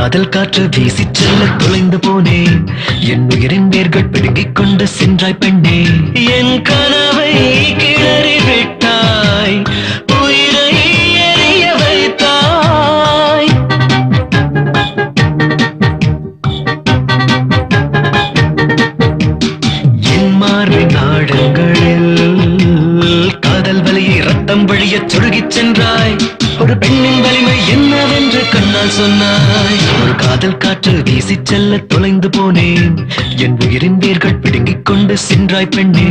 காதல் காற்று வீசி செல்ல தொலைந்து போனேன் என் உயிரின் வேர்கள் பிடுங்கிக் கொண்டு சென்றாய் பெண்ணே என் கனவை கிளறி விட்டாய் உயிரை எரிய வைத்தாய் என் மார்பின் நாடங்களில் காதல் வலியை ரத்தம் வழிய சொருகிச் சென்றாய் ஒரு பெண்ணின் வலிமை என்னவென்று கண்ணால் சொன்னாய் ஒரு காதல் காற்று வீசி செல்ல தொலைந்து போனேன் என் உயிரின் வேர்கள் பிடுங்கிக் கொண்டு சென்றாய் பெண்ணே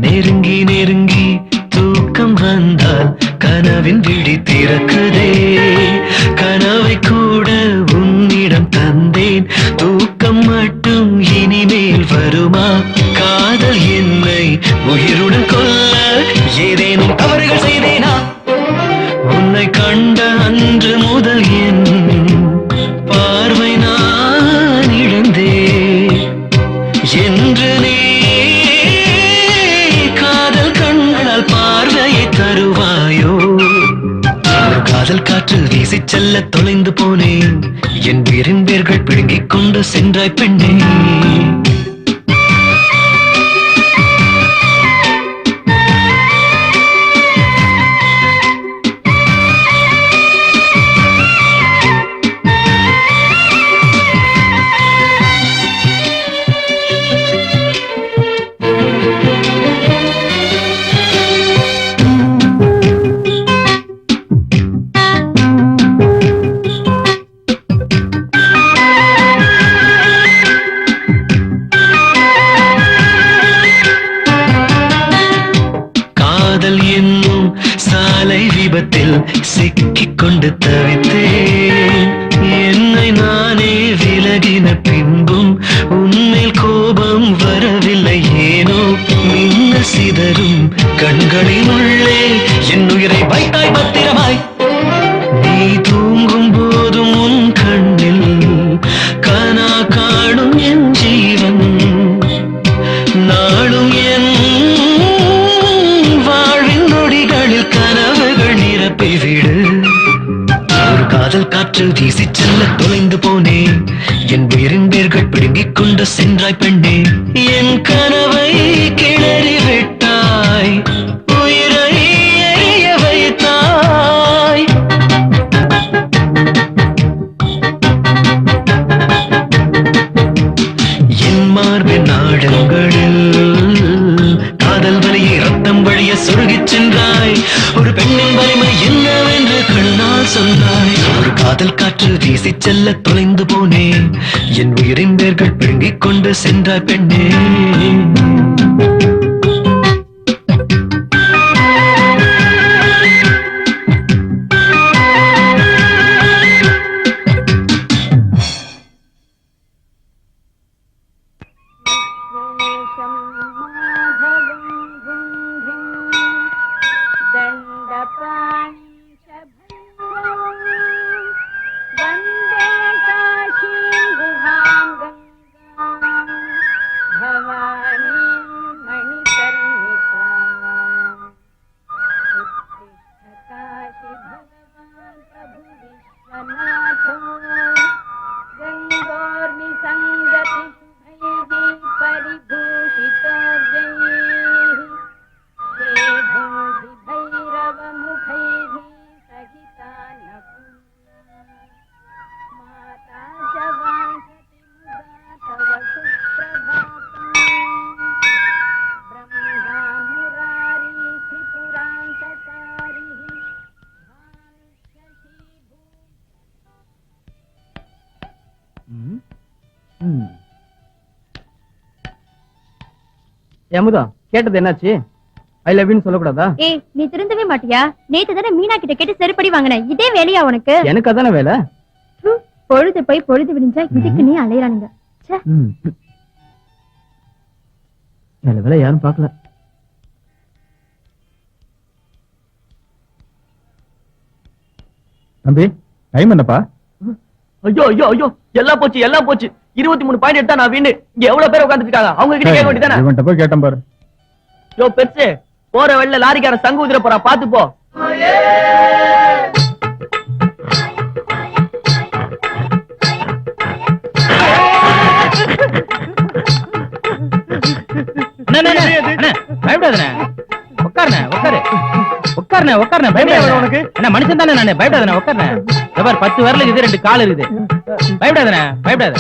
நெருங்கி நெருங்கி தூக்கம் வந்தால் கனவின் விழி திறக்குதே கனவை கூட உன்னிடம் தந்தேன் தூக்கம் மட்டும் இனிமேல் வருமா காதல் என்னை உயிருடன் கொல்ல ஏதேனும் தவறுகள் செய்தேனா உன்னை கண்ட அன்று முதல் என் பார்வை நான் இழந்தேன் என்று நீ தருவாயோ ஒரு காதல் காற்று வீசி செல்ல தொலைந்து போனேன் என் உயிரின் வேர்கள் பிடுங்கிக் கொண்டு சென்றாய் பெண்ணே சாலை விபத்தில் சிக்கிக் கொண்டு தவித்தேன் என்னை நானே விலகின பின்பும் உன்மேல் கோபம் வரவில்லை ஏனோ மின்ன சிதறும் கண்களின் உள்ளே என் உயிரை வைத்தாய் பத்திரமாய் நீ தூங்கும் போதும் உன் கண்ணில் கனா காணும் என் ஜீவன் நாளும் என் கனவுகள் நிரப்பி விடு ஒரு காதல் காற்று வீசி செல்ல தொலைந்து போனேன் என் உயிரின் வேர்கள் பிடுங்கிக் கொண்டு சென்றாய் பெண்ணே என் கனவை கிளறி விட்டாய் உயிரை எரிய வைத்தாய் என் மார்பின் நாடங்களில் காதல் வலியை ரத்தம் வழிய சொருகிச் சென்றாய் ஒரு பெண்ணின் வலிமை என்னவென்று கண்ணால் சொன்னாய் ஒரு காதல் காற்று வீசி செல்ல தொலைந்து போனேன் என் உயிரின் வேர்கள் பிடுங்கிக் கொண்டு சென்றாய் பெண்ணே யமுதா கேட்டது என்னாச்சு? ஐ லவ் யூ சொல்லக்கூடாதா? ஏய் நீ திருந்தவே மாட்டியா? நேத்து தானே மீனா கிட்ட கேட்டு செருப்படி வாங்கின, இதே வேலையா உனக்கு? எனக்கு அதான வேலை. பொழுது போய் பொழுது விடிஞ்சா இதுக்கு நீ அலையறானுங்க. ச்சே. நல்ல வேலை யாரும் பார்க்கல. தம்பி டைம் என்னப்பா? ஐயோ ஐயோ ஐயோ, எல்லாம் போச்சு எல்லாம் போச்சு. 23 பாயிண்ட் எடுத்தா நான் வீண்டு. இங்க எவ்வளவு பேர் உட்கார்ந்துட்டு இருக்காங்க, அவங்க கிட்ட கேட்க வேண்டியதானே? இவன்ட்ட போய் கேட்டேன் பாரு. யோ பெருசு, போற வழியில லாரிக்கார சங்கு ஊதிர போறா, பாத்து போ. பயப்படாதே, உட்காருண்ணே, உட்காரு உட்காருண்ணே, உட்காருண்ணே, பயப்படாத உனக்கு என்ன மனுஷன் தானே நானு, பயப்படாதே உட்காருண்ணே. 10 விரல் இருக்குது, 2 கால் இருக்குது, பயப்படாதே பயப்படாத.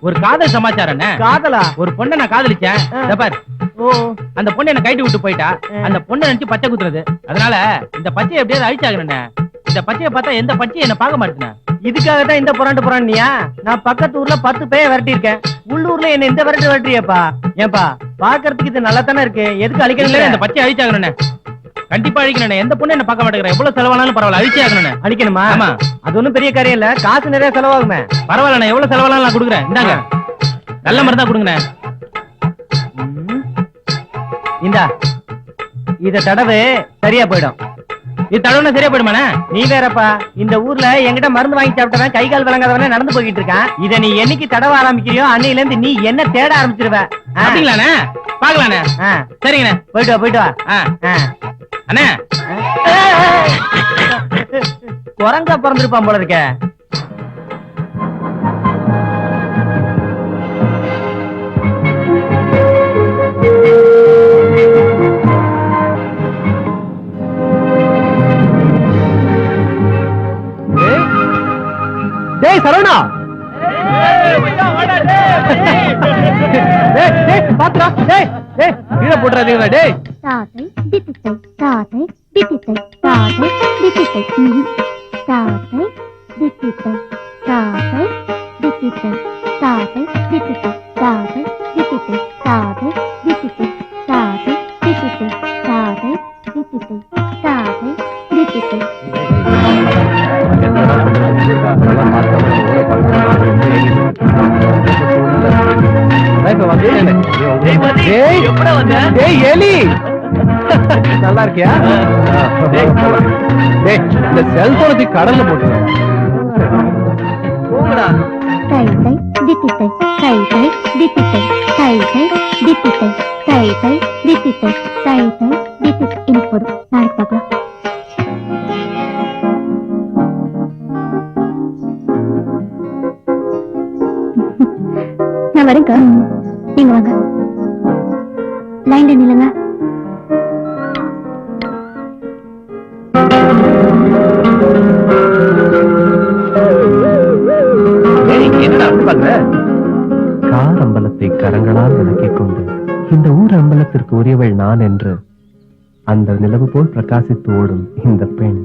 ஒரு காதல் சமாச்சாரம். காதலா? ஒரு பொண்ணை நான் காதலிச்சேன். பாரு, அந்த பொண்ணு என்ன கைட்டு விட்டு போயிட்டா. அந்த பொண்ணை நினைச்சு பச்சை குத்துறது. அதனால இந்த பச்சையை எப்படியாவது அழிச்சாகிறேன். இந்த பச்சையை பார்த்தா எந்த பச்சையை என்ன பார்க்க மாட்டேன். இதுக்காகத்தான் இந்த புறாண்டியா? நான் பக்கத்து ஊர்ல 10 பேய விரட்டி இருக்கேன். உள்ளூர்ல என்ன இந்த விரட்டியப்பா? ஏன்பா பாக்குறதுக்கு இது நல்லா தானே இருக்கு, எதுக்கு அழிக்கல? இந்த பச்சை அழிச்சாகிறேன், கண்டிப்பா அழிக்கணும். எந்த பொண்ணு என்ன பார்க்க மாட்டேங்கிறேன். எவ்வளவு செலவானாலும் பரவாயில்ல, அழிச்சே ஆகணும். அழிக்கணுமா? ஆமா. அது ஒண்ணும் பெரிய காரியம் இல்ல, காசு நிறைய செலவாகுமே. பரவாயில்ல, நான் எவ்வளவு செலவானாலும் நான் கொடுக்குறேன். இந்தாங்க, நல்ல மருந்தா கொடுங்க. இந்தா, இத தடவை சரியா போயிடும். இது தடவை சரியா போயிடுமாண்ணே? நீ வேறப்பா, இந்த ஊர்ல என்கிட்ட மருந்து வாங்கி சாப்பிட்டவன் கை கால் விளங்காதவனே நடந்து போய்கிட்டு இருக்கான். இத நீ என்னைக்கு தடவை ஆரம்பிக்கிறியோ அன்னையில இருந்து நீ என்ன தேட ஆரம்பிச்சிருவ. அப்படிங்களாண்ணே? பாக்கலாண்ணே. சரிங்கண்ணே, போயிட்டு வா போயிட்டு வா. அண்ணே, குரங்கா பிறந்திருப்பான் போல இருக்க. டேய் சரவணா, பாத்துடா. டேய் டேய், கீழே போட்டுறாதீங்க. டேய், தாத்தை தித்தித்தை தாத்தை தித்தித்தை தாத்தை தித்தித்தை தாத்தை தித்தித்தை தாத்தை தித்தித்தை தாத்தை தித்தித்தை தாத்தை தித்தித்தை தாத்தை தித்தித்தை தாத்தை தித்தித்தை தாத்தை தித்தித்தை தாத்தை தித்தித்தை. நல்லா இருக்கியா? இந்த செல்போனுக்கு கடல்ல போட்டு தைத்தை தித்தித்தை தைத்தை தித்தித்தை தைத்தை தித்தித்தை தைத்தை தித்தித்தை தைத்தை தித்தித்தை. இன்னைக்கு போதும், நாளைக்கு பார்க்கலாம். நான் வரேங்க, நீங்க வாங்க. லைன்ல நில்லுங்க. கார் அம்பலத்தை கரங்களால் விளக்கிக் கொண்டு இந்த ஊர் அம்பலத்திற்கு உரியவள் நான் என்று அந்த நிலவு போல் பிரகாசித்து ஓடும் இந்த பெண்.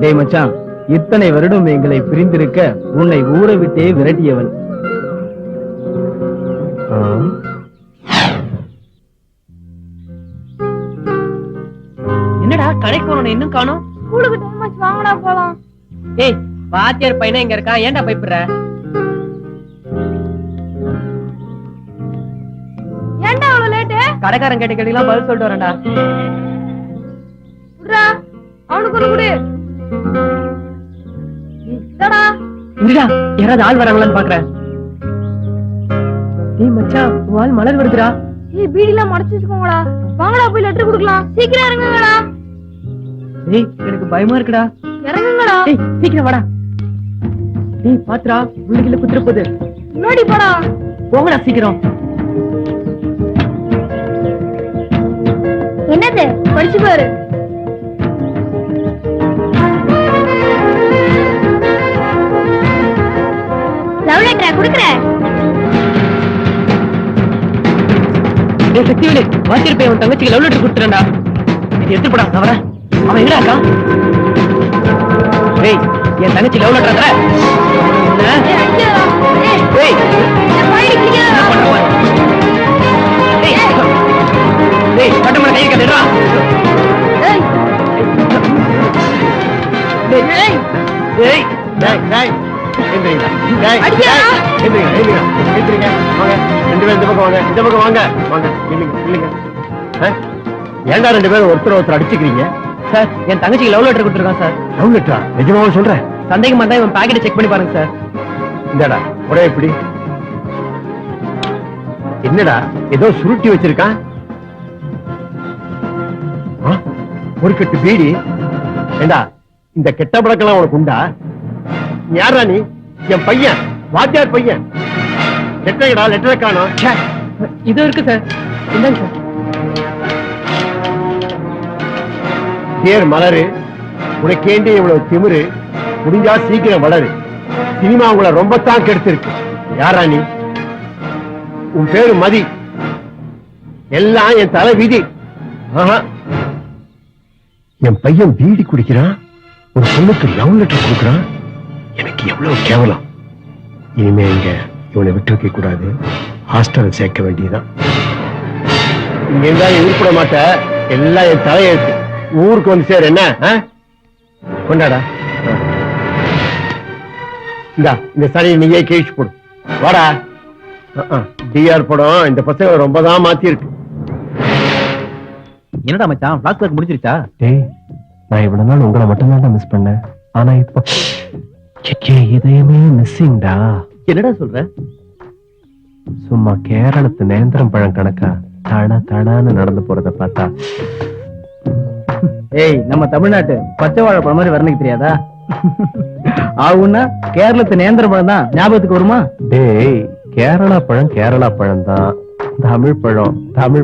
டேய் மச்சான், இத்தனை வருடம் எங்களை பிரிந்திருக்க உன்னை ஊரை விட்டே விரட்டியவன். என்னடா கடைக்கு போன இன்னும் காணோம்? ஸ்கூலுக்கு டைம் ஆச்சு, வாங்கடா போலாம். ஏய், வாத்தியார் பையனா இங்க இருக்கா, ஏன்டா பயப்படுற? ஏன்டா அவ்வளவு லேட்? கடைக்காரன் கேட்ட கேள்விலாம் பதில் சொல்லிட்டு வரேன்டா. விட்றா, அவனுக்கு ஒரு குடு. இந்தடா. இருடா, யாராவது ஆள் வராங்களான்னு பாக்குறேன். டேய் மச்சான், வால் மலர் வருதுடா. ஏய், பீடிலாம் மறைச்சு வச்சுக்கோங்கடா. வாங்கடா போய் லெட்டர் கொடுக்கலாம். சீக்கிரம் இறங்குங்கடா. டேய், எனக்கு பயமா இருக்குடா. இறங்குங்கடா. டேய், சீக்கிரம் வாடா. டேய் பாத்துடா, உள்ளுக்குள்ள குத்துற போகுது. முன்னாடி போடா. போங்கடா சீக்கிரம். என்னது படிச்சு பாரு. லவ் லெட்டரா குடுக்குறேன். டேய் சக்திவேலு, வாத்தியார் பையன் உன் தங்கச்சிக்கு லவ் லெட்டர் கொடுத்துறேன்டா. இது எடுத்து போடா. அவர அவன் எங்கடா இருக்கான்? டேய், என் தங்கச்சி லவ் லெட்டர் தர. டேய், என்ன பண்ற பாரு. டேய், கட்டமட கையை கட்டுடா. டேய் டேய் டேய் டேய் எந்திரிங்க டேய் அடியா. எந்திரிங்க எந்திரிங்க எந்திரிங்க வாங்க ரெண்டு பேரும் இந்த பக்கம் வாங்க இந்த பக்கம் வாங்க வாங்க இல்லைங்க இல்லைங்க ஏன்டா ரெண்டு பேரும் ஒருத்தர் அடிச்சுக்கிறீங்க சார் என் தங்கச்சிக்கு லவ் லெட்டர் கொடுத்துருக்கான் சார். லவ் லெட்டரா நிஜமாவும் சொல்றேன் சந்தேகமா இருந்தா இவன் பாக்கெட்டை செக் பண்ணி பாருங்க சார். இந்தடா உடைய எப்படி என்னடா ஏதோ சுருட்டி வச்சிருக்கான் ஆ, ஒரு கட்டு பீடி ஏண்டா இந்த கெட்ட பழக்கெல்லாம் உனக்கு உண்டா யாரா நீ என் பையன் வாத்தியார் பையன் லெட்டரா லெட்டரை காணோம் ச்சே. இது இருக்கு சார். இந்தாங்க சார். பேர் மலரு உனக்கேண்டி இவ்வளவு திமிரு முடிஞ்சா சீக்கிரம் வளரு சினிமா உங்களை ரொம்ப தான் கெடுத்திருக்கு யாரா நீ உன் பேரு மதி எல்லாம் என் தலை விதி ஆஹா. என் பையன் பீடி குடிக்கிறான் ஒரு பொண்ணுக்கு லவ் லெட்டர் கொடுக்கறான் எனக்கு எவ்வளவு கேவலம் இனிமே இங்க இவனை விட்டு வைக்க கூடாது ஹாஸ்டல் சேர்க்க வேண்டியதுதான் இங்க இருந்தா உருப்பிட மாட்ட எல்லாம் என் தலையெழுத்து ஊருக்கு வந்து சேர் என்ன ஆ? கொண்டாடா ஆ. இந்தா இந்த சரி நீயே கேஷ் போடு வாடா டிஆர் படம் இந்த பசங்க ரொம்ப தான் மாத்தி இருக்கு என்னடா மச்சான் பிளாஸ்டிக் முடிஞ்சிருச்சா? டேய் நான் இவ்வளவு நாள் உங்களை மட்டும் தான் மிஸ் பண்ணேன் ஆனா இப்போ இதயமே மிஸ்ஸிங்டா என்னடா சொல்ற? சும்மா கேரளத்து நேந்திரம் பழம் கணக்கா தடான்னு நடந்து போறத பார்த்தா ஏய் நம்ம தமிழ்நாட்டு பச்சை வாழைப்பழம் மாதிரி வர்ணிக்க தெரியாதா? ஆகுன்னா கேரளத்து நேந்திர பழம் தான் ஞாபகத்துக்கு வருமா? டேய் கேரளா பழம் தான் தமிழ்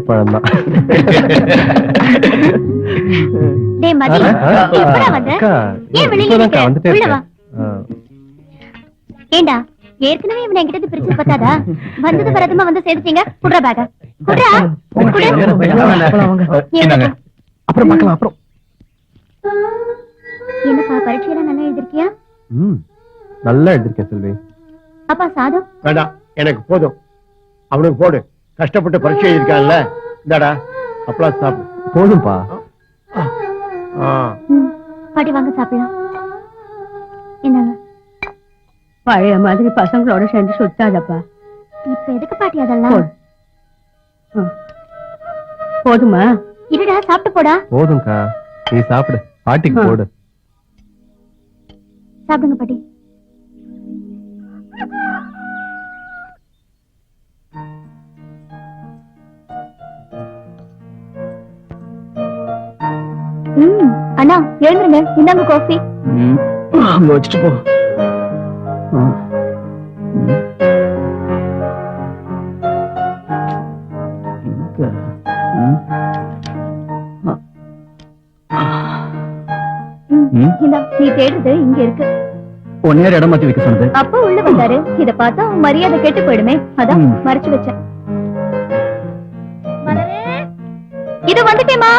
பழம் தான் டேய் மதி எப்படா வந்த? ஏன் வெளியில நிக்க? உள்ள வா. ஏண்டா ஏற்கனவே இவனை என்கிட்ட பிரிச்சு பத்தாதா? வந்தது வரதுமா வந்து சேர்த்துட்டீங்க. குடுறா பேக குடுறா குடு. அப்புறம் பார்க்கலாம் அப்புறம் என்னப்பா பரீட்சையெல்லாம் நல்லா எழுதிருக்கியா? நல்லா எழுதிருக்கேன் செல்வி அப்பா சாதம் வேண்டாம் எனக்கு போதும் அவனுக்கு போடு கஷ்டப்பட்டு பரீட்சை எழுதிருக்கான்ல இந்தாடா அப்பளா சாப்பிடு போதும்பா பாட்டி வாங்க சாப்பிடலாம். என்னங்க பழைய மாதிரி பசங்களோட சேர்ந்து சுத்தாதப்பா. இப்ப எதுக்கு பாட்டி அதெல்லாம்? போதுமா? இருடா சாப்பிட்டு போடா. போதும்க்கா நீ சாப்பிடு பாட்டிக்கு போடு சாப்பிடுங்க பாட்டி. அண்ணா எழுந்துருங்க. இந்தாங்க காஃபி. அங்க வச்சுட்டு போ. இந்தா நீ தேடுறது இங்க இருக்கு. ஒன்னே இடம் மாத்தி வைக்க சொன்னது. அப்பா உள்ள வந்தாரு. இத பார்த்தா உன் மரியாதை கெட்டு போயிடுமே, அதான் மறைச்சு வச்சேன். இது வந்துட்டேமா.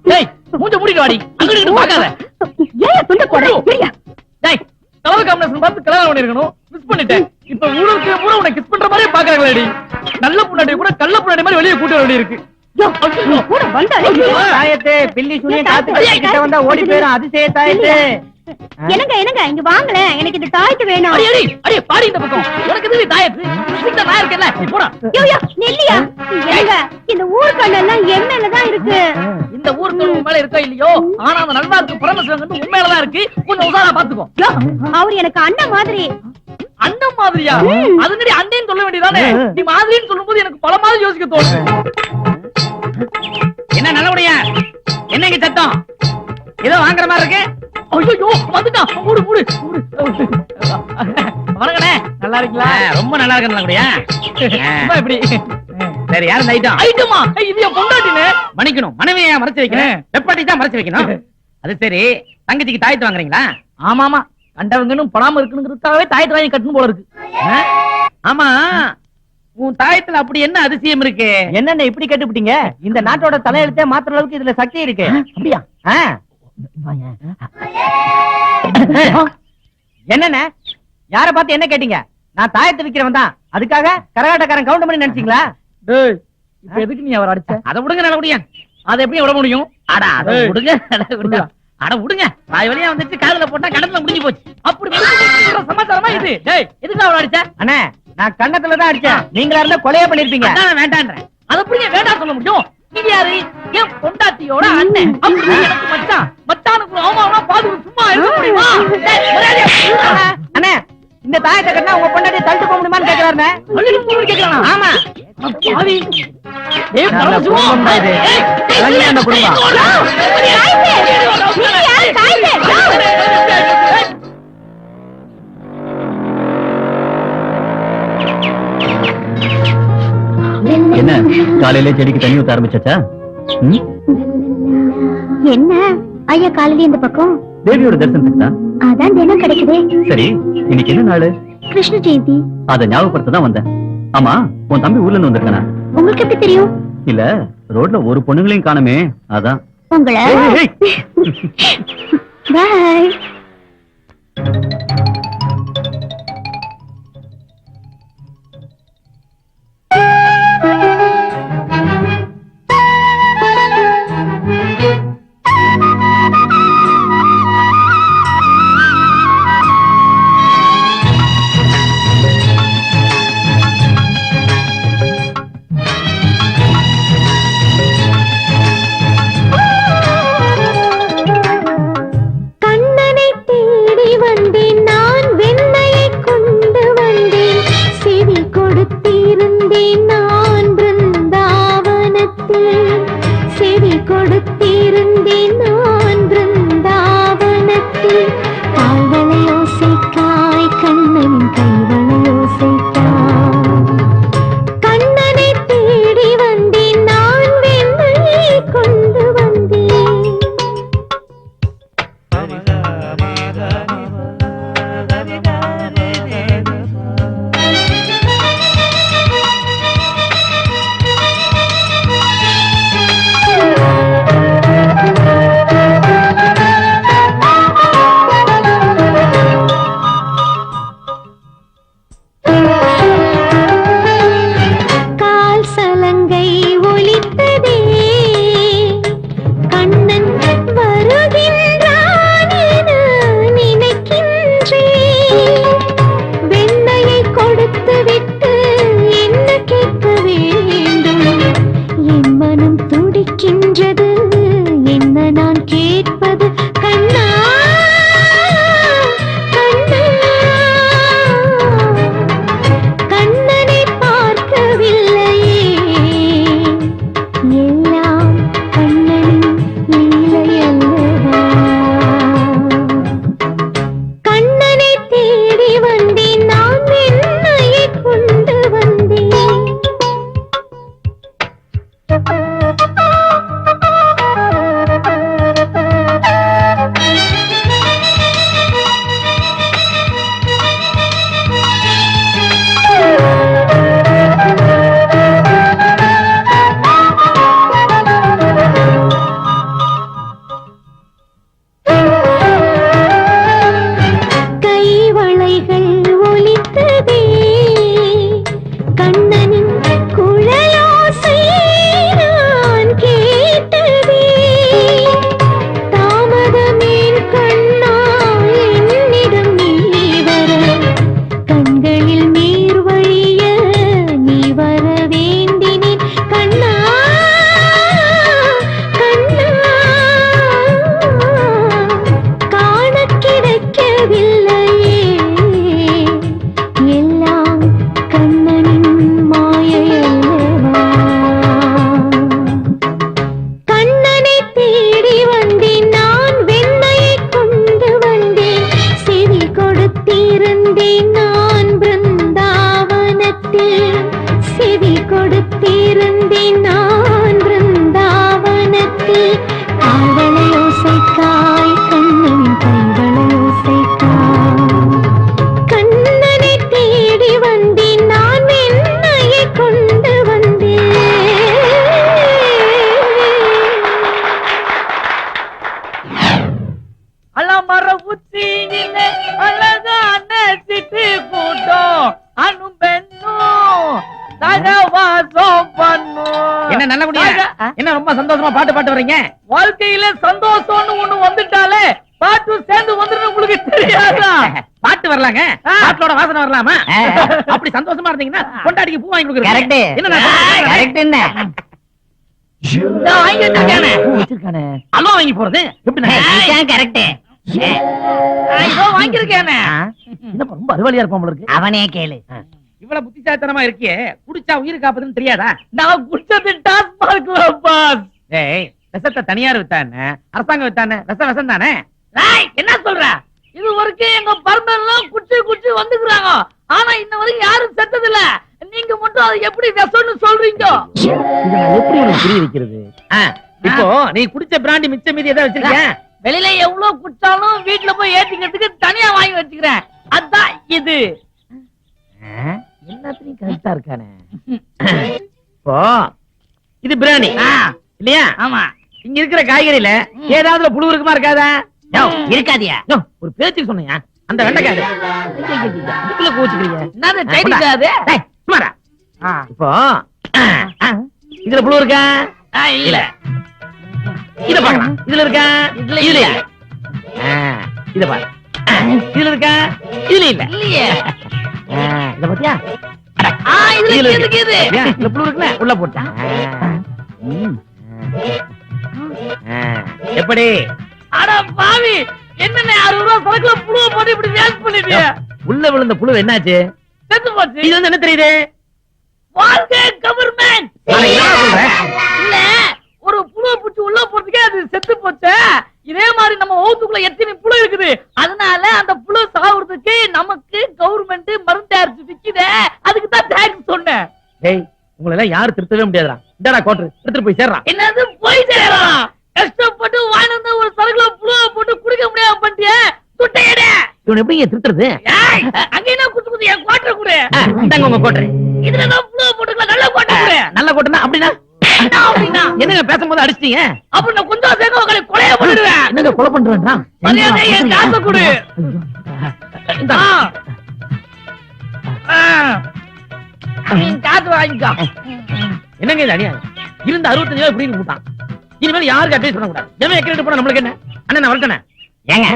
டேய் மூஞ்ச மூடிட்டு வாடி. அங்கட்டு பார்க்காத. ஏன் துண்ட போடுறீங்க? டேய் கலவை காம்பினேஷன் பார்த்து கல்யாணம் பண்ணிருக்கணும். மிஸ் பண்ணிட்டேன். இப்ப ஊருக்கு பூரா உன்னை கிஸ் பண்ற மாதிரியே பாக்குறாங்களேடி. நல்ல புண்ணாடி கூட கள்ள புண்ணாடி மாதிரி வெளியே கூட்ட வேண்டி இருக்கு. கூட வந்தாலே தாயத்தே பில்லி சுனிய காத்து கிட்ட வந்தா ஓடி போயிரும். அதிசய தாயத்தே. என்னங்க என்னங்க இங்க வாங்களேன். எனக்கு இந்த தாயத்து வேணும். அடி அடி அடி பாடி இந்த பக்கம். உனக்கு எதுக்கு தாயத்து? சிக்த நான் இருக்கேன்ல. நீ போடா. யோ யோ நெல்லியா. என்னங்க இந்த ஊர் கண்ணெல்லாம் எம்எல்ஏ தான் இருக்கு. இந்த ஊருக்கு மேல இருக்கோ இல்லையோ, ஆனா அந்த நல்வாக்கு பரமசிவன் வந்து உண்மையில தான் இருக்கு. கொஞ்சம் உசாரா பாத்துக்கோ. அவர் எனக்கு அண்ணன் மாதிரி. அண்ணன் மாதிரியா? அதுங்கடி அண்ணன் சொல்ல வேண்டியதானே. நீ மாதிரின்னு சொல்லும்போது எனக்கு பல மாதிரி யோசிக்க தோணுது. என்ன நல்லபடியா? என்னங்க சத்தம்? ஏதோ வாங்குற மாதிரி இருக்கு. ஐயோ வந்துட்டான். மூடு மூடு மூடு. வணக்கண்ணே. நல்லா இருக்கீங்களா? ரொம்ப நல்லா இருக்கேன் நல்லபடியா. இப்படி சரி யார் இந்த ஐட்டம்? ஐட்டமா? இது என் பொண்டாட்டினே. மன்னிக்கணும். மனைவியை மறைச்சு வைக்கிறேன். வெப்பாட்டி தான் மறைச்சு வைக்கணும். அது சரி தங்கச்சிக்கு தாயத்து வாங்குறீங்களா? ஆமா ஆமா. கண்டவங்கன்னு படாம இருக்குங்கிறதுக்காகவே தாயத்து வாங்கி கட்டணும் போல இருக்கு. ஆமா உன் தாயத்துல அப்படி என்ன அதிசயம் இருக்கு? என்னென்ன இப்படி கேட்டுப்பிட்டீங்க? இந்த நாட்டோட தலையெழுத்தே மாத்துற அளவுக்கு இதுல சக்தி இருக்கு. அப்படியா? என்னென்ன யார பார்த்து என்ன கேட்டீங்க? நான் தாயத்தை விக்கிறவன் தான். அதுக்காக கரகாட்டக்காரன் கவுண்ட் பண்ணி நினைச்சீங்களா? இப்ப எதுக்கு நீ அவர் அடிச்ச? அதை விடுங்க நல்லபடியா. அதை எப்படி விட முடியும்? அட அதை விடுங்க. அட விடுங்க வாய் வழியா வந்துச்சு காதுல போட்டா கடத்துல முடிஞ்சு போச்சு அப்படி முடிஞ்சு சமாச்சாரமா இது டேய் எதுக்கு அவள அடிச்ச அண்ணே நான் கண்ணத்துல தான் அடிச்சேன் நீங்களா இருந்தா கொலையே பண்ணிருப்பீங்க அதான் வேண்டான்றேன் அத புரிய வேண்டாம் சொல்ல முடியும் இது யாரு என் பொண்டாட்டியோட அண்ணன் அப்படி எனக்கு மச்சான் மச்சானுக்கு ஒரு அவமானமா பாது சும்மா இருக்க முடியுமா டேய், மரியாதையா சொல்லுடா. அண்ணே இந்த தாயத்தை கட்டினா உங்க பொண்டாட்டி தள்ளிட்டு போக முடியுமான்னு கேக்குறாருண்ணே அள்ளிட்டு போன்னு கேக்குறானா? ஆமா பாவி. டேய், நல்ல பரமசிவம். குடும்பம் தான் இது. ஏய், ஏய், நல்ல அந்த குடும்பம். என்ன காலையிலே செடிக்கு தண்ணி ஊத்த ஆரம்பிச்சாச்சா என்ன ஐயா காலையில இந்த பக்கம் தேவியோட தரிசனத்துக்கு தான். அதான் தினம் கிடைக்குதே. சரி இன்னைக்கு என்ன நாள்? கிருஷ்ண ஜெயந்தி. அத ஞாபகப்படுத்த தான் வந்தேன். ஆமா உன் தம்பி ஊர்ல இருந்து வந்திருக்கானா? உங்களுக்கு எப்படி தெரியும்? இல்ல ரோட்ல ஒரு பொண்ணுங்களையும் காணுமே அதான். உங்களை ஏய், பாய். கண்ணனை தேடி வந்தேன் நான். என்ன நல்ல குடியா என்ன ரொம்ப சந்தோஷமா பாட்டு வர்றீங்க? வாழ்க்கையில சந்தோஷம்னு ஒண்ணு வந்துட்டாலே பாட்டு சேர்ந்து வந்துடும். உங்களுக்கு தெரியாதா? பாட்டு வரலாங்க, பாட்டோட வாசனை வரலாமா? அப்படி சந்தோஷமா இருந்தீங்கன்னா கொண்டாடிக்கு பூ வாங்கி கொடுக்குறேன். கரெக்ட் என்ன கரெக்ட் என்ன வாங்கி வச்சிருக்கானே வச்சிருக்கானே அல்வா வாங்கி போறது எப்படி? கரெக்ட் வாங்கிருக்கேன். என்ன ரொம்ப அறிவாளியா இருப்பான் போல இருக்கு. அவனே கேளு. இவ்வளவு புத்திசாலித்தனமா இருக்கியே, குடிச்சா உயிர் காப்பதுன்னு தெரியாதா? நான் குடிச்சது டாஸ்மார்க்ல பாஸ். ஏய், விஷத்தை தனியார் வித்தானே, அரசாங்கம் வித்தானே, விஷம் தானே? என்ன சொல்ற? இது வரைக்கும் எங்க பரம்பரைலாம் குச்சி வந்துக்குறாங்க. ஆனா இன்ன வரைக்கும் யாரும் செத்தது இல்ல. நீங்க மட்டும் அது எப்படி விஷம்னு சொல்றீங்க? இத நான் எப்படி உனக்கு புரிய வைக்கிறது? இப்போ நீ குடிச்ச பிராண்டி மிச்ச மீதி எதை வச்சிருக்க? வெளியில எவ்வளவு குடிச்சாலும் வீட்டுல போய் ஏத்திக்கிறதுக்கு தனியா வாங்கி வச்சுக்கிறேன். அதான் இது. எல்லாத்துலயும் கரெக்டா இருக்கானே. இப்போ இது பிராணி இல்லையா? ஆமா. இங்க இருக்கிற காய்கறியில ஏதாவது புழு இருக்குமா இருக்காதா? இருக்காதியா? ஒரு பேச்சுக்கு சொன்னியா? அந்த வெண்டைக்காய் அதுக்குள்ள கோச்சுக்கிறீங்க. என்னது டைனிஸ் அது? சுமாரா இப்போ இதுல புழு இருக்கா? இல்ல. இத பாக்கலாம். இதுல இருக்கா? இதுல இல்ல. இத பாரு. இதுல இருக்கா? இதுல இல்ல. இல்லையே. இத பாத்தியா? இதுல இருக்குது. இந்த புழு இருக்குல உள்ள போட்டா. எப்படி? அட பாவி, என்னண்ணே 60 ரூபாய் சரக்குல புழுவ போட்டு இப்படி வேஸ்ட் பண்ணிட்டியே. உள்ள விழுந்த புழு என்னாச்சு? செத்து போச்சு. இது வந்து என்ன தெரியுது? வாழ்க கவர்மெண்ட். இல்ல, ஒரு புழுவ பிடிச்சி உள்ள போறதுக்கே அது செத்து போச்சு. இதே மாதிரி நம்ம ஓத்துக்குள்ள எத்தனை புழு இருக்குது. அதனால அந்த புழு சாகுறதுக்கு நமக்கு கவர்மெண்ட் மருந்து தயாரிச்சு விக்குதே. அதுக்கு தான் தேங்க்ஸ் சொன்னேன். டேய், உங்களை எல்லாம் யாரும் திருத்தவே முடியாதுடா. இந்தடா கோட்டர் எடுத்துட்டு போய் சேர்றா. என்னது போய் சேரலாம்? கஷ்டப்பட்டு வாங்கி வந்த ஒரு சரக்குல புழுவ போட்டு குடிக்க முடியாம பண்ணிட்டியே. துட்டையட. இவன் எப்படி திருத்துறது? அங்க என்ன குத்து என் கோட்டரை கொடு. இந்தாங்க உங்க கோட்டர். இதுலதான் புழுவ போட்டுக்கலாம். நல்ல கோட்டை கொடு. நல்ல கோட்டர்னா அப்படின்னா அப்படின்னா என்னங்க பேசும்போது அடிச்சிட்டீங்க? அப்புறம் நான் கொஞ்சம் சேர்க்க உங்களை கொலைய பண்ணிடுவேன். என்னங்க கொலை பண்றேன்றான்? மரியாதை என் காசை கொடு. காசு வாங்கிக்கோ. என்னங்க இது அநியாயம்? இருந்த 65 ரூபாய் இப்படி போட்டான். இனிமேல் யாருக்கு அட்வைஸ் பண்ண கூடாது. எவன் எக்கரெட் போனா நம்மளுக்கு என்ன? அண்ணன் நான் வரட்டேனே. ஏங்க,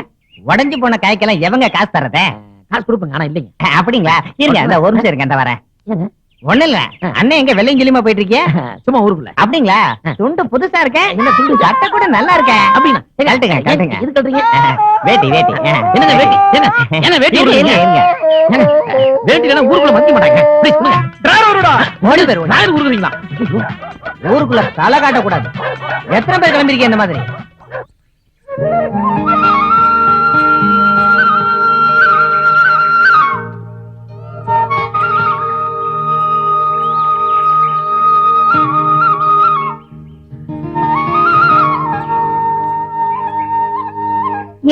உடைஞ்சு போன காய்க்கெல்லாம் எவங்க காசு தரதே? காசு கொடுப்பேங்க, ஆனா இல்லைங்க. அப்படிங்களா? இருங்க, அந்த ஒரு நிமிஷம் இருக்க, வரேன். ஒண்ணு இல்ல, அண்ணன் எங்க வெள்ளையும் கிளியுமா போயிட்டு இருக்கீங்க? சும்மா ஊருக்குள்ள. அப்படிங்களா? துண்டு புதுசா இருக்கேன். என்ன துண்டு? சட்டை கூட நல்லா இருக்கேன். அப்படின்னா கழட்டுங்க, கழட்டுங்க. இது கட்டுறீங்க? வேட்டி வேட்டி. என்னங்க வேட்டி? என்ன வேட்டி? இருங்க, இருங்க. வேட்டிலாம் ஊருக்குள்ள மதிக்க மாட்டாங்க. ப்ளீஸ் கொடுங்க. டிரைவரோடா ஓடி போயிருவோம். நாயர் ஊருக்குறீங்களா? ஊருக்குள்ள தலை காட்டக்கூடாது. எத்தனை பேர் கிளம்பிருக்கீங்க இந்த மாதிரி?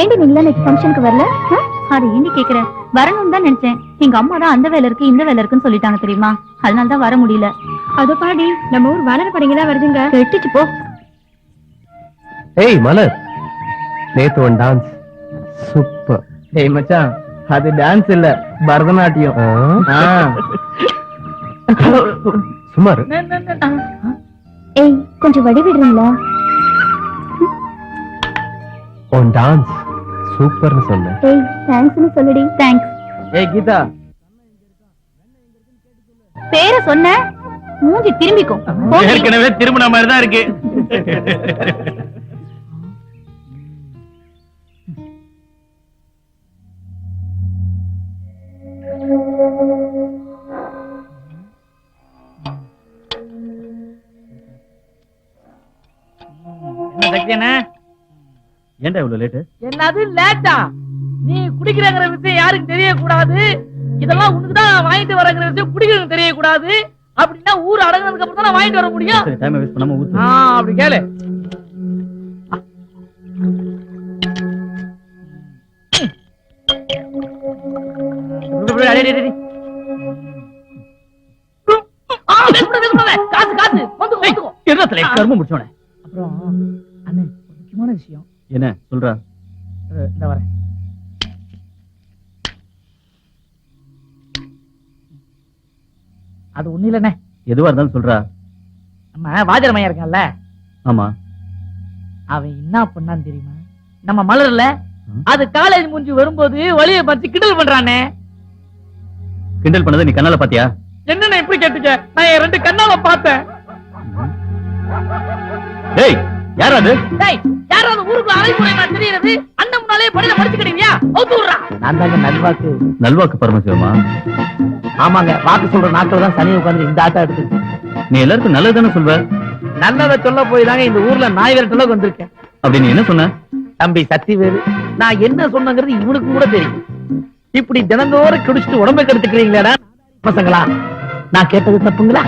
ஏண்டி நீங்களா நெக்ஸ்ட் ஃபங்க்ஷனுக்கு வரல? அது ஏண்டி கேக்குறேன்? வரணும்னு தான் நினைச்சேன். எங்க அம்மா தான் அந்த வேலை இருக்கு இந்த வேலை இருக்குன்னு சொல்லிட்டாங்க தெரியுமா? அதனால தான் வர முடியல. அதோ பாடி நம்ம ஊர் வானர படைங்க வருதுங்க. கெட்டிச்சு போ. ஏய் மலர், நேத்து ஒன் டான்ஸ் சூப்பர். ஏய் மச்சான், அது டான்ஸ் இல்ல, பரதநாட்டியம். சுமார். ஏய், கொஞ்சம் வடி விடுறீங்களா? உன் டான்ஸ் சூப்பர்னு சொன்னேன். ஏய், தேங்க்ஸ்னு சொல்லுடி. தேங்க்ஸ். ஏய் கீதா, பேரை சொன்ன மூஞ்சி திரும்பிக்கும். ஏற்கனவே திரும்பின மாதிரி தான் இருக்கு. என்ன சக்தி என்ன? ஏன்டா இவ்வளவு லேட்டு? என்னது லேட்டா? நீ குடிக்கிறங்கிற விஷயம் யாருக்கு தெரியக்கூடாது. இதெல்லாம் உனக்குதான் வாங்கிட்டு வரங்கிற விஷயம் குடிக்கிறது தெரியக்கூடாது. அப்படின்னா ஊர் அடங்கினதுக்கு அப்புறம் தான் வாங்கிட்டு வர முடியும். சரி, டைம் வேஸ்ட் பண்ணாம ஊத்து. அப்படி கேளு. காசு காசு வந்து கரும்பு முடிச்சோனே. அப்புறம் அண்ணே, ஒரு முக்கியமான விஷயம். என்ன சொல்றா? இந்த வரேன். அது ஒண்ணு இல்லண்ணே. எதுவா இருந்தாலும் சொல்றா. நம்ம வாஜரமையா இருக்கான்ல, ஆமா. அவன் என்ன பண்ணான்னு தெரியுமா? நம்ம மலர்ல அது காலேஜ் முடிஞ்சு வரும்போது வழிய பார்த்து கிண்டல் பண்றானே. கிண்டல் பண்ணதை நீ கண்ணால பாத்தியா? என்னன்னு இப்படி கேட்டுக்க? நான் என் 2 கண்ணால பார்த்தேன். டேய், யார் அது? டேய், யாராவது ஊருக்குள்ள அலைமுறைமா தெரியுறது? அண்ணன் முன்னாலே படியில படிச்சுக்கிட்டீங்க. அவுத்து விடுறா. நான் தாங்க நல்வாக்கு. நல்வாக்கு பரமசிவமா? ஆமாங்க, வாக்கு சொல்ற நாட்கள் தான் சனி உட்கார்ந்து இந்த ஆட்டம் எடுத்து. நீ எல்லாருக்கும் நல்லது தானே சொல்வ? நல்லதை சொல்ல போய் தாங்க இந்த ஊர்ல நாய் விரட்டல வந்திருக்கேன். அப்படி நீ என்ன சொன்ன? தம்பி சத்திவேலு, நான் என்ன சொன்னங்கிறது இவனுக்கு கூட தெரியும். இப்படி தினந்தோறும் குடிச்சிட்டு உடம்பை கெடுத்துக்கிறீங்களா பசங்களா? நான் கேட்டது தப்புங்களா?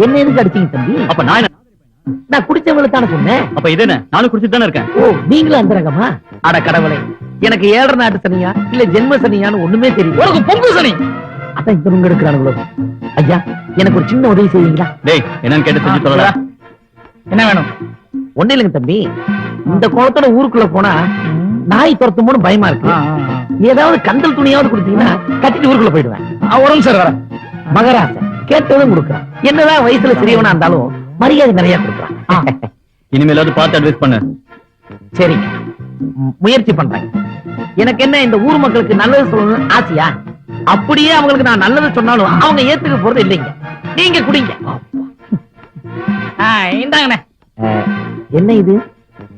என்ன எதுக்கு அடிச்சீங்க தம்பி? அப்ப நான் குடிச்சவங்களை தானே சொன்னேன். அப்ப இது என்ன? நானும் குடிச்சிட்டு தானே இருக்கேன். ஓ, நீங்களும் அந்த ரகமா? அட கடவுளே, எனக்கு 7 நாட்டு சனியா இல்ல ஜென்ம சனியான்னு ஒண்ணுமே தெரியும். உனக்கு பொங்கு சனி. அதான் இந்த பங்கு எடுக்கிறானுங்களோ. ஐயா, எனக்கு ஒரு சின்ன உதவி செய்வீங்களா? டேய், என்னன்னு கேட்டு செஞ்சு சொல்லடா. என்ன வேணும்? ஒண்ணு இல்லைங்க தம்பி, இந்த குளத்தோட ஊருக்குள்ள போனா நாய் துரத்துமோன்னு பயமா இருக்கு. ஏதாவது கந்தல் துணியாவது கொடுத்தீங்கன்னா கட்டிட்டு ஊருக்குள்ள போயிடுவேன். உடம்பு சார் வர மகராச கேட்டதும் கொடுக்குறான். என்னதான் வயசுல சிறியவனா இருந்தாலும் மரியாதை நிறைய கொடுக்குறான். இனிமேலாவது பார்த்து அட்வைஸ் பண்ணு. சரிங்க, முயற்சி பண்றேன். எனக்கு என்ன இந்த ஊர் மக்களுக்கு நல்லது சொல்லணும்னு ஆசையா? அப்படியே அவங்களுக்கு நான் நல்லது சொன்னாலும் அவங்க ஏத்துக்க போறது இல்லைங்க. நீங்க குடிங்க. இந்தாங்கண்ணே. என்ன இது?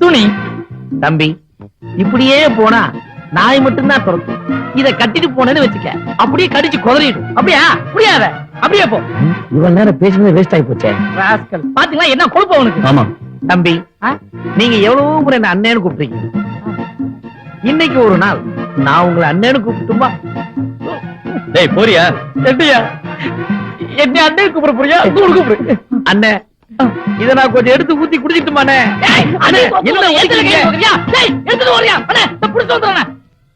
துணி. தம்பி, இப்படியே போனா நாய் மட்டும்தான் துரத்தும். இத கட்டிட்டு போனேன்னு வச்சுக்க, அப்படியே கடிச்சு குதறிடும். அப்படியா? புரியாத. அப்படியே போ. இவ்வளவு நேரம் பேசுனது வேஸ்ட் ஆகி போச்சே. ராஸ்கல். பாத்தீங்களா என்ன கொழுப்பு அவனுக்கு? ஆமா. தம்பி, நீங்க எவ்வளவு முறை என்ன அண்ணேன்னு கூப்பிடுறீங்க. இன்னைக்கு ஒரு நாள் நான் உங்களை அண்ணேன்னு கூப்பிட்டுமா? டேய், போறியா? எப்படியா? என்ன அண்ணன் கூப்பிட போறியா? கூப்பிடு. அண்ணே, இத நான் கொஞ்சம் எடுத்து ஊத்தி குடிச்சிட்டுமானே?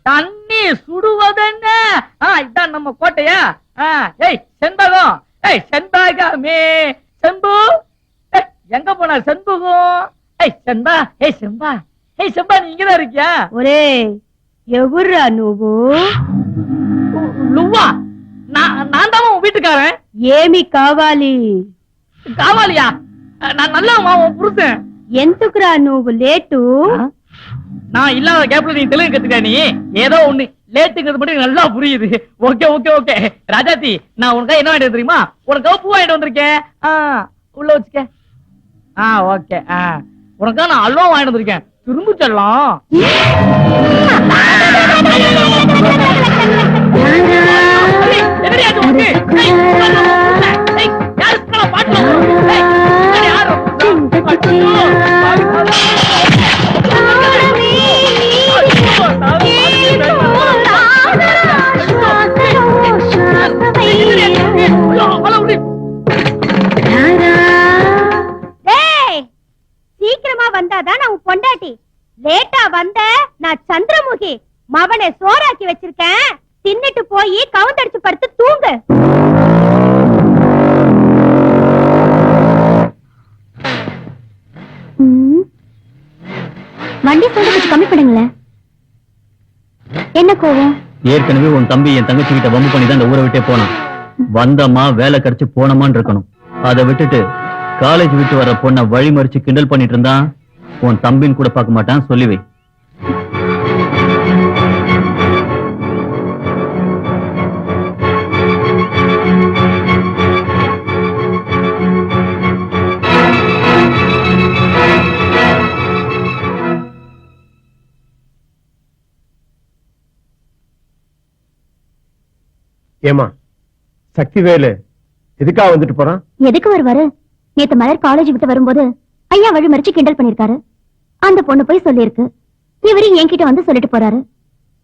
தண்ணி சுடுவதென்ன? இதான் நம்ம கோட்டையா? ஏய் செண்பகம், ஏய் செண்பகமே, செம்பு எங்க போன செண்பகம்? ஏய் செம்பா, ஏய் செம்பா, ஏய் செம்பா, நீ இங்கதான் இருக்கியா? ஒரே எவரா நுవ్వు? லுவா, நான் தான் உன் வீட்டுக்காரன். ఏమి కావాలి? காவாலியா? நான் நல்லவமா உன் புருஷன். ఎందుకురా నువ్వు లేటు? நான் இல்லாத கேப்ல நீ தெலுங்கு கத்துக்க. நீ ஏதோ ஒண்ணு லேட்டுங்கிறது மட்டும் நல்லா புரியுது. ஓகே ஓகே ஓகே ராஜாத்தி, நான் உனக்கு என்ன வாங்கிட்டு தெரியுமா? உனக்கு பூ வாங்கிட்டு வந்திருக்கேன். உள்ள வச்சுக்க. ஓகே. உனக்கா நான் அல்வா வாங்கிட்டு வந்திருக்கேன். திரும்ப செல்லாம். சீக்கிரமா வந்தாதான் நான் பொண்டாட்டி. லேட்டா வந்த நான் சந்திரமுகி. மவனை சோறாக்கி வச்சிருக்கேன், தின்னுட்டு போய் கவுந்தடிச்சு படுத்து தூங்கு. வண்டி சவுண்ட் கொஞ்சம் கம்மி பண்ணுங்களேன். என்ன கோவம்? ஏற்கனவே உன் தம்பி என் தங்கச்சி கிட்ட வம்பு பண்ணி தான் இந்த ஊரை விட்டே போனான். வந்தம்மா வேலை கிடைச்சு போனமான்னு இருக்கணும். அதை விட்டுட்டு காலேஜ் விட்டு வர பொண்ண வழி மறிச்சு கிண்டல் பண்ணிட்டு இருந்தான். உன் தம்பின்னு கூட பார்க்க மாட்டான், சொல்லி வை. ஏமா சக்திவேலு எதுக்கா வந்துட்டு போறான்? எதுக்கு வருவாரு? நேத்து மலர் காலேஜ் விட்டு வரும்போது ஐயா வழி மறிச்சு கிண்டல் பண்ணிருக்காரு. அந்த பொண்ணு போய் சொல்லிருக்கு. இவரு என்கிட்ட வந்து சொல்லிட்டு போறாரு.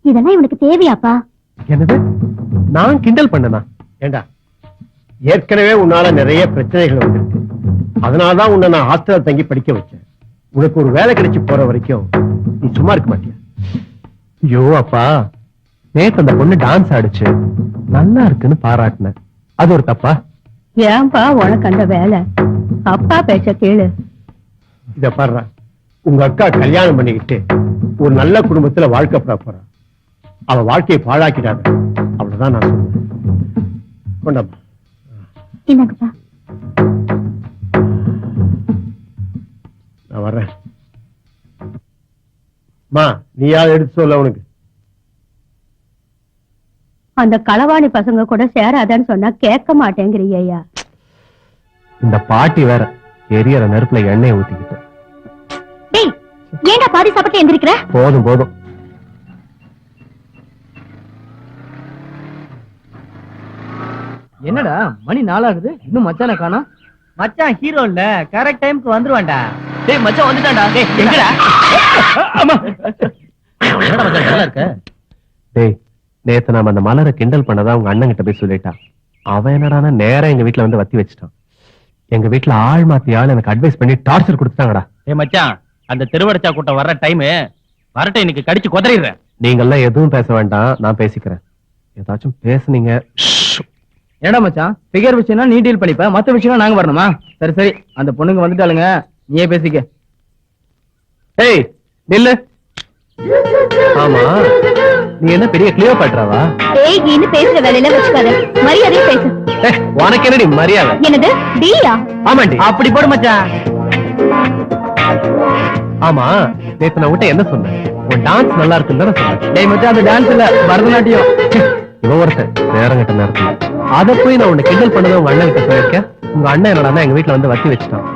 இதெல்லாம் இவனுக்கு தேவையாப்பா? என்னது, நான் கிண்டல் பண்ணனா? ஏண்டா, ஏற்கனவே உன்னால நிறைய பிரச்சனைகள் வந்திருக்கு. அதனாலதான் உன்னை நான் ஹாஸ்டல்ல தங்கி படிக்க வச்சேன். உனக்கு ஒரு வேலை கிடைச்சு போற வரைக்கும் நீ சும்மா இருக்க மாட்டியா? ஐயோ அப்பா, நேத்து அந்த பொண்ணு டான்ஸ் ஆடிச்சு, நல்லா இருக்குன்னு பாராட்டினேன். அது ஒரு தப்பா? ஏன்பா உனக்கு அந்த வேலை? அப்பா பேச்ச கேளு. இத பாரு, உங்க அக்கா கல்யாணம் பண்ணிக்கிட்டு ஒரு நல்ல குடும்பத்துல வாழ்க்கை போறா. அவ வாழ்க்கையை பாழாக்கிடாத, அவ்வளவுதான் நான் சொல்றேன். கொண்டாமா. என்னங்கப்பா? நான் வர்றேன். நீயாவது எடுத்து சொல்ல உனக்கு. அந்த களவாணி பசங்க கூட சேராதன்னு சொன்னா கேட்க மாட்டேங்கிறியா? இந்த பாட்டி வேற எரியற நெருப்புல எண்ணெயை ஊத்திக்கிட்டு. டேய் ஏன்டா பாதி சாப்பிட்டு எந்திரிக்கிற? போதும் போதும். என்னடா மணி 4 ஆகுது, இன்னும் மச்சான காணோம். மச்சான் ஹீரோ இல்ல, கரெக்ட் டைம்க்கு வந்துருவான்டா. டேய் மச்சான் வந்துட்டான்டா. டேய் எங்கடா? அம்மா என்னடா மச்சான் நல்லா இருக்க? டேய் நேத்து நாம அந்த மலரை கிண்டல் பண்ணதா உங்க அண்ணன் கிட்ட போய் சொல்லிட்டான். அவன் என்னடானா நேரா எங்க வீட்டுல வந்து வத்தி வச்சுட்டான். எங்க வீட்டுல ஆள் மாத்தி ஆள் எனக்கு அட்வைஸ் பண்ணி டார்ச்சர் கொடுத்துட்டாங்கடா. டேய் மச்சான், அந்த திருவடச்சா கூட்டம் வர்ற டைம் வரட்ட இன்னைக்கு கடிச்சு குதறிடுறேன். நீங்க எல்லாம் எதுவும் பேச வேண்டாம், நான் பேசிக்கிறேன். ஏதாச்சும் பேசுனீங்க. என்னடா மச்சான், ஃபிகர் விஷயம்னா நீ டீல் பண்ணிப்ப, மத்த விஷயம் நாங்க வரணுமா? சரி சரி, அந்த பொண்ணுங்க வந்துட்டாளுங்க, நீயே பேசிக்க. ஏய் நில்லு. ஆமா நீ என்ன பெரிய கிளியோபாட்ராவா? ஏய் நீன்னு பேசுற வேலையில வச்சுக்காத, மரியாதையா பேசு. உனக்கு என்னடி மரியாதை? என்னது டீயா? ஆமாண்டி. அப்படி போடு மச்சான். ஆமா நேத்து நான் உன்கிட்ட என்ன சொன்னேன்? உன் டான்ஸ் நல்லா இருக்குன்னு தானே சொன்னேன். டேய் மச்சான், அந்த டான்ஸ் இல்ல, பரதநாட்டியம். இவன் ஒருத்தன் நேரங்கட்ட நேரத்துல அத போய் நான் உன்னை கிண்டல் பண்ணதை உங்க அண்ணன் கிட்ட சொல்லியிருக்கேன். உங்க அண்ணன் என்னடா எங்க வீட்டுல வந்து வத்தி வச்சுட்டான்.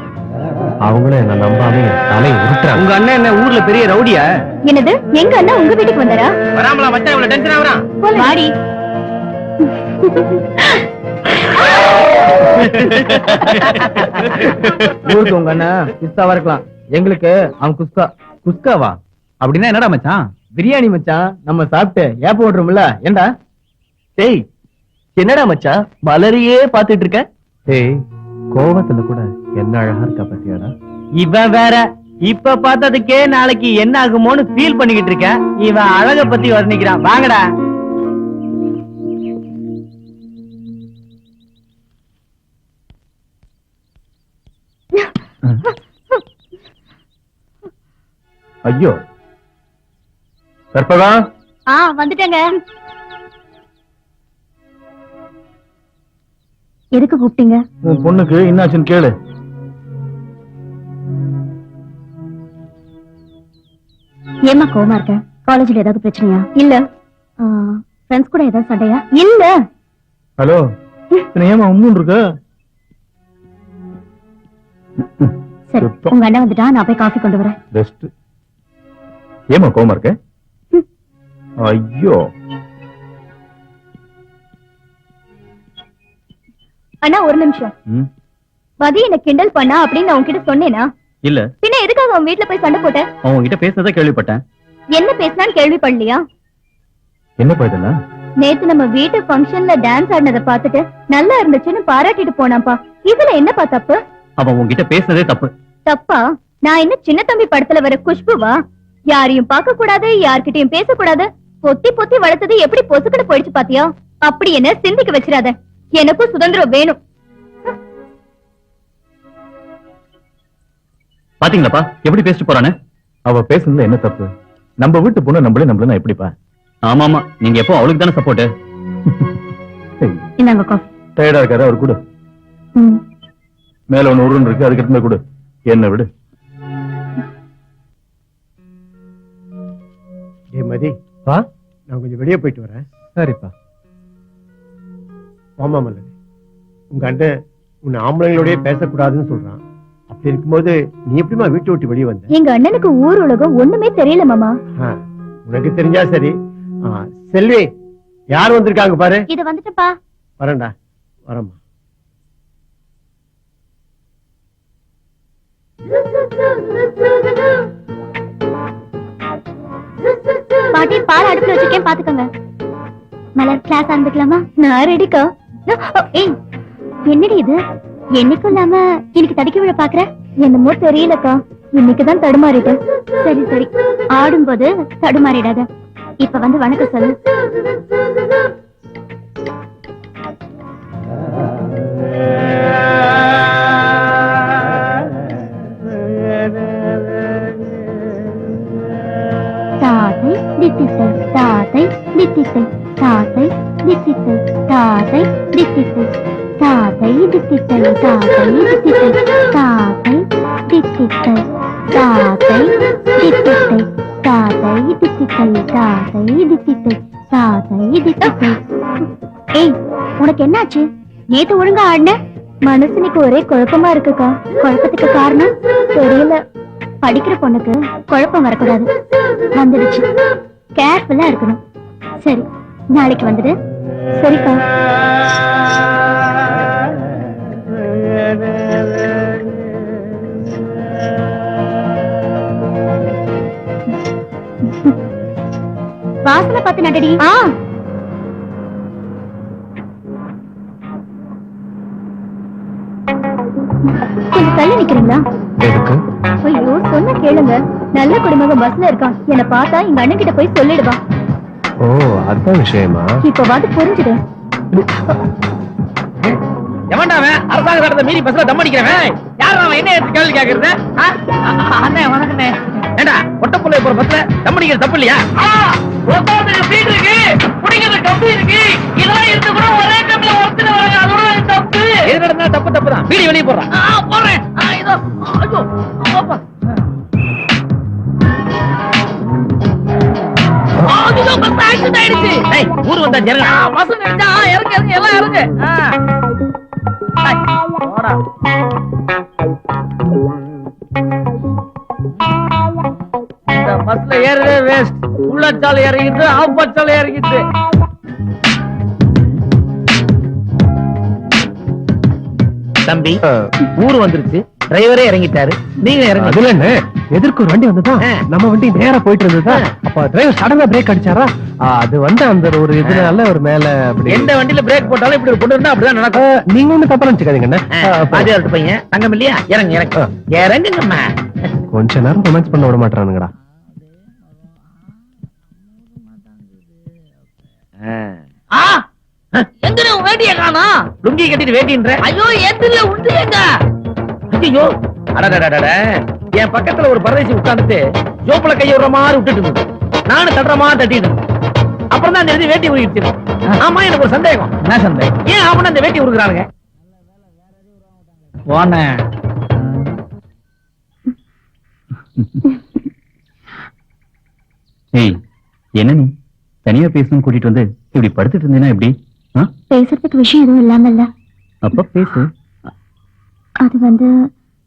அவங்களும் என்ன நம்பாம என் தலையை உருட்டுறாங்க. உங்க அண்ணன் என்ன ஊர்ல பெரிய ரவுடியா? என்னது எங்க அண்ணா உங்க வீட்டுக்கு வந்தாரா? வராமலா மச்சான், இவ்வளவு டென்ஷன் ஆவறான். வாடி. ஊருக்கு உங்க அண்ணன் குஸ்காவா இருக்கலாம், எங்களுக்கு அவன் குஸ்கா. குஸ்காவா அப்படின்னா என்னடா மச்சான்? பிரியாணி மச்சான், நம்ம சாப்பிட்டு ஏப்ப ஓட்டுறோம்ல. ஏண்டா? டேய் என்னடா மச்சான் மலரையே பாத்துட்டு இருக்க? ஏய் கோவத்துல கூட என்ன அழகா இருக்கா பத்தியாடா. இவன் வேற, இப்ப பார்த்ததுக்கே நாளைக்கு என்ன ஆகுமோன்னு ஃபீல் பண்ணிக்கிட்டு இருக்க. இவன் அழக பத்தி வர்ணிக்கிறான். வாங்கடா. ஐயோ கற்பகா. வந்துட்டேங்க. எதுக்கு கூப்பிட்டீங்க? உன் பொண்ணுக்கு என்னாச்சுன்னு கேளு. ஏமா கோவமா இருக்க? காலேஜ்ல ஏதாவது பிரச்சனையா? இல்ல. ஃப்ரெண்ட்ஸ் கூட ஏதாவது சண்டையா? இல்ல. ஹலோ, ஏமா உண்மை இருக்க? சரி உங்க அண்ணன் வந்துட்டா, நான் போய் காஃபி கொண்டு வரேன். பெஸ்ட். ஏமா கோவமா இருக்க? ஐயோ அண்ணா ஒரு நிமிஷம். மதி என்ன கிண்டல் பண்ணா அப்படின்னு நான் உன்கிட்ட சொன்னேனா? இல்ல. பின்ன எதுக்காக அவன் வீட்டுல போய் சண்டை போட்ட? அவங்க கிட்ட பேசுறத கேள்விப்பட்டேன். என்ன பேசினான்னு கேள்விப்படலையா? என்ன போயதெல்லாம்? நேத்து நம்ம வீட்டு ஃபங்க்ஷன்ல டான்ஸ் ஆடினதை பார்த்துட்டு நல்லா இருந்துச்சுன்னு பாராட்டிட்டு போனாப்பா. இதுல என்னப்பா தப்பு? அவன் உங்ககிட்ட பேசுறதே தப்பு. தப்பா? நான் என்ன சின்ன தம்பி படத்துல வர குஷ்புவா? யாரையும் பார்க்க கூடாது, யார்கிட்டயும் பேசக்கூடாது, பொத்தி பொத்தி வளர்த்தது எப்படி பொசுக்கிட்டு போயிடுச்சு பாத்தியா? அப்படி என்ன சிந்திக்க வச்சிடாத. எனக்கும் சுதந்திரம் வேணும். பாத்தீங்களாப்பா எப்படி பேசிட்டு போறானே? அவ பேசுனதுல என்ன தப்பு? நம்ம வீட்டு பொண்ணு நம்மள எப்படிப்பா? ஆமா ஆமா, நீங்க எப்போ அவளுக்கு தானே சப்போர்ட். இந்தாங்க காஃபி. டயர்டா இருக்காரு அவர் கூட. மேல ஒண்ணு உருன்னு இருக்கு, அதுக்கு எடுத்து கொடு. என்ன விடு. ஏ மதி, நான் கொஞ்சம் வெளியே போயிட்டு வரேன். சரிப்பா. ஆமா மல்லி, உங்க அண்ணன் உன்னை ஆம்பளைங்களோடய பேசக்கூடாதுன்னு சொல்றான். அப்படி இருக்கும்போது நீ எப்படிமா வீட்டை விட்டு வெளியே வந்த? எங்க அண்ணனுக்கு ஊர் உலகம் ஒண்ணுமே தெரியல மாமா. உனக்கு தெரிஞ்சா சரி. செல்வி, யார் வந்திருக்காங்க பாரு. இது வந்துட்டப்பா. வரேன்டா, வரமா. பாட்டி பால் அடுப்புல வச்சிருக்கேன், பாத்துக்கங்க. மலர் கிளாஸ் ஆரம்பிக்கலாமா? நான் ரெடிக்கா. ஏய் என்னடி இது? என்னைக்கும் இல்லாம இன்னைக்கு தடுக்கி விழ பாக்குற? என்னமோ தெரியலக்கா, இன்னைக்குதான் தடுமாறிட்டேன். சரி சரி, ஆடும்போது தடுமாறிடாத. இப்ப வந்து வணக்கம் சொல்லு. தாத்தை தித்தித்தை, தாத்தை தித்தித்தை, தாத்தை தித்தித்தை, தாத்தை தித்தித்தை, தாத்தை தித்தித்தை, தாத்தை தித்தித்தை, தாத்தை தித்தித்தை, தித்தித்தை தித்தித்தை. ஏய், உனக்கு என்னாச்சு? நேத்து ஒழுங்கா ஆடின, மனசுக்கு ஒரே குழப்பமா இருக்குக்கா. குழப்பத்துக்கு காரணம் தெரியல. படிக்கிற பொண்ணுக்கு குழப்பம் வரக்கூடாது, வந்துடுச்சு. கேர்ஃபுல்லா இருக்கணும். சரி, நாளைக்கு வந்துடு. சரிக்கா. வாசனை பார்த்து நடடி. கொஞ்சம் தள்ளி நிக்கிறீங்களா? எதுக்கு? ஐயோ, சொன்ன கேளுங்க. நல்ல குடும்பம் பஸ்ல இருக்கான். என்ன பார்த்தா எங்க அண்ணன் கிட்ட போய் சொல்லிடுவா. ஓ, அதான் விஷயமா? இப்ப வந்து புரிஞ்சுது. எவன்டா அவன்? அரசாங்க சட்டத்தை மீறி பஸ்ல தம் அடிக்கிறவன். யார் அவன்? என்ன எடுத்து கேள்வி கேக்குறது? அண்ணே வணக்கண்ணே. ஏண்டா ஒட்டப்புள்ள போற பஸ்ல தம் அடிக்கிறது தப்பு இல்லையா? ஒருத்தருக்கு சீட் இருக்கு, குடிக்கிறது கம்பி இருக்கு. இதெல்லாம் இருந்து கூட ஒரே கம்பில ஒருத்தர் வராங்க. அதோட தப்பு. எது நடந்தாலும் தப்பு தப்பு தான். வீடியோ வெளியே போடுறான். போடுறேன். இதோ ஐயோ பாப்பா. அதுதோ பஸ் ஆக்சிடென்ட் ஆயிடுச்சு. டேய், ஊர் வந்தா ஜனங்க. பஸ் நிறுத்தா. இறங்கு இறங்கு எல்லாம் இறங்கு. போடா. இந்த பஸ்ல ஏறவே வேஸ்ட். உள்ளச்சாலை இறங்கிட்டு ஆப்பச்சாலை இறங்கிட்டு. தம்பி, ஊர் வந்துருச்சு. டிரைவரே இறங்கிட்டாரு. நீங்க இறங்க. அதுல என்ன, எதிர்க்கு ஒரு வண்டி வந்ததா, நம்ம வண்டி நேரா போயிட்டு இருந்ததா. அப்ப டிரைவர் சடனா பிரேக் அடிச்சாரா. அது வந்து அந்த ஒரு இதுனால ஒரு மேல அப்படி. எந்த வண்டியில பிரேக் போட்டாலும் இப்படி ஒரு பொண்ணு இருந்தா அப்படிதான் நடக்கும். நீங்க ஒண்ணு தப்பா நினைச்சுக்காதீங்க. பாதியாட்டு பையன் தங்கம் இல்லையா? இறங்க இறங்க இறங்குங்கம்மா. கொஞ்ச நேரம் ரொமான்ஸ் பண்ண விட மாட்டானுங்கடா. எங்க வேட்டிய காணா? லுங்கி கட்டிட்டு வேட்டின்ற. ஐயோ, எதுல உண்டு எங்க? ஐயோ, அடடடடட. என் பக்கத்துல ஒரு பரதேசி உட்கார்ந்துட்டு ஜோப்புல கைய விடுற மாதிரி விட்டுட்டு இருந்தது. நானும் தட்டுற மாதிரி தட்டிட்டு இருந்தேன். அப்புறம் தான் அந்த வேட்டி உருகிடுச்சு. ஆமா, எனக்கு ஒரு சந்தேகம். என்ன சந்தேகம்? ஏன் அவன அந்த வேட்டி உருகுறானுங்க? போன ஏய், என்ன நீ தனியா பேசணும் கூட்டிட்டு வந்து இப்படி படுத்துட்டு இருந்தீங்கன்னா எப்படி? பேசுறதுக்கு விஷயம் எதுவும் இல்லாம இல்ல. அப்ப பேசு. அது வந்து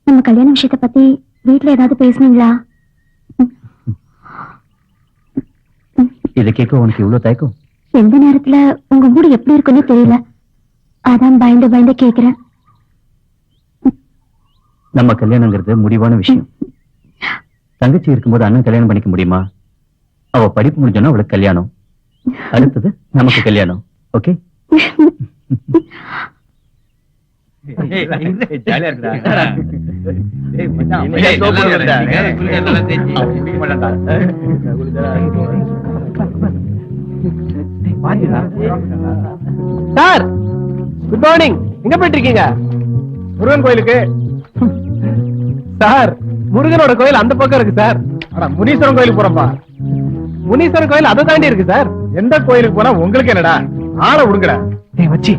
நம்ம கல்யாண விஷயத்தை பத்தி வீட்டுல ஏதாவது பேசுனீங்களா? இதை கேட்க உனக்கு இவ்வளவு தயக்கம்? எந்த நேரத்துல உங்க மூடு எப்படி இருக்குன்னு தெரியல, அதான் பயந்து பயந்து கேக்குறேன். நம்ம கல்யாணங்கிறது முடிவான விஷயம். தங்கச்சி இருக்கும்போது அண்ணன் கல்யாணம் பண்ணிக்க முடியுமா? அவ படிப்பு முடிஞ்சோன்னா அவளுக்கு கல்யாணம், அடுத்தது நமக்கு கல்யாணம். ஓகே? ஜாலியா இருக்குடா. Sir, good morning. எங்க போயிட்டு இருக்கீங்க? முருகன் கோயிலுக்கு. சார், முருகனோட கோயில் அந்த பக்கம் இருக்கு சார். முனீஸ்வரன் கோயிலுக்கு போறப்பா. முனீஸ்வரன் கோயில் அதை தாண்டி இருக்கு சார். எந்த கோயிலுக்கு போனா உங்களுக்கு என்னடா? ஆளை விடுங்கடா. டேய் வச்சி,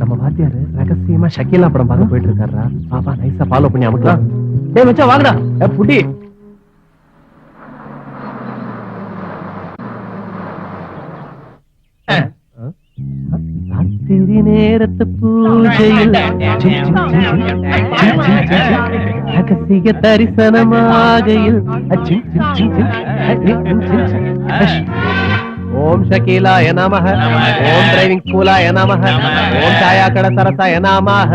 நம்ம வாத்தியாரு ரகசியமா ஷக்கீலா படம் பார்க்க போயிட்டு இருக்காரா. பாப்பா நைஸா ஃபாலோ பண்ணி அமுக்கலாம். டேய் மச்சான் வாங்கடா. புடி. ராத்திரி நேரத்து பூஜையில் ரகசிய தரிசனமாகையில் ஓம் ஷகீலாய நமஹ, ஓம் டிரைவிங் ஸ்கூலாய நமஹ, ஓம் சாயாக்கட சரசாய நமஹ.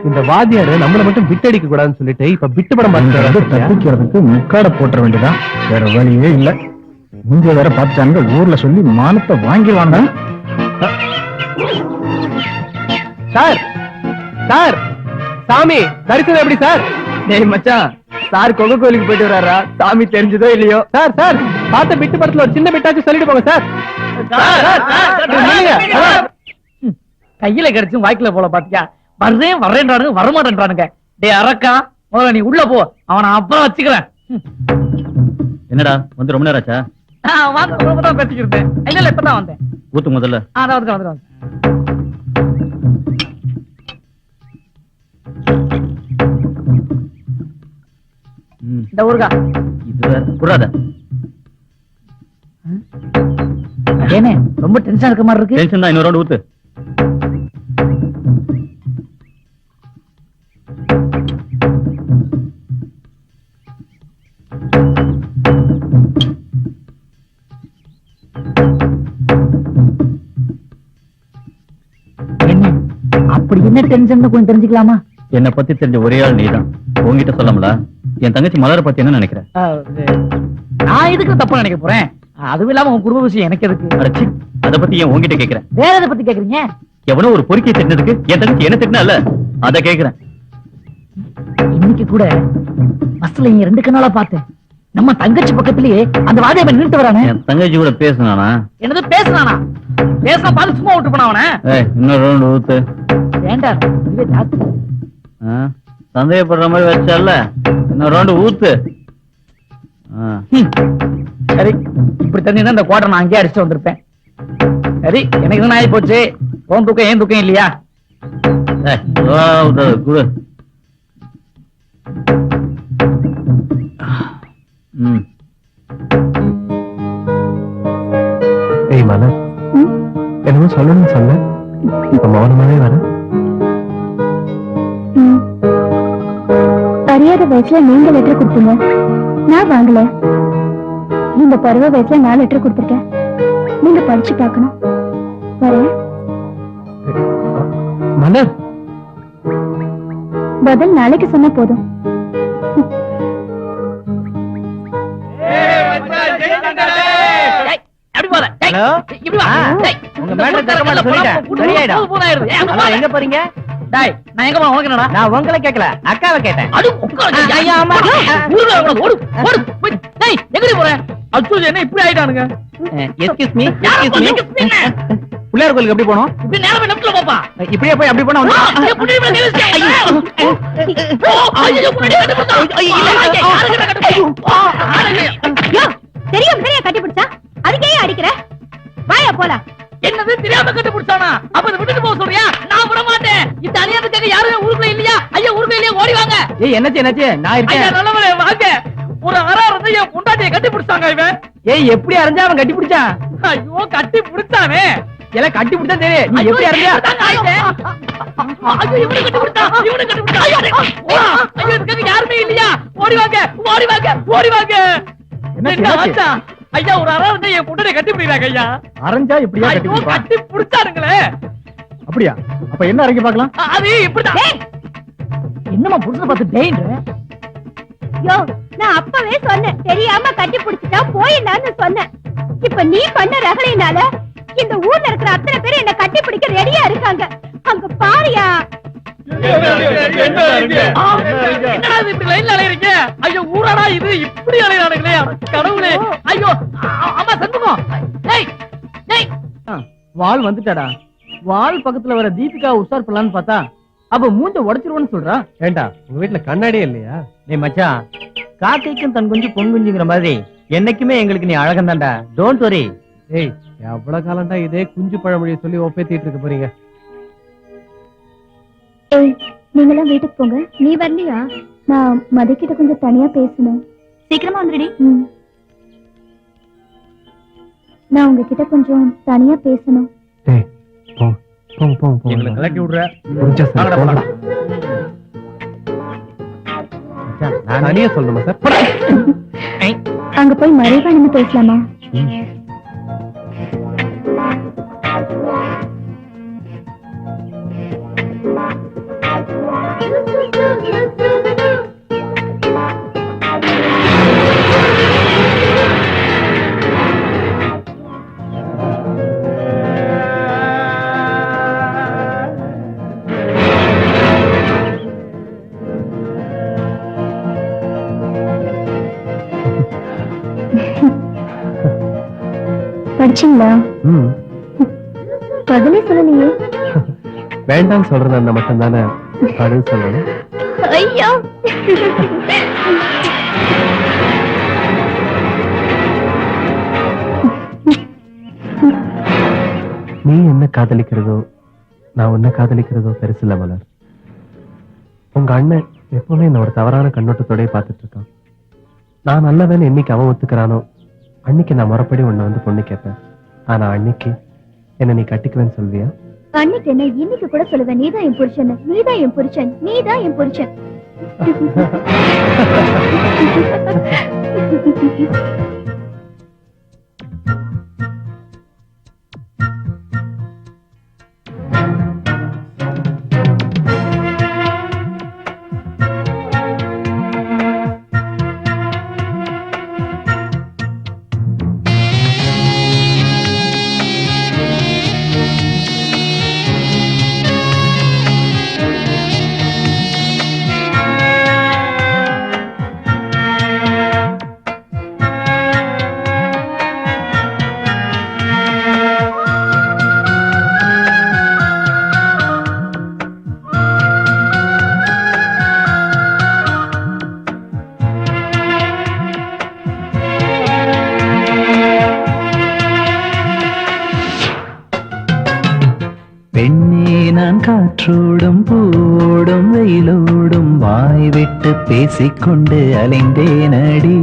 இந்த வாத்தியாரு நம்மள மட்டும் விட்டடிக்க கூடாதுன்னு சொல்லிட்டு இப்ப விட்டு படம் பார்த்து தப்பிக்கிறதுக்கு முக்காட போட்டுற வேண்டியதான். வேற வழியே இல்ல. முஞ்ச வேற பார்த்தாங்க, ஊர்ல சொல்லி மானத்தை வாங்கிடுவாங்க. சார், சார், சாமி தரிசனம் எப்படி சார்? டேய் மச்சான், சார் கொங்க கோயிலுக்கு போயிட்டு வர்றாரா? சாமி தெரிஞ்சதோ இல்லையோ. சார், சார், பார்த்த பிட்டு படத்துல ஒரு சின்ன பிட்டாச்சும் சொல்லிட்டு போங்க சார். கையில கிடைச்சும் வாய்க்குல போல பாத்தியா? வர்றேன் வர்றேன்றானுங்க, வரமாட்டேன்றானுங்க. டேய் அரக்கா, முதல்ல நீ உள்ள போ, அவனை அப்புறம் வச்சுக்கிறேன். என்னடா வந்து ரொம்ப நேரம் ஆச்சா? வாங்க பேசிக்கிட்டேன். இல்ல இப்பதான் வந்தேன். ஊத்து முதல்ல. வந்துடுறேன். இந்த ஊருக்கா இது வேற கூடாத. ஏனே ரொம்ப டென்ஷன் இருக்க மாதிரி இருக்கு. டென்ஷன் தான், இன்னொரு ரவுண்ட் ஊத்து. என்ன அப்படி என்ன டென்ஷன் கொஞ்சம் தெரிஞ்சுக்கலாமா? என்னை பத்தி தெரிஞ்ச ஒரே ஆள் நீதான். உங்ககிட்ட சொல்லாமல என் தங்கச்சி மலரை பத்தி என்ன நினைக்கிற? நான் எதுக்கு தப்பா நினைக்க போறேன்? அதுவும் இல்லாம உன் குடும்ப விஷயம் எனக்கு எதுக்கு? அடச்சி, அத பத்தி ஏன் உங்ககிட்ட கேக்குறேன்? வேற எதை பத்தி கேக்குறீங்க? எவனோ ஒரு பொறுக்கியை திட்டினதுக்கு என் தங்கச்சி என்ன திட்டினா இல்ல, அத கேக்குறேன். இன்னைக்கு கூட பஸ்ல இங்க 2 கண்ணால பார்த்தேன். நம்ம தங்கச்சி பக்கத்திலேயே அந்த வாதியாபன் நிறுத்து வரானே. என் தங்கச்சி கூட பேசுனானா? என்னது பேசுனானா? பேசினா பார்த்து சும்மா விட்டு போன அவன. இன்னொரு ரவுண்ட் ஊத்து. வேண்டாம், இதுவே ஜாஸ்தி. சந்தேகப்படுற மாதிரி வச்சால, இன்னொரு ரவுண்ட் ஊத்து. சரி, இப்படி தெரிஞ்சுன்னா இந்த குவார்டர் நான் அங்கேயே அடிச்சுட்டு வந்திருப்பேன். சரி, எனக்கு என்ன ஆகி போச்சு? உன் தூக்கம் ஏன் தூக்கம் இல்லையா? குடு. ஏய் மலர், என்னமோ சொல்லணும்னு சொன்ன, இப்ப மௌனமாவே வர. அறியாத வயசுல நீங்க லெட்டர் கொடுத்தீங்க, நான் வாங்கல. இந்த பருவ வயசுல நான் லெட்டர் கொடுத்திருக்கேன், நீங்க படிச்சு பார்க்கணும். வரேன். மலர், பதில் நாளைக்கு சொன்னா போதும். உங்க மேட்டர் தக்க மாட்ட சொல்லிட்டேன். சரியாயிடும். எங்க போறீங்க? டேய், நான் எங்க போறேன்? உனக்கு என்னடா? நான் உங்களை கேட்கல, அக்காவை கேட்டேன். அது உட்காரு. ஐயா அம்மா. ஓடு ஓடு. டேய், எங்கடி போற? அச்சோ, என்ன இப்படி ஆயிட்டானுங்க? எஸ்கியூஸ் மீ, யாரை எஸ்கியூஸ் மீ. கொல்லுங்க? பிள்ளையார் கோயிலுக்கு எப்படி போனோம்? இப்படி நேரமே லெஃப்ட்ல போப்பா. இப்படியே போய் அப்படி போனா ஐயோ, புடி மேல கை வச்சு. ஐயோ, புடி கட்டி போடா. ஐயோ, யாருக்கு கட்டி யோ, தெரியும் தெரியும் கட்டி பிடிச்சா, அதுக்கே அடிக்கிற? வாயா போலாம். என்னது தெரியாம கட்டி பிடிச்சானா? அப்ப இதை விட்டுட்டு போக சொல்றியா? நான் விட மாட்டேன். இந்த அநியாயத்துக்காக யாரும் ஊருக்குள்ள இல்லையா? ஐயா, ஊருக்குள்ள இல்லையா? ஓடி வாங்க. ஏய், என்னாச்சு என்னாச்சு? நான் ஐயா, இருக்கேன். நல்லவரே வாங்க. ஒரு அரா இருந்து என் பொண்டாட்டியை கட்டி பிடிச்சாங்க இவன். ஏய், எப்படி அறிஞ்சா அவன் கட்டி பிடிச்சான்? ஐயோ, கட்டி பிடிச்சானே. எல்லாம் கட்டி பிடிச்சா தெரியும். நீ எப்படி அறிஞ்சா? ஐயோ, இவனை கட்டி பிடிச்சா, இவனை கட்டி பிடிச்சா. ஐயோ, ஐயோ, இதுக்காக யாருமே இல்லையா? ஓடி வாங்க, ஓடி வாங்க, ஓடி வாங்க. என்ன ஆச்சா? ஐயா, ஒரு அரா இருந்து என் பொண்டாட்டியை கட்டி பிடிக்கிறாங்க ஐயா. அரைஞ்சா இப்படியா கட்டி ஐயோ, பிடிப்பா? கட்டி பிடிச்சானுங்களே. அப்படியா? அப்ப என்ன அரைங்க பார்க்கலாம். அது இப்படிதான். என்னம்மா புடிச்சு பார்த்து டேய்ன்ற? யோ, நான் அப்பவே சொன்னேன், தெரியாம கட்டி பிடிச்சிட்டா போயிடலான்னு சொன்னேன். இப்ப நீ பண்ண ரகளையினால இந்த ஊர்ல இருக்கிற அத்தனை பேர் என்ன கட்டி பிடிக்க ரெடியா இருக்காங்க. அங்க பாரியா. என்னடா இது இப்படி லைன்ல அலையறீங்க? ஐயோ, ஊராடா இது, இப்படி அலையறானுங்களே. கடவுளே. ஐயோ, அம்மா சண்முகம். டேய், டேய். வால் வந்துட்டாடா. வால் பக்கத்துல வர தீபிகா உஷார் பண்ணலான்னு பார்த்தா அப்ப மூஞ்ச உடைச்சிருவன்னு சொல்றா. ஏண்டா உங்க வீட்டுல கண்ணாடியே இல்லையா? டேய் மச்சான், காக்கைக்கும் தன் குஞ்சு பொன் குஞ்சுங்கிற மாதிரி என்னைக்குமே எங்களுக்கு நீ அழகம் தான்டா. Don't worry. ஏய், எவ்வளவு காலம்டா இதே குஞ்சு பழமொழியை சொல்லி ஒப்பேத்திட்டு இருக்க போறீங்க? ஏய், நீங்களாம் வீட்டுக்கு போங்க. நீ வரலையா? நான் மதிக்கிட்ட கொஞ்சம் தனியா பேசணும். சீக்கிரமா வந்துடுடி. நான் உங்ககிட்ட கொஞ்சம் தனியா பேசணும். ஏய், போங்க போங்க போங்க போங்க. எங்களை கலட்டி விடுற. புரிஞ்சா சார், வாங்கடா, போங்கடா. மச்சான், நான் தனியா சொல்லணுமா சார்? அங்க போய் மறைவா நின்னு பேசலாமா? படிச்சீங்களா? பதிலே சொல்லலையே. வேண்டாம் சொல்றது அந்த மட்டும் தானே பதில் சொல்லணும். ஐயோ, நீ என்ன காதலிக்கிறதோ நான் உன்னை காதலிக்கிறதோ பெருசு இல்ல மலர். உங்க அண்ணன் எப்பவுமே என்னோட தவறான கண்ணோட்டத்தோட பார்த்துட்டு இருக்கான். நான் நல்லவன் என்னைக்கு அவன் ஒத்துக்கிறானோ அன்னைக்கு நான் மறுபடி உன்னை வந்து பொண்ணு கேட்பேன். ஆனா அன்னைக்கு என்ன நீ கட்டிக்குவேன்னு சொல்வியா? அன்னைக்கு என்ன இன்னைக்கு கூட சொல்லுவேன், நீதான் என் புருஷன், நீதான் என் புருஷன், நீதான் என் புருஷன். பெண்ணே நான் காற்றோடும் பூவோடும் வெயிலோடும் வாய் விட்டு பேசிக்கொண்டு அலைந்தேனடி.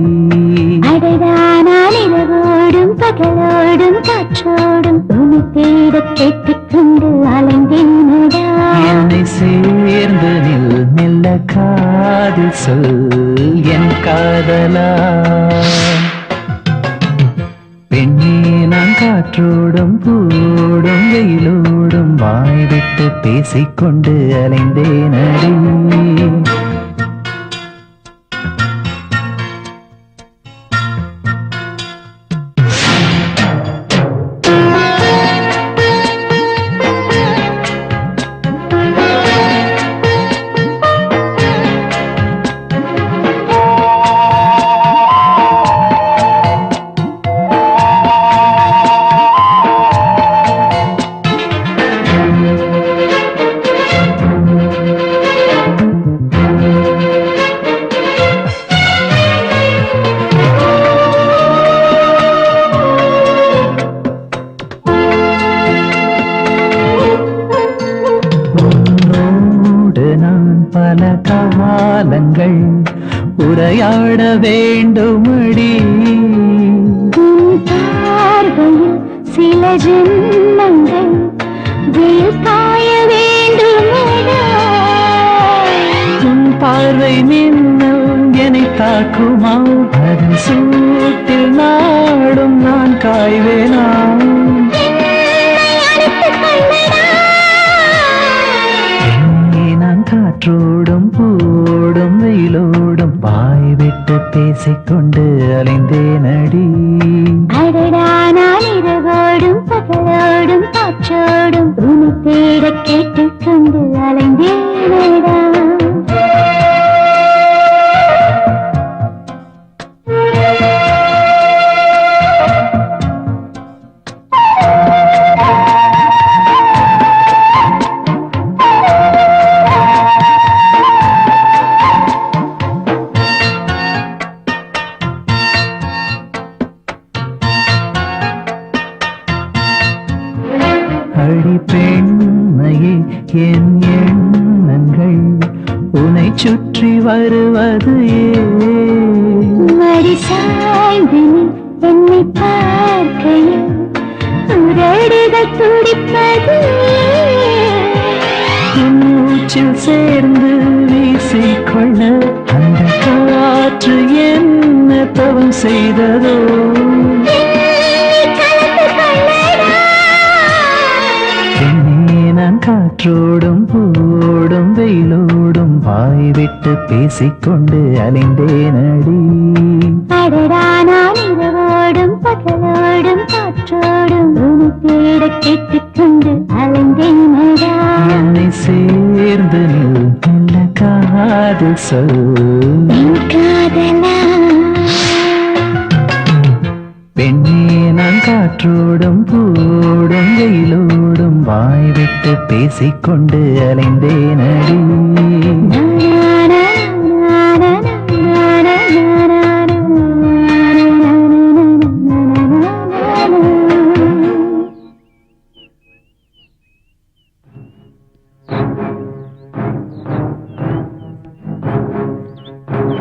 இரவோடும் பகலோடும் காற்றோடும் உன்னை தேட கேட்டுக்கொண்டு அலைந்தேனடா. என்னை சேர்ந்து நில் மெல்ல காதில் சொல் என் காதலா. பெண்ணே நான் காற்றோடும் பூவோடும் வெயிலோடும் வாய் விட்டு பேசிக்கொண்டு அலைந்தேனடி. பல காலங்கள் உரையாட வேண்டுமடி. பார்வையில் சில ஜென்மங்கள் வெயில் காய வேண்டுமடா. உன் பார்வை மின்னல் என்னை தாக்குமா, அதன் சூட்டில் நாடும் நான் காய்வேனா. காற்றோடும் பூவோடும் வெயிலோடும் வாய் விட்டு பேசிக்கொண்டு அலைந்தேனடி. அடடா நான் இரவோடும் பகலோடும் காற்றோடும் உன்னை தேட கேட்டுக்கொண்டு அலைந்தேனடா. அடி பெண்மையே என் எண்ணங்கள் உன்னை சுற்றி வருவது மடி சாய்ந்து நீ என்னை பார்க்கையில் உதடுகள் துடிப்பது. மூச்சில் சேர்ந்து வீசிக்கொள்ள அந்த காற்று என்ன தவம் செய்ததோ. நான் காற்றோடும் பூவோடும் வெயிலோடும் வாய் விட்டு பேசிக்கொண்டு அலைந்தேனடி. அடடா நான் இரவோடும் பகலோடும் காற்றோடும் உன்னை தேட கேட்டுக்கொண்டு அலைந்தேனடா. என்னை சேர்ந்து நில் மெல்ல காதில் சொல் என் காதலா. பெண்ணே நான் காற்றோடும் பூவோடும் வெயிலோடும் வாய் விட்டு பேசிக்கொண்டு அலைந்தேனடி.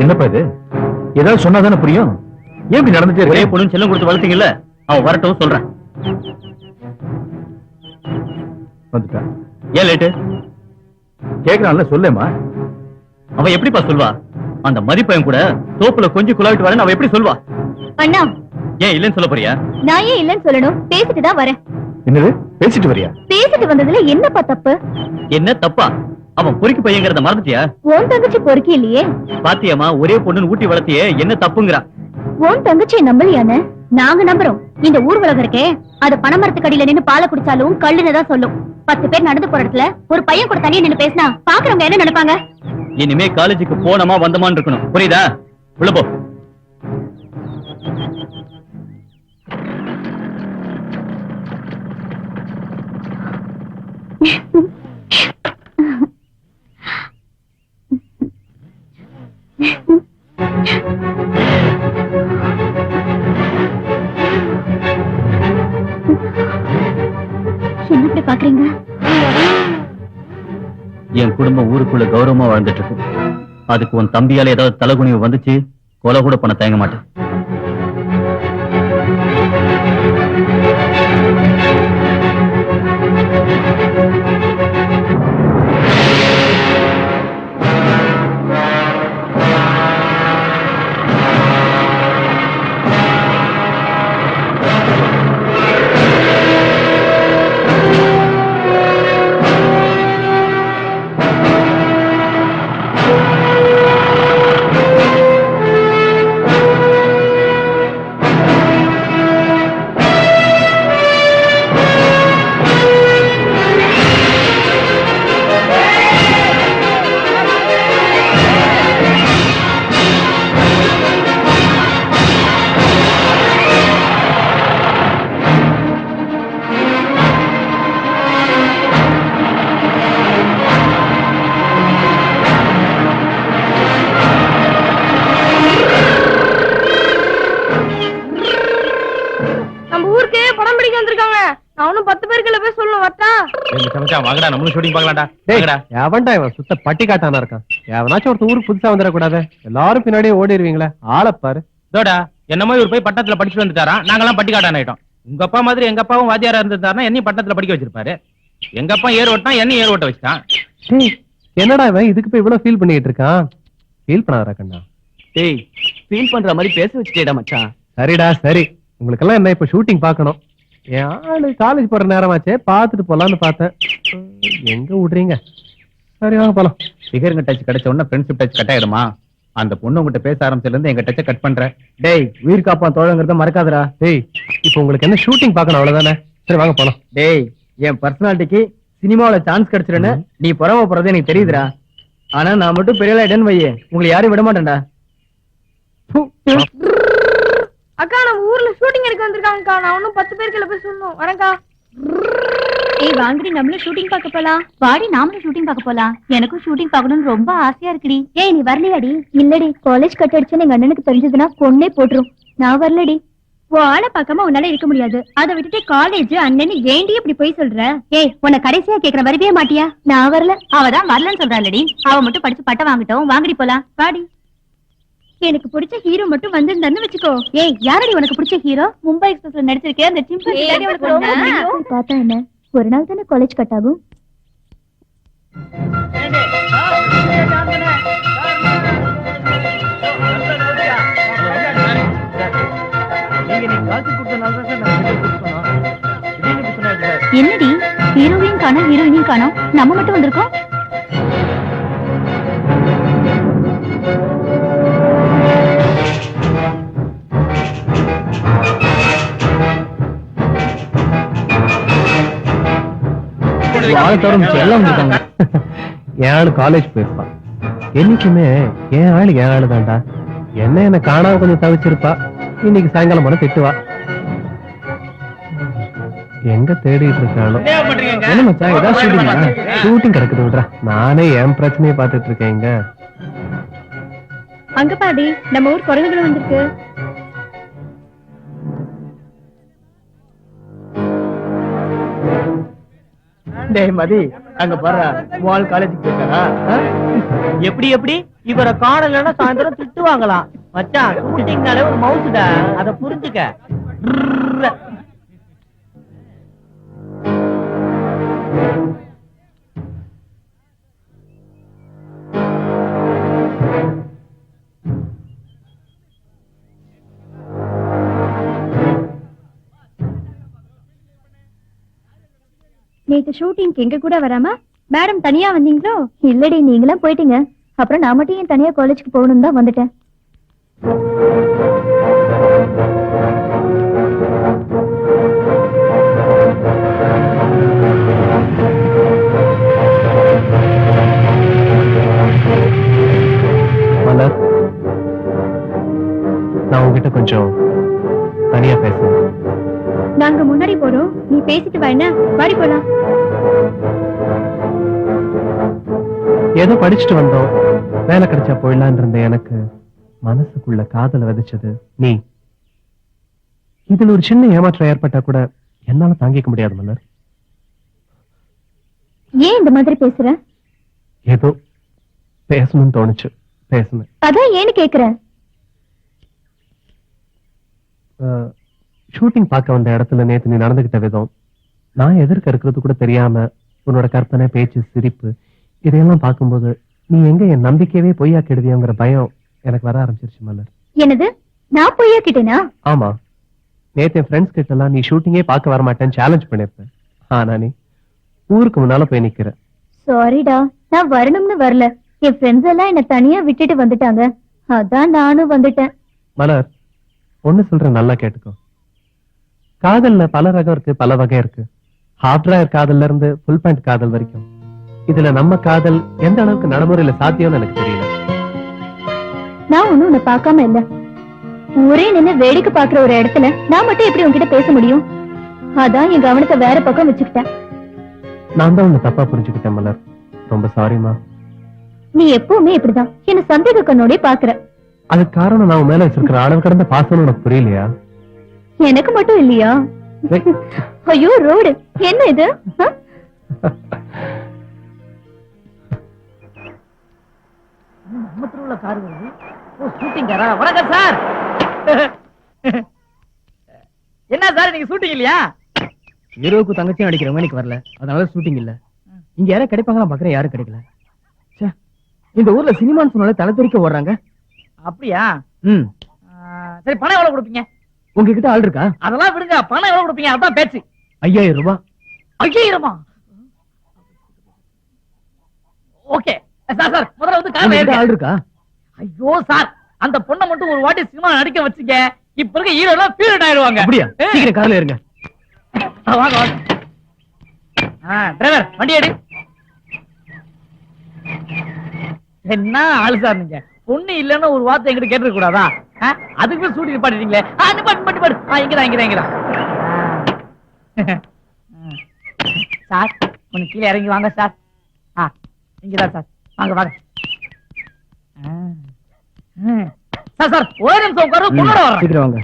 என்னப்பா இது? ஏதாவது சொன்னாதானே புரியும். ஏன் இப்படி நடந்துட்டே ஒரே இருக்கு? பொண்ணு செல்லம் கொடுத்து வளர்த்தீங்கல்ல, அவ வரட்டும் சொல்றேன். வந்துட்டா ஏன் லேட்டு? கேக்குறான்ல, சொல்லேமா. அவ எப்படிப்பா சொல்வா? அந்த மதிப்பையன் கூட தோப்புல கொஞ்சம் குழாவிட்டு வரேன்னு அவ எப்படி சொல்வா? அண்ணா, ஏன் இல்லைன்னு சொல்ல போறியா? நான் ஏன் இல்லைன்னு சொல்லணும்? பேசிட்டு தான் வரேன். என்னது பேசிட்டு வரியா? பேசிட்டு வந்ததுல என்னப்பா தப்பு? என்ன தப்பா? அவன் பொறுக்கி பையங்கிறத மறந்துட்டியா? உன் தங்கச்சி பொறுக்கி இல்லையே. பாத்தியம்மா, ஒரே பொண்ணுன்னு ஊட்டி வளர்த்தியே, என்ன தப்புங்கிறா? உன் தங்கச்சியை நம்பலையானே? நாங்க நம்புறோம். இந்த ஊர் உலகம் இருக்கே, அது பனைமரத்துக்கு அடியில நின்னு பாலை குடிச்சாலும் கல்லுன்னு தான் சொல்லும். 10 பேர் நடந்து போற இடத்துல ஒரு பையன் கூட தனியா நின்னு பேசினா பாக்குறவங்க என்ன நினைப்பாங்க? இனிமே காலேஜுக்கு போனமா வந்தமான்னு இருக்கணும், புரியுதா? உள்ள போ. என்ன இப்படி பாக்குறீங்க? என் குடும்பம் ஊருக்குள்ள கௌரவமா வாழ்ந்துட்டு இருக்கு. அதுக்கு உன் தம்பியால ஏதாவது தலைகுனிவு வந்துச்சு, கொலை கூட பண்ண தயங்க மாட்டேன். அவனும் 10 பேருக்குள்ள போய் சொல்லணும். வட்டா வாங்கடா, நம்மளும் ஷூட்டிங் பார்க்கலாம்டா. எவன்டா இவன் சுத்த பட்டி காட்டானா இருக்கான்? எவனாச்சும் ஒருத்த ஊருக்கு புதுசா வந்துடக்கூடாது. எல்லாரும் பின்னாடியே ஓடிடுவீங்களே. ஆளப்பாரு. இதோடா என்னமோ இவர் போய் பட்டணத்துல படிச்சுட்டு வந்துட்டாரா, நாங்கெல்லாம் பட்டி காட்டான ஆயிட்டோம். உங்க அப்பா மாதிரி எங்க அப்பாவும் வாத்தியாரா இருந்திருந்தாருன்னா என்னையும் பட்டணத்துல படிக்க வச்சிருப்பாரு. எங்க அப்பா ஏர் ஓட்டினா என்னையும் ஏர் ஓட்ட வச்சுட்டான். என்னடா இவன் இதுக்கு போய் இவ்வளவு ஃபீல் பண்ணிட்டு இருக்கான்? ஃபீல் பண்ணாதடா கண்ணா. டேய், ஃபீல் பண்ற மாதிரி பேச வச்சுட்டேடா மச்சான். சரிடா சரி. உங்களுக்கெல்லாம் என்ன இப்ப ஷூட்டிங் பார்க்கணும். என் ஆளு காலேஜ் போற நேரமாச்சே, பாத்துட்டு போலான்னு பார்த்தேன். எங்க விடுறீங்க? சரி வாங்க போலாம். ஃபிகருங்க டச் கிடைச்ச உடனே ஃப்ரெண்ட்ஷிப் டச் கட் ஆயிடுமா? அந்த பொண்ணு உங்ககிட்ட பேச ஆரம்பிச்சதுல இருந்து எங்க டச்சை கட் பண்ற. டேய், உயிர் காப்பான் தோழங்கிறத மறக்காதடா. டேய், இப்போ உங்களுக்கு என்ன ஷூட்டிங் பார்க்கணும் அவ்வளவுதானே? சரி வாங்க போலாம். டேய், என் பர்சனாலிட்டிக்கு சினிமாவில சான்ஸ் கிடைச்சிருன்னு நீ பொறாமப்படுறது எனக்கு தெரியுதுடா. ஆனா நான் மட்டும் பெரிய ஆயிட்டேன்னு வையே, உங்களை யாரையும் விட மாட்டேன்டா. அக்கா, நம்ம ஊர்ல ஷூட்டிங் எடுக்க வந்திருக்காங்கக்கா. நான் இன்னும் 10 பேருக்குள்ள போய் சொல்லணும். வரேன்க்கா. ஏய் வாங்கடி, நம்மளும் ஷூட்டிங் பார்க்க போலாம். வாடி, நாமளும் ஷூட்டிங் பார்க்க போலாம். எனக்கும் ஷூட்டிங் பார்க்கணும்னு ரொம்ப ஆசையா இருக்குடி. ஏய் நீ வரலையாடி? இல்லடி, காலேஜ் கட் அடிச்சுன்னு எங்க அண்ணனுக்கு தெரிஞ்சதுன்னா பொண்ணே போட்டுரும். நான் வரலடி. உன் ஆளை பார்க்காம உன்னால இருக்க முடியாது. அதை விட்டுட்டு காலேஜ் அண்ணன் ஏண்டி இப்படி போய் சொல்ற? ஏய், உன்னை கடைசியா கேக்குற வரவே மாட்டியா? நான் வரல. அவதான் வரலன்னு சொல்றாளடி. அவ மட்டும் படிச்சு பட்டம் வாங்கிட்டோம். வாங்கடி போலாம். வாடி. எனக்கு பிடிச்ச ஹீரோ மட்டும் வந்திருந்தான்னு வச்சுக்கோ. ஏய், யாரடி உனக்கு பிடிச்ச ஹீரோ? மும்பை எக்ஸ்பிரஸ்ல நடிச்சிருக்கேன் அந்த சிம்பி. உனக்கு ரொம்ப பிடிக்கும். பார்த்தா என்ன, ஒரு நாள் தானே காலேஜ் கட் ஆகும். என்னடி, ஹீரோவையும் காணோம் ஹீரோயினையும் காணோம், நம்ம மட்டும் வந்திருக்கோம். என் ஆளு காலேஜ் போயிருப்பான். என்னைக்குமே என் ஆளு தான்டா. என்ன காணாம கொஞ்சம் தவிச்சிருப்பா. இன்னைக்கு சாயங்காலம் போல திட்டுவா. எங்க தேடிட்டு இருக்கானோ? என்ன மச்சான், ஏதாவது ஷூட்டிங் கிடக்குது விடுறா. நானே என் பிரச்சனையை பாத்துட்டு இருக்கேன். இங்க அங்க பாடி, நம்ம ஊர் குரங்குகள் வந்திருக்கு. டேய் மதி, அங்க பாரு, காலேஜுக்கு போயிருக்காரா? எப்படி இவரை காணலன்னா சாயந்தரம் திட்டுவாங்களாம். மச்சான் ஷூட்டிங்னாலே ஒரு மவுசுடா, அத புரிஞ்சுக்க. நேத்து ஷூட்டிங்க்கு எங்க கூட வராம மேடம் தனியா வந்தீங்களோ? இல்லடி, நீங்களாம் போயிட்டீங்க. அப்புறம் நான் மட்டும் ஏன் தனியா காலேஜ்க்கு போகணும் தான் வந்துட்டேன். மலர், நான் உங்ககிட்ட கொஞ்சம் தனியா பேசுறேன். நாங்க முன்னாடி போறோம், நீ பேசிட்டு வா. என்ன வாடி போலாம். ஏதோ படிச்சுட்டு வந்தோம், வேலை கிடைச்சா போயிடலான் இருந்த எனக்கு மனசுக்குள்ள காதல விதைச்சது நீ. இதுல ஒரு சின்ன ஏமாற்றம் ஏற்பட்டா கூட என்னால தாங்கிக்க முடியாது மலர். ஏன் இந்த மாதிரி பேசுற? ஏதோ பேசணும்னு தோணுச்சு, பேசுனேன். அதான் ஏன்னு கேக்குறேன். ஷூட்டிங் பார்க்க வந்த இடத்துல நேத்து நீ நடந்துகிட்ட விதம், நான் எதிர்க்க இருக்கிறது கூட தெரியாம உன்னோட கற்பனை, பேச்சு, சிரிப்பு இதையெல்லாம் பார்க்கும்போது நீ எங்க என் நம்பிக்கையவே பொய்யா கெடுவியோங்கிற பயம் எனக்கு வர ஆரம்பிச்சிருச்சு மலர். என்னது, நான் பொய்யா கிட்டேனா? ஆமா, நேத்து என் ஃப்ரெண்ட்ஸ் கிட்ட எல்லாம் நீ ஷூட்டிங்கே பார்க்க வர மாட்டேன்னு சேலஞ்ச் பண்ணிருப்பேன். ஆனா நீ ஊருக்கு முன்னால போய் நிக்கிற. சாரிடா, நான் வரணும்னு வரல. என் ஃப்ரெண்ட்ஸ் எல்லாம் என்ன தனியா விட்டுட்டு வந்துட்டாங்க, அதான் நானும் வந்துட்டேன். மலர், ஒண்ணு சொல்றேன், நல்லா கேட்டுக்கோ. காதல்ல பல ரகம் இருக்கு, பல வகை இருக்கு. ஹாஃப் டிராயர் காதல்ல இருந்து ஃபுல் பேண்ட் காதல் வரைக்கும். இதுல நம்ம காதல் எந்த அளவுக்கு நடைமுறையில சாத்தியம்னு எனக்கு தெரியல. நான் ஒண்ணும் உன்னை பார்க்காம இல்ல, ஊரே நின்னு வேடிக்கை பாக்குற ஒரு இடத்துல நான் மட்டும் எப்படி உன்கிட்ட பேச முடியும்? அதான் என் கவனத்தை வேற பக்கம் வச்சுக்கிட்டேன். நான் தான் உன்னை தப்பா புரிஞ்சுக்கிட்டேன் மலர், ரொம்ப சாரிமா. நீ எப்பவுமே இப்படிதான் என்ன சந்தேக கண்ணோட பாக்குற. அதுக்கு காரணம் நான் உன் மேல வச்சிருக்கிற அளவு கடந்த பாசம்னு உனக்கு புரியலையா? எனக்கு மட்டும் இல்லையா? ஐயோ ரோடு என்ன இது? நம்ம திருவுள்ள கார் வருது. ஓ, ஷூட்டிங் காரா? வணக்கம் சார். என்ன சார் நீங்க ஷூட்டிங் இல்லையா? ஹீரோவுக்கு தங்கச்சியும் நடிக்கிறவங்க இன்னைக்கு வரல, அதனால ஷூட்டிங் இல்ல. இங்க யாரும் கிடைப்பாங்களா பாக்குறேன், யாரும் கிடைக்கல. இந்த ஊர்ல சினிமான்னு சொன்னாலே தலை தெறிக்க ஓடுறாங்க. அப்படியா? சரி, பணம் எவ்வளவு கொடுப்பீங்க? உங்ககிட்ட ஆள் இருக்கா? அதெல்லாம் விடுங்க, பணம் எவ்வளவு கொடுப்பீங்க அதான் பேச்சு. 5000 ரூபாய். 5000? Okay sir. சார் முதல்ல வந்து கார் ஏறுங்க. ஆள் இருக்கா? ஐயோ சார், அந்த பொண்ணை மட்டும் ஒரு வாட்டி சினிமா நடிக்க வச்சுங்க, இப்ப இருக்க ஹீரோ எல்லாம் பீரியட் ஆயிடுவாங்க. அப்படியா? சீக்கிரம் கார்ல ஏறுங்க. வாங்க வாங்க. டிரைவர் வண்டி எடு. என்ன ஆளு சார் நீங்க? பொண்ணு இல்லன்னு ஒரு வார்த்தை எங்கிட்ட கேட்டு கூடாதா? அதுக்கு சூட்டி நிப்பாட்டிட்டீங்களே. நிப்பாட்டு. இங்கதான். சார் கொஞ்சம் கீழே இறங்கி வாங்க சார். இங்கதான் சார், வாங்க. சார் ஒரே நிமிஷம் உட்காரு, பொண்ணோட வரேன். சீக்கிரம் வாங்க.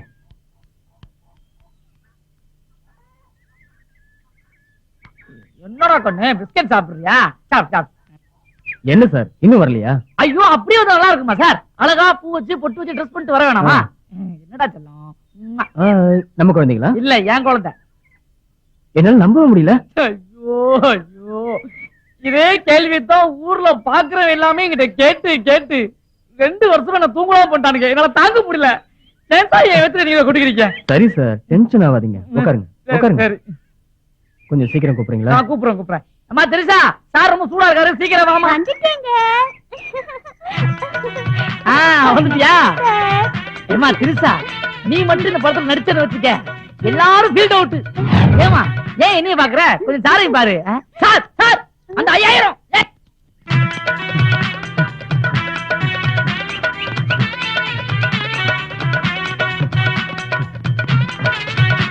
என்னடா கண்ணு, பிஸ்கட் சாப்பிடுறியா? சாப்பிட்டு. என்ன சார் இன்னும் வரலையா? ஐயோ, அப்படியே வந்து நல்லா இருக்குமா சார்? அழகா பூ வச்சு பொட்டு வச்சு ட்ரெஸ் பண்ணிட்டு வர வேணாமா? என்னடா செல்லம், நம்ம குழந்தைங்களா? இல்ல என் குழந்தை. என்னால நம்பவே முடியல. ஐயோ, இதே கேள்வித்தான் ஊர்ல பாக்குறவன் எல்லாமே என்கிட்ட கேட்டு 2 வருஷமா நான் தூங்கலாம் பண்ணிட்டானுங்க. என்னால தாங்க முடியல. நீங்க குடிக்கிறீங்க. சரி சார், டென்ஷன் ஆகாதீங்க, உட்காருங்க. சரி, கொஞ்சம் சீக்கிரம் கூப்பிடுறீங்களா? நான் கூப்பிடுறேன். அம்மா தெரிசா, சார் ரொம்ப சூடா இருக்காரு, சீக்கிரம் வாமா. வந்துட்டியா? அம்மா தெரிசா, நீ மட்டும் இந்த படத்துல நடிச்சத வச்சுக்க, எல்லாரும் ஃபீல்ட் அவுட். ஏமா ஏன் என்னைய பாக்குற? கொஞ்சம் சாரையும் பாரு. சார் அந்த 5000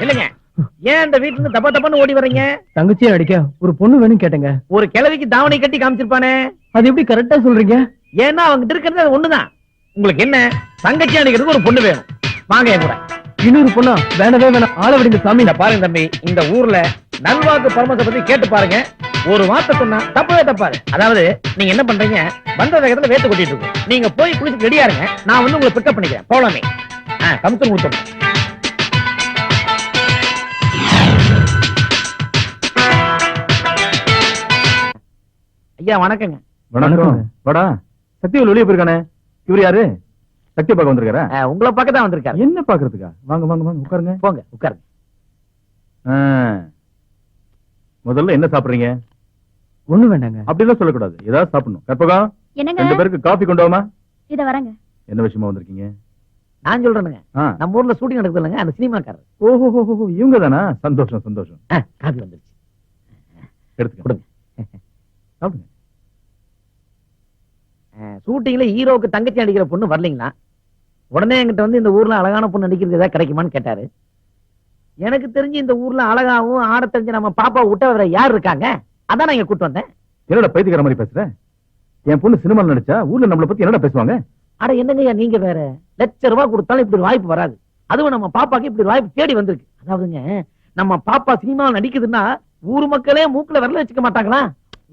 இல்லங்க. ஏன் இந்த வீட்டுல இருந்து தப்பான்னு ஓடி வர்றீங்க? தங்கச்சியை அடிக்க ஒரு பொண்ணு வேணும் கேட்டேங்க. ஒரு கிழவிக்கு தாவணி கட்டி காமிச்சிருப்பானே, அது எப்படி கரெக்டா சொல்றீங்க? ஏன்னா அவங்க இருக்கிறது அது ஒண்ணுதான். உங்களுக்கு என்ன, தங்கச்சி அடிக்கிறதுக்கு ஒரு பொண்ணு வேணும். வாங்க என் கூட. இன்னொரு பொண்ணா? வேணவே வேணாம், ஆள விடுங்க சாமி. பாருங்க தம்பி, இந்த ஊர்ல நல்வாக்கு பரமத்தை பத்தி கேட்டு பாருங்க. ஒரு வார்த்தை சொன்னா தப்பவே தப்பாரு. அதாவது நீங்க என்ன பண்றீங்க, வந்த வேகத்துல வேத்து கொட்டிட்டு இருக்கு. நீங்க போய் குளிச்சு ரெடியா இருங்க, நான் வந்து உங்களை பிக்கப் பண்ணிக்கிறேன். போலாமே. கமிஷன் கொடுத்துருங்க. ஐயா வணக்கங்க. வணக்கம். வாடா. சக்திவேல் வெளியே போயிருக்கானே, இவர் யாரு? சக்தி பார்க்க வந்திருக்காரா? உங்களை பார்க்க தான் வந்திருக்காரு. என்ன பாக்குறதுக்கா? வாங்க வாங்க வாங்க, உட்காருங்க. போங்க உட்காருங்க. முதல்ல என்ன சாப்பிடுறீங்க? ஒண்ணு வேண்டாங்க. அப்படிலாம் சொல்லக்கூடாது, ஏதாவது சாப்பிடணும். கற்பகம், என்னங்க 2 பேருக்கு காபி கொண்டு வாமா. இத வரங்க. என்ன விஷயமா வந்திருக்கீங்க? நான் சொல்றேனுங்க, நம்ம ஊர்ல ஷூட்டிங் நடக்குது இல்லைங்க, அந்த சினிமாக்காரர். ஓஹோ, இவங்க தானா? சந்தோஷம் சந்தோஷம். காபி வந்துருச்சு, எடுத்துக்க. கொடுங்க. சாப்பிடுங்க. ஷூட்டிங்ல ஹீரோவுக்கு தங்கச்சி நடிக்கிற பொண்ணு வரலீங்களா? உடனே என்கிட்ட வந்து இந்த ஊர்ல அழகான பொண்ணு நடிக்கிறது ஏதாவது கிடைக்குமான்னு கேட்டாரு. எனக்கு தெரிஞ்சு இந்த ஊர்ல அழகாவும் ஆட தெரிஞ்ச நம்ம பாப்பா விட்ட வேற யார் இருக்காங்க? அதான் நான் இங்க கூட்டு வந்தேன். என்னடா பைத்தியக்கார மாதிரி பேசுற? என் பொண்ணு சினிமால நடிச்சா ஊர்ல நம்மளை பத்தி என்னடா பேசுவாங்க? அட என்னங்கய்யா நீங்க வேற, ₹1,00,000 கொடுத்தாலும் இப்படி ஒரு வாய்ப்பு வராது. அதுவும் நம்ம பாப்பாக்கு இப்படி ஒரு வாய்ப்பு தேடி வந்திருக்கு. அதாவதுங்க, நம்ம பாப்பா சினிமாவில் நடிக்குதுன்னா ஊர் மக்களே மூக்குல விரல வச்சுக்க மாட்டாங்களா?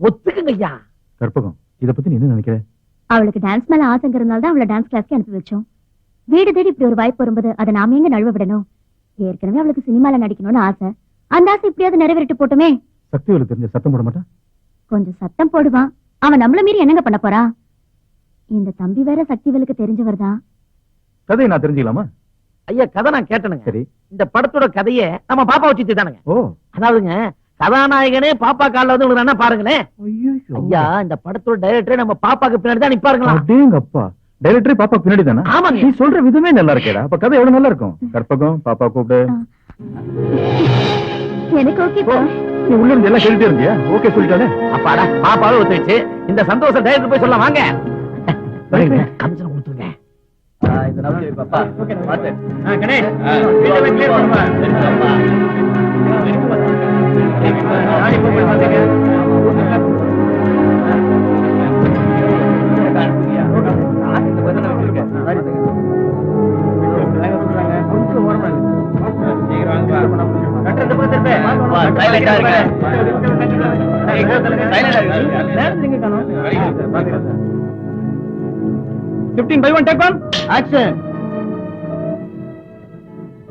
ஒத்துக்குங்க ஐயா. கற்பகம், இத பத்தி நீ என்ன நினைக்கிற? அவளுக்கு டான்ஸ் மேல ஆசைங்கிறதுனால தான் அவளை டான்ஸ் கிளாஸ்க்கு அனுப்பி வச்சோம். வீடு தேடி இப்படி ஒரு வாய்ப்பு வரும்போது அதை நாம எங்க நழுவ விடணும்? ஏற்கனவே அவளுக்கு சினிமால நடிக்கணும்னு ஆசை. அந்த ஆசை இப்படியாவது நிறைவேறிட்டு போட்டுமே. சக்திவேலு தெரிஞ்ச சத்தம் போட மாட்டான்? கொஞ்சம் சத்தம் போடுவான். அவன் நம்மள மீறி என்னங்க பண்ண போறான்? இந்த தம்பி வேற சக்திவேலுக்கு தெரிஞ்சவர் தான். கதையை நான் தெரிஞ்சுக்கலாமா? ஐயா கதை நான் கேட்டனுங்க. சரி. இந்த படத்தோட கதையை நம்ம பாப்பா வச்சு தானுங்க. ஓ, அதாவதுங்க, கதாநாயகனே பாப்பா காலில் வந்து உங்களுக்கு என்ன பாருங்களேன். ஐயா இந்த படத்தோட டைரக்டரே நம்ம பாப்பாக்கு பின்னாடி தான் நிப்பாருங்களா? அடேங்கப்பா, டைரக்டரே பாப்பா பின்னாடி தானே? ஆமாங்க. நீ சொல்ற விதமே நல்லா இருக்கேடா. அப்ப கதை எவ்வளவு நல்லா இருக்கும். கற்பகம், பாப்பா கூப்பிடு. எனக்கு ஓகே. நீ உள்ள இருந்து எல்லாம் கேட்டுட்டே இருந்தியா? ஓகே சொல்லிட்டாலே. அப்பாடா, பாப்பாவே ஒத்துச்சு. இந்த சந்தோஷம் டைரக்டர் போய் சொல்ல வாங்க. கமிஷன் கொடுத்துருங்க.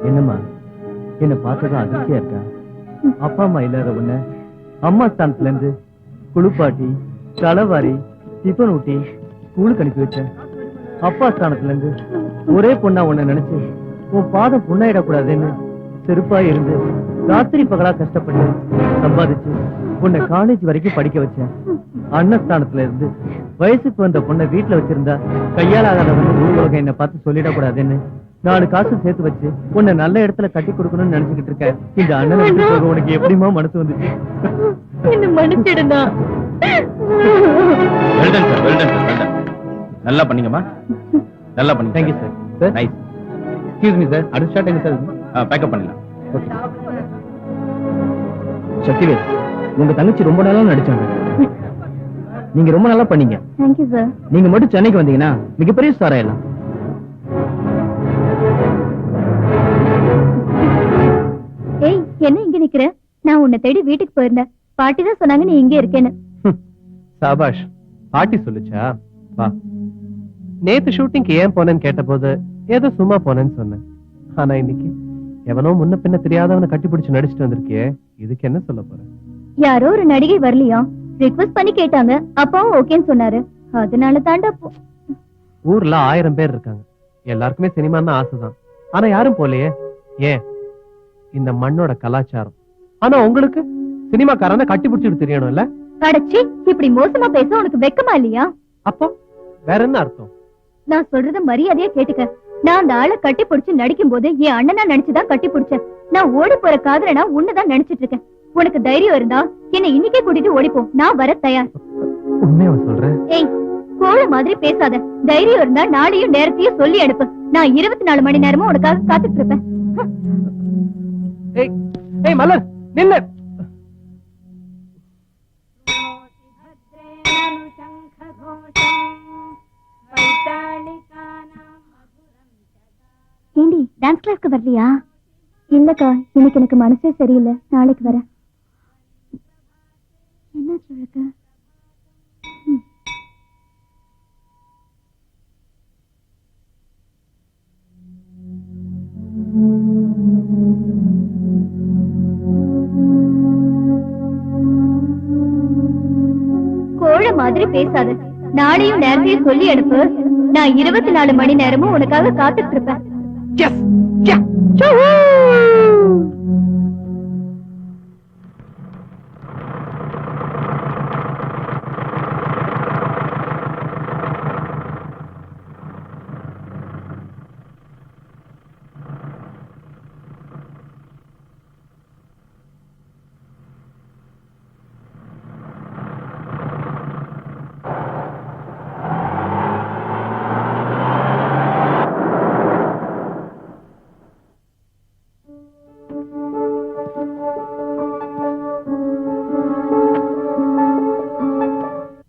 என்னம்மா, என்ன பார்த்ததா அதிர்ச்சியா இருக்கா? அப்பா அம்மா இல்லாத உன்ன அம்மா ஸ்தானத்துல இருந்து குளிப்பாட்டி களவாரி டிஃபன் ஊட்டி ஸ்கூலுக்கு அனுப்பி வச்சேன். அப்பா ஸ்தானத்துல இருந்து ஒரே பொண்ணா உன்னை நினைச்சு உன் பாதம் புண்ணாயிடக்கூடாதுன்னு செருப்பா இருந்து ராத்திரி பகலா கஷ்டப்பட்டு சம்பாதிச்சு உன்னை காலேஜ் வரைக்கும் படிக்க வச்சேன். அண்ணஸ்தானத்துல இருந்து வயசுக்கு வந்த பொண்ணை வீட்டுல வச்சிருந்தா கையாளாதவங்க ஊர் உலகம் என்ன பார்த்து சொல்லிடக்கூடாதுன்னு 4 காசு சேர்த்து வச்சு உன்னை நல்ல இடத்துல கட்டி கொடுக்கணும்னு நினைச்சுக்கிட்டு இருக்க. இந்த அண்ணனை விட்டு போக உனக்கு எப்படிமா மனசு வந்துச்சு? என்ன மன்னிச்சிடுனா. நல்லா பண்ணீங்கம்மா, நல்லா பண்ணீங்க. Thank you sir. Sir nice. Excuse me sir, அடுத்த ஷாட் எங்க சார்? பேக்கப் பண்ணலாம். ஓகே. சக்திவேல், உங்க தங்கச்சி ரொம்ப நாளா நடிச்சாங்க. நீங்க ரொம்ப நல்லா பண்ணீங்க. Thank you sir. நீங்க மட்டும் சென்னைக்கு வந்தீங்கன்னா மிகப்பெரிய ஸ்டார் ஆயிடலாம். ஏய், என்ன இங்க நிக்கிற? நான் உன்னை தேடி வீட்டுக்கு போயிருந்தேன். பாட்டி தான் சொன்னாங்க நீ இங்க இருக்கேன்னு. சாபாஷ், பாட்டி சொல்லுச்சா? வா. நேத்து ஷூட்டிங்க்கு ஏன் போனேன்னு கேட்ட போது ஏதோ சும்மா போனேன்னு சொன்னேன். ஆனா இன்னைக்கு எவனோ முன்ன பின்ன தெரியாதவனை கட்டிப்பிடிச்சு நடிச்சுட்டு வந்திருக்கியே, இதுக்கு என்ன சொல்ல போற? யாரோ ஒரு நடிகை வரலையா, ரிக்வெஸ்ட் பண்ணி கேட்டாங்க, அப்பாவும் ஓகேன்னு சொன்னாரு. அதனால தாண்டா ஊர்ல 1000 பேர் இருக்காங்க, எல்லாருக்குமே சினிமான்னு ஆசைதான். ஆனா யாரும் போலையே. ஏன்? இந்த மண்ணோட கலாச்சாரம். ஆனா உங்களுக்கு சினிமாக்காரன கட்டி பிடிச்சிட்டு தெரியணும் இல்ல? அடச்சி, இப்படி மோசமா பேச உனக்கு வெக்கமா இல்லையா? அப்போ வேற என்ன அர்த்தம்? நான் சொல்றத மரியாதையா கேட்டுக்க. நான் அந்த ஆளை கட்டி பிடிச்சு நடிக்கும் போது என் அண்ணனா நினைச்சுதான் கட்டி பிடிச்சேன். நான் ஓடி போற காதலனா உன்னதான் நினைச்சிட்டு இருக்கேன். உனக்கு தைரியம் இருந்தா என்ன இன்னைக்கே கூட்டிட்டு ஓடிப்போ, நான் வர தயார். உண்மையா சொல்றேன்? ஏய், கோழ மாதிரி பேசாத. தைரியம் இருந்தா நாளையும் நேரத்தையும் சொல்லி அனுப்பு. நான் 24 மணி நேரமும் உனக்காக காத்துட்டு இருப்பேன். ஏய் ஏய் மலர் நில்லு. ஏண்டி டான்ஸ் கிளாஸ்க்கு வரலையா? இல்லக்கா, இன்னைக்கு எனக்கு மனசே சரியில்லை, நாளைக்கு வரேன். அவளுக்கு கோழ மாதிரி பேசாத. நாளையும் நேரத்தையும் சொல்லி அனுப்பு. நான் 24 மணி நேரமும் உனக்காக காத்துட்டு இருப்பேன்.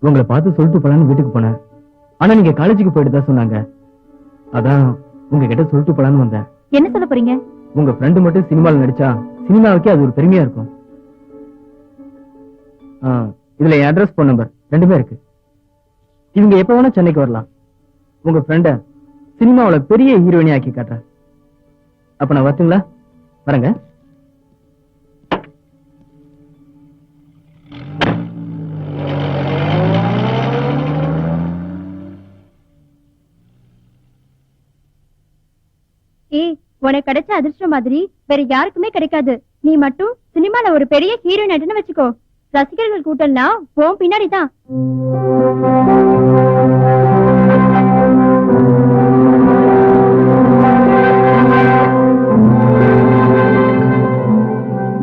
உங்களை பார்த்து சொல்லிட்டு போலான்னு வீட்டுக்கு போனேன். ஆனா நீங்க காலேஜுக்கு போயிட்டு தான் சொன்னாங்க. அதான் உங்ககிட்ட சொல்லிட்டு போலான்னு வந்தேன். என்ன சொல்ல போறீங்க? உங்க ஃப்ரெண்டு மட்டும் சினிமாவில் நடிச்சா சினிமாவுக்கே அது ஒரு பெருமையா இருக்கும். இதுல என் அட்ரஸ், போன் நம்பர் ரெண்டுமே இருக்கு. இவங்க எப்ப வேணா சென்னைக்கு வரலாம். உங்க ஃப்ரெண்ட சினிமாவுல பெரிய ஹீரோயினி ஆக்கி காட்டுறேன். அப்ப நான் வரட்டுங்களா? வரேங்க. உனக்கு கிடைச்ச அதிர்ஷ்டம் மாதிரி வேற யாருக்குமே கிடைக்காது. நீ மட்டும் சினிமால ஒரு பெரிய ஹீரோயின் வச்சுக்கோ. ரசிகர்கள் கூட்டம்லாம் உன் பின்னாடிதான்.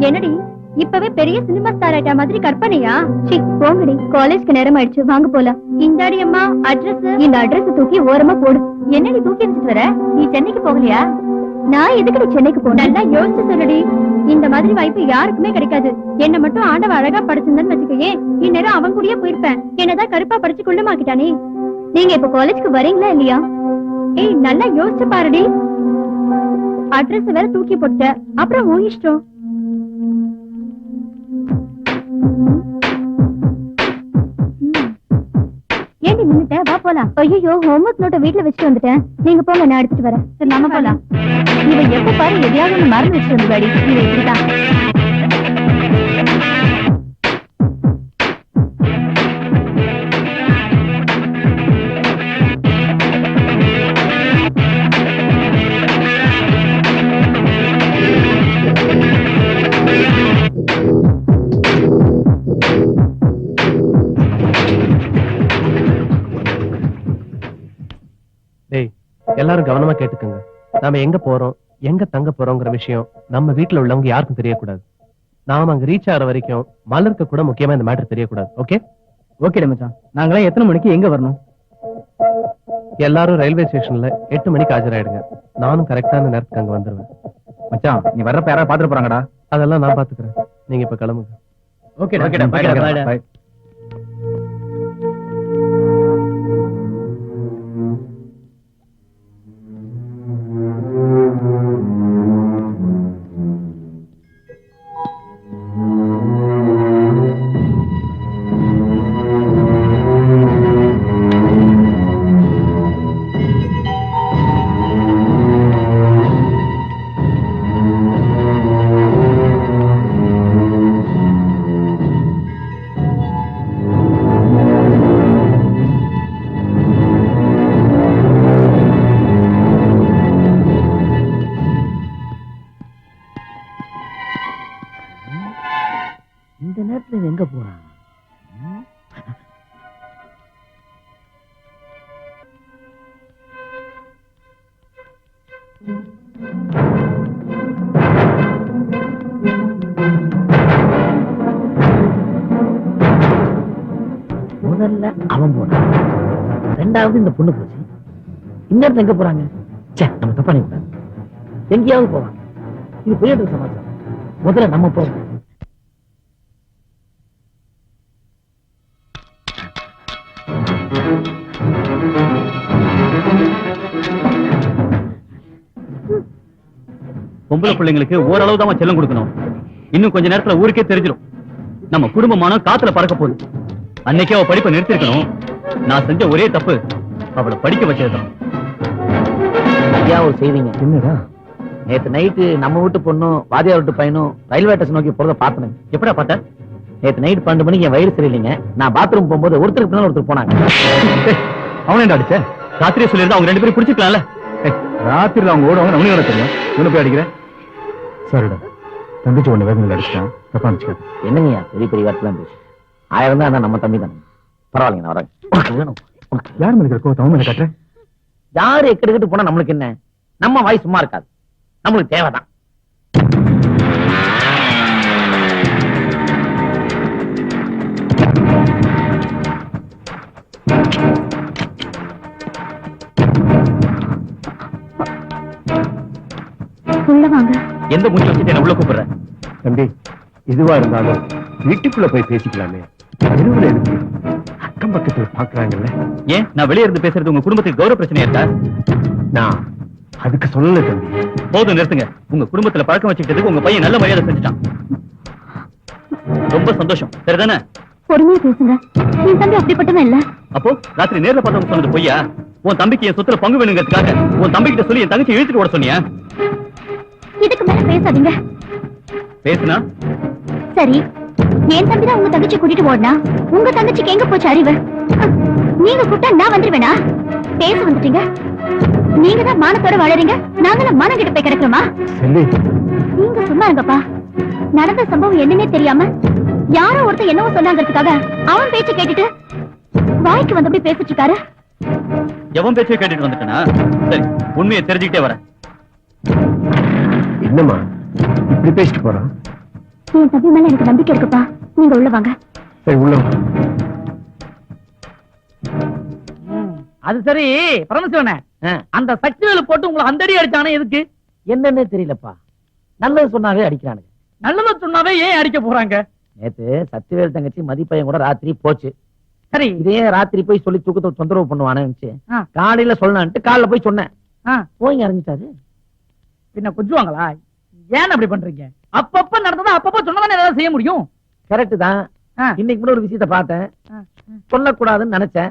என்னடி இப்பவே பெரிய சினிமா ஸ்டார் ஆயிட்ட மாதிரி கற்பனையா? சி போங்கடி, காலேஜ்க்கு நேரம் ஆயிடுச்சு, வாங்க போலாம். இந்தாடி அம்மா அட்ரஸ். இந்த அட்ரஸ் தூக்கி ஓரமா போடு. என்னடி தூக்கி வச்சுட்டு வர? நீ சென்னைக்கு போகலையா? நான் எதுக்கு சென்னைக்கு போன? நல்லா யோசிச்சு சொல்லுடி. இந்த மாதிரி வாய்ப்பு யாருக்குமே கிடைக்காது. என்ன மட்டும் ஆண்டவ அழகா படிச்சிருந்தேன்னு வச்சுக்கோயே, இந்நேரம் அவன் கூடயே போயிருப்பேன். என்னதான் கருப்பா படிச்சு குள்ளமாக்கிட்டானே. நீங்க இப்ப காலேஜ்க்கு வரீங்களா இல்லையா? ஏய் நல்லா யோசிச்சு பாருடி. அட்ரஸ் வேற தூக்கி போட்ட, அப்புறம் உன் இஷ்டம். ஏண்டி நின்னுட்ட? வா போலாம். ஐயோ ஹோம்வொர்க் நோட்டை வீட்டுல வச்சுட்டு வந்துட்டேன். நீங்க போங்க, நான் எடுத்துட்டு வரேன். சரி நாம போலாம். இவன் எப்ப பாரு எதையாவது ஒண்ணு மறந்து வச்சுட்டு வந்து பாடி. இவ இப்படிதான். எல்லாரும் கவனமா கேட்டுக்கோங்க. நாம எங்க போறோம், எங்க தங்க போறோங்கிற விஷயம் நம்ம வீட்டுல உள்ளவங்க யாருக்கும் தெரியக்கூடாது. நாம அங்க ரீச் ஆகிற வரைக்கும் மலருக்கு கூட முக்கியமா இந்த மேட்டர் தெரியக்கூடாது. ஓகே? ஓகே மச்சான். நாங்களாம் எத்தனை மணிக்கு எங்க வரணும்? எல்லாரும் ரயில்வே ஸ்டேஷன்ல 8 மணிக்கு ஆஜராயிடுங்க. நானும் கரெக்டான நேரத்துக்கு அங்க வந்துருவேன். மச்சான் நீ வர்றப்ப யாராவது பாத்துட்டு போறாங்கடா? அதெல்லாம் நான் பாத்துக்கிறேன். நீங்க இப்ப கிளம்புங்க. ஓகேடா. பை. இந்த நேரத்துல எங்க போறான்? முதல்ல அவன் போறான், ரெண்டாவது இந்த பொண்ணு போச்சு. இந்த இடத்துல எங்க போறாங்க? நம்ம தப்பா நினைக்கூடாது. எங்கேயாவது போவாங்க. இது பெரிய சமாச்சாரம். முதல்ல நம்ம போவோம். பொம்பளை பிள்ளைங்களுக்கு ஓரளவு தான் செல்லம் கொடுக்கணும். இன்னும் கொஞ்ச நேரத்துல ஊருக்கே தெரிஞ்சிடும். நம்ம குடும்பமானம் காத்துல பறக்க போகுது. அன்னைக்கே அவ படிப்பை நிறுத்திருக்கணும். நான் செஞ்ச ஒரே தப்பு அவளை படிக்க வச்சதுதான். ஐயா ஒரு செய்திங்க. என்னடா? நேத்து நைட்டு நம்ம வீட்டு பொண்ணும் வாதியார் வீட்டு பையனும் ரயில்வே ஸ்டேஷன் நோக்கி போறத பார்த்தேன். எப்படா பார்த்த? நேத்து நைட் 12 மணிக்கு என் வயிறு சரியில்லைங்க. நான் பாத்ரூம் போகும்போது ஒருத்தருக்கு பின்னால ஒருத்தர் போனாங்க. அவன் என்ன அடிச்ச? ராத்திரியே சொல்லியிருந்தா அவங்க 2 பேரும் பிடிச்சிக்கலாம்ல. ராத்திரில அவங்க ஓடுவாங்க, அவனுக்கு என்ன தெரியும்? இவனை போய் அடிக்கிறேன். சரிடா, தங்கச்சி ஒண்ணு வேகங்கள் அடிச்சிட்டான். தப்பா நினைச்சுக்க. என்னங்கய்யா பெரிய பெரிய வார்த்தைலாம் பேசு. 1000 தான் நம்ம தம்பி தானே. பரவாயில்லைங்க, நான் வரேன். உனக்கு வேணும். யார் மேல இருக்கோ அவன் மேல கட்டுறேன். யாரு எக்கெடுக்கிட்டு போனா நம்மளுக்கு என்ன? நம்ம வாய் சும்மா இருக்காது. நம்மளுக்கு தேவைதான். உள்ள வாங்க. எந்த மூச்சு வச்சுட்டு என்ன உள்ள கூப்பிடுற? தம்பி, எதுவா இருந்தாலும் வீட்டுக்குள்ள போய் பேசிக்கலாமே. தெருவுல இருக்கு, அக்கம் பக்கத்துல பாக்குறாங்கல்ல. ஏன் நான் வெளியே இருந்து பேசுறது உங்க குடும்பத்துக்கு கௌரவ பிரச்சனையா இருக்கா? நான் அதுக்கு சொல்லல தம்பி. போதும், நிறுத்துங்க. உங்க குடும்பத்துல பழக்கம் வச்சுக்கிட்டதுக்கு உங்க பையன் நல்ல மரியாதை செஞ்சுட்டான். ரொம்ப சந்தோஷம், சரிதானே? பொறுமையா பேசுங்க. என் தம்பி அப்படிப்பட்டவன் இல்ல. அப்போ ராத்திரி நேர்ல பார்த்தவங்க சொன்னது பொய்யா? உன் தம்பிக்கு என் சொத்துல பங்கு வேணுங்கிறதுக்காக உன் தம்பி கிட்ட சொல்லி என் தங்கச்சி இழுத்துட்டு ஓட சொன்னியா? இதுக்கு மேல பேசாதீங்க. பேசுனா சரி, என் தம்பி தான் உங்க தங்கச்சி கூட்டிட்டு ஓடினா உங்க தங்கச்சிக்கு எங்க போச்சு அறிவு? நீங்க கூப்பிட்டா நான் வந்துருவேனா? பேச வந்துட்டீங்க. நீங்க தான் மானத்தோட வளரீங்க, நாங்களும் மானம் கிட்ட போய் கிடக்குறோமா? செல்லி, நீங்க சும்மா இருங்கப்பா. நடந்த சம்பவம் என்னன்னே தெரியாம யாரோ ஒருத்தர் என்னவோ சொன்னாங்கிறதுக்காக அவன் பேச்ச கேட்டுட்டு வாய்க்கு வந்தபடி பேசிட்டு இருக்காரு. எவன் பேச்சை கேட்டுட்டு வந்துட்டனா? சரி, உண்மையை தெரிஞ்சுக்கிட்டே வரேன். என்னம்மா இப்படி பேசிட்டு போறான்? என் தம்பி மேல எனக்கு நம்பிக்கை இருக்குப்பா. நீங்க உள்ள வாங்க. சரி, உள்ள வா. அது சரி பரமசிவனே, அந்த சக்திவேலு போட்டு உங்களை அந்த அடி அடிச்சானே எதுக்கு? என்னன்னே தெரியலப்பா. நல்லது சொன்னாவே அடிக்கிறானுங்க. நல்லதா சொன்னாவே ஏன் அடிக்க போறாங்க? நேத்து சத்திவேல் தங்கச்சி மதிப்பையன் கூட ராத்திரி போச்சு. சரி, இதே ராத்திரி போய் சொல்லி தூக்கத்தை தொந்தரவு பண்ணுவானு ஆ. காலையில சொல்லலான்ட்டு காலைல போய் சொன்னேன். ஆ, போய் அறிஞ்சிட்டாரு. பின்ன கொஞ்சுவாங்களா? ஏன் அப்படி பண்றீங்க? அப்பப்ப நடந்ததா அப்பப்ப சொன்னதானே ஏதாவது செய்ய முடியும். கரெக்ட் தான். ஆ. இன்னைக்கு கூட ஒரு விஷயத்தை பார்த்தேன். ஆ, சொல்லக்கூடாதுன்னு நினைச்சேன்.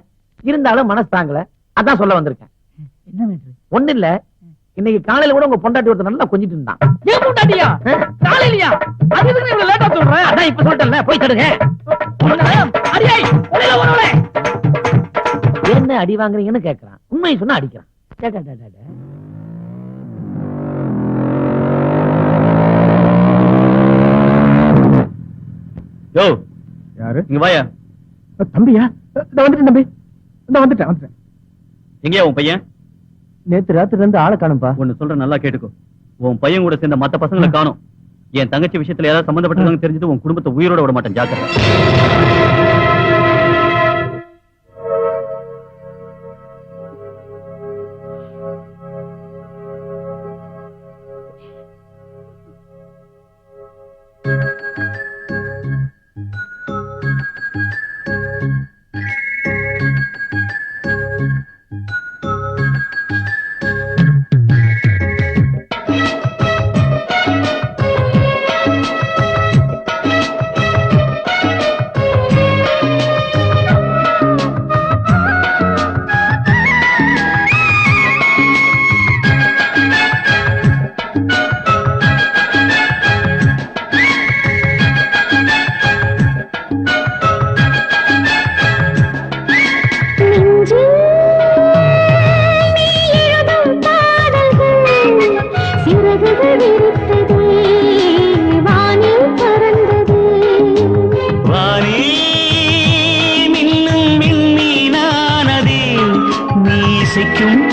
இருந்தாலும் மனசு தாங்கல. அதான் சொல்ல வந்திருக்கேன். என்ன வேணும்? ஒண்ணு இல்ல, இன்னைக்கு காலையில கூட உங்க பொண்டாட்டி ஒருத்தர் நல்லா கொஞ்சிட்டு இருந்தான். ஏன் பொண்டாட்டியா? காலையிலயா? அது எதுக்கு இவ்வளவு லேட்டா சொல்றேன்? அதான் இப்ப சொல்லிட்டேன்ல, போய் தடுங்க. அடியாய், உள்ள வரவளே. என்ன அடி வாங்குறீங்கன்னு கேக்குறான். உண்மையை சொன்னா அடிக்கிறான். டே, டே, டே, டே. யோ, யாரு? இங்க வாயா. தம்பியா? நான் வந்துட்டேன் தம்பி, நான் வந்துட்டேன். எங்கயா உன் பையன்? நேத்து ராத்திரி இருந்து ஆளை காணும்பா. ஒன்னு சொல்ற, நல்லா கேட்டுக்கோ. உன் பையன் கூட சேர்ந்த மத்த பசங்களை காணோம். என் தங்கச்சி விஷயத்துல ஏதாவது சம்பந்தப்பட்டிருக்காங்க தெரிஞ்சுட்டு உன் குடும்பத்தை உயிரோட விட மாட்டேன், ஜாக்கிரதை.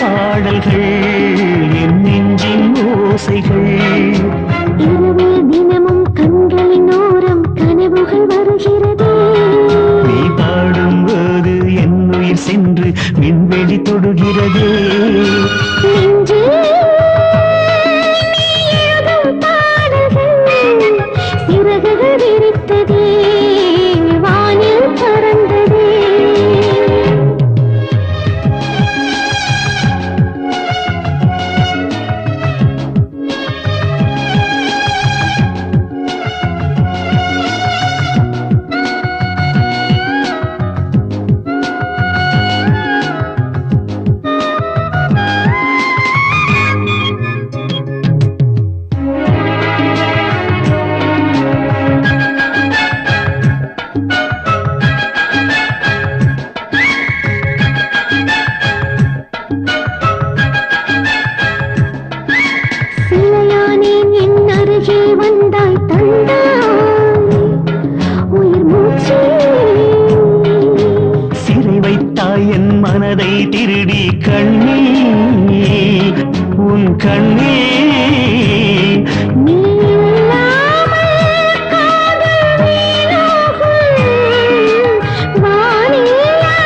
பாடல்கள் என் நெஞ்சின் ஓசைகள். இரவு தினமும் கண்களின் ஓரம் கனவுகள் வருகிறது. நீ பாடும்போது என் உயிர் சென்று விண்வெளி தொடுகிறது. சிறகுகள் விரித்ததே, வானில் பறந்ததே. மனதை திருடி கண்ணில் உன் கண்ணில் நீ இல்லாமல் காதல் வீணாகும். வானில்லா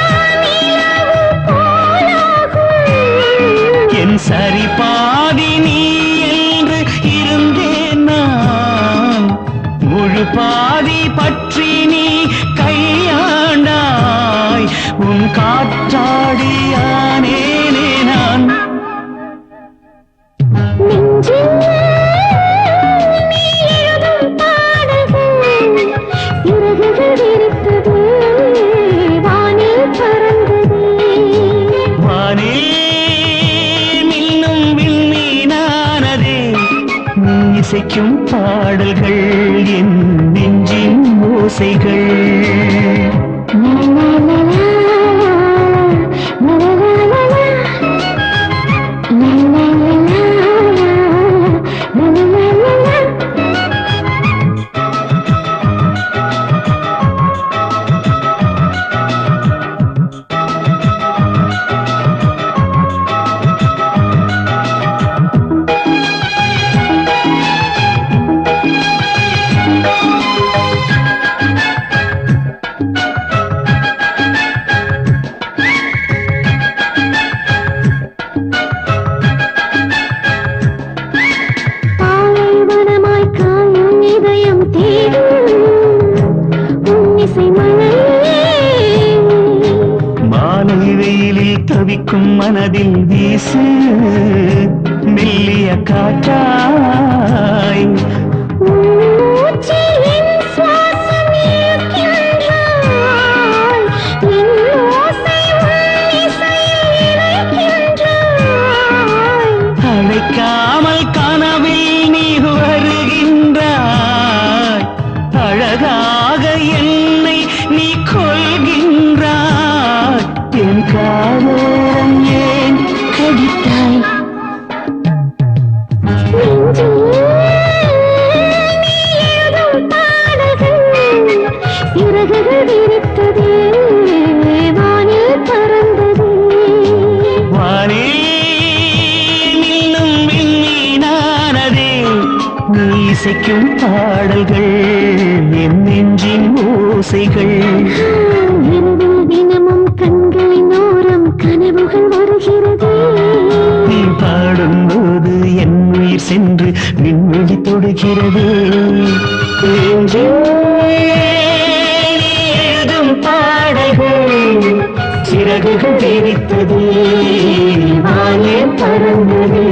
நிலவு போலாகும். என் சரி பாதி நீ என்று இருந்தேன் நான் முழு பாதி பற்றி நீ கையாண்டாய் உன் காற்றாடியானேனே நான் நெஞ்சில் நீ எழுதும் பாடல்கள் சிறகுகள் விரித்தது, வானில் பறந்தது. வானில் மின்னும் விண்மீனானதே நீ இசைக்கும் பாடல்கள் என் நெஞ்சின் ஓசைகள் லா, லா, லா, லா, லா, லா, லா, லா, லா. லா, லா, லா, லா, லா, லா, லா, லா, லா. பாலைவனமாய் காயும் இதயம் தேடும் உன்னிசை மழையே. மாலை வெயிலில் தவிக்கும் மனதில் வீசு மெல்லிய காற்றாய் மூச்சில் என் சுவாசம் இழுக்கின்றாய். என் ஓசை உன் இசையில் இணைக்கின்றாய். அழைக்காமல் கனவில் நீ வருகின்றாய் அழகாக என்னை நீ கொள்கின்றாய் என் காதோரம் ஏன் கடித்தாய் நெஞ்சில் நீ எழுதும் பாடல்கள் சிறகுகள் விரித்தது, வானில் பறந்தது. வானில் மின்னும் விண்மீனானதே நீ இசைக்கும் பாடல்கள் என் நெஞ்சின் ஓசைகள் இரவில் தினமும் கண்களின் ஓரம் கனவுகள் வருகிறது. நீ பாடும்போது என் உயிர் சென்று விண்வெளி தொடுகிறது எழுதும் பாடல்கள் சிறகுகள் தெரித்தது வானே பறந்தது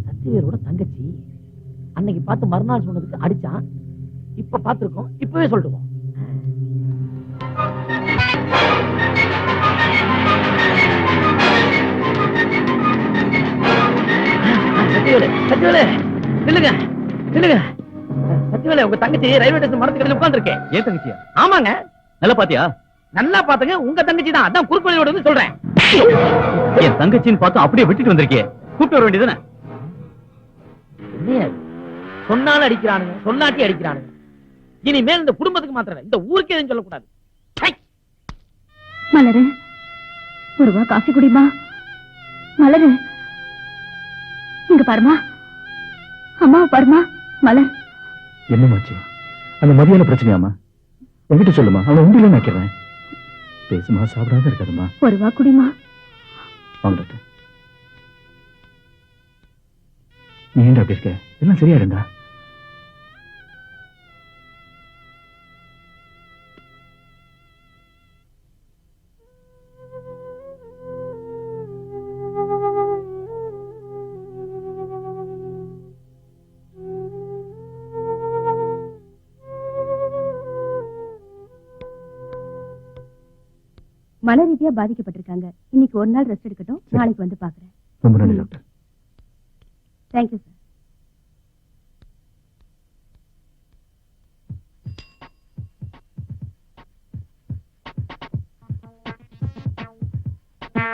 சத்தியரோட தங்கச்சி அன்னைக்கு பார்த்து மறுநாள் சொன்னதுக்கு அடிச்சான். இப்ப பாத்துருக்கோம், இப்பவே சொல்லிடுவோம். சத்தியவேலு, சத்தியவேலு, நில்லுங்க, நில்லுங்க. சத்தியவேலு, உங்க தங்கச்சி ரயில்வே ஸ்டேஷன் மரத்துக்கு உட்கார்ந்துருக்கேன். ஏன் தங்கச்சியா? ஆமாங்க, நல்லா பாத்தியா? நல்லா பாத்துங்க, உங்க தங்கச்சி தான். அதான் குறுக்கு வழியோட வந்து சொல்றேன். என் தங்கச்சின்னு பார்த்து அப்படியே விட்டுட்டு வந்திருக்கே, கூப்பிட்டு வர வேண்டியதுதானே? என்னையா இது? சொன்னாலும் அடிக்கிறானுங்க, சொல்லாட்டி அடிக்கிறானுங்க. இனிமேல் இந்த குடும்பத்துக்கு மாத்திரம் இந்த ஊருக்கே எதுவும் சொல்லக்கூடாது. ஹை! மலரு, ஒரு ரூபா காஃபி குடிமா. மலரு, இங்க பாருமா, அம்மாவை பாருமா. மலர், என்னமாச்சு? அந்த மதியான பிரச்சனையாமா? என்கிட்ட சொல்லுமா, அவனை உண்டியில நினைக்கிறேன். பேசுமா, சாப்பிடாத இருக்காதுமா. ஒரு ரூபா குடிமா. வாங்கட்டு. நீ ஏன்டா அப்படி இருக்க? எல்லாம் சரியாயிருந்தா? மன ரீதியா பாதிக்கப்பட்டிருக்காங்க. இன்னைக்கு ஒரு நாள் ரெஸ்ட் எடுக்கட்டும், நாளைக்கு வந்து பாக்குறேன். ரொம்ப நன்றி டாக்டர். Thank you sir. ஏய்,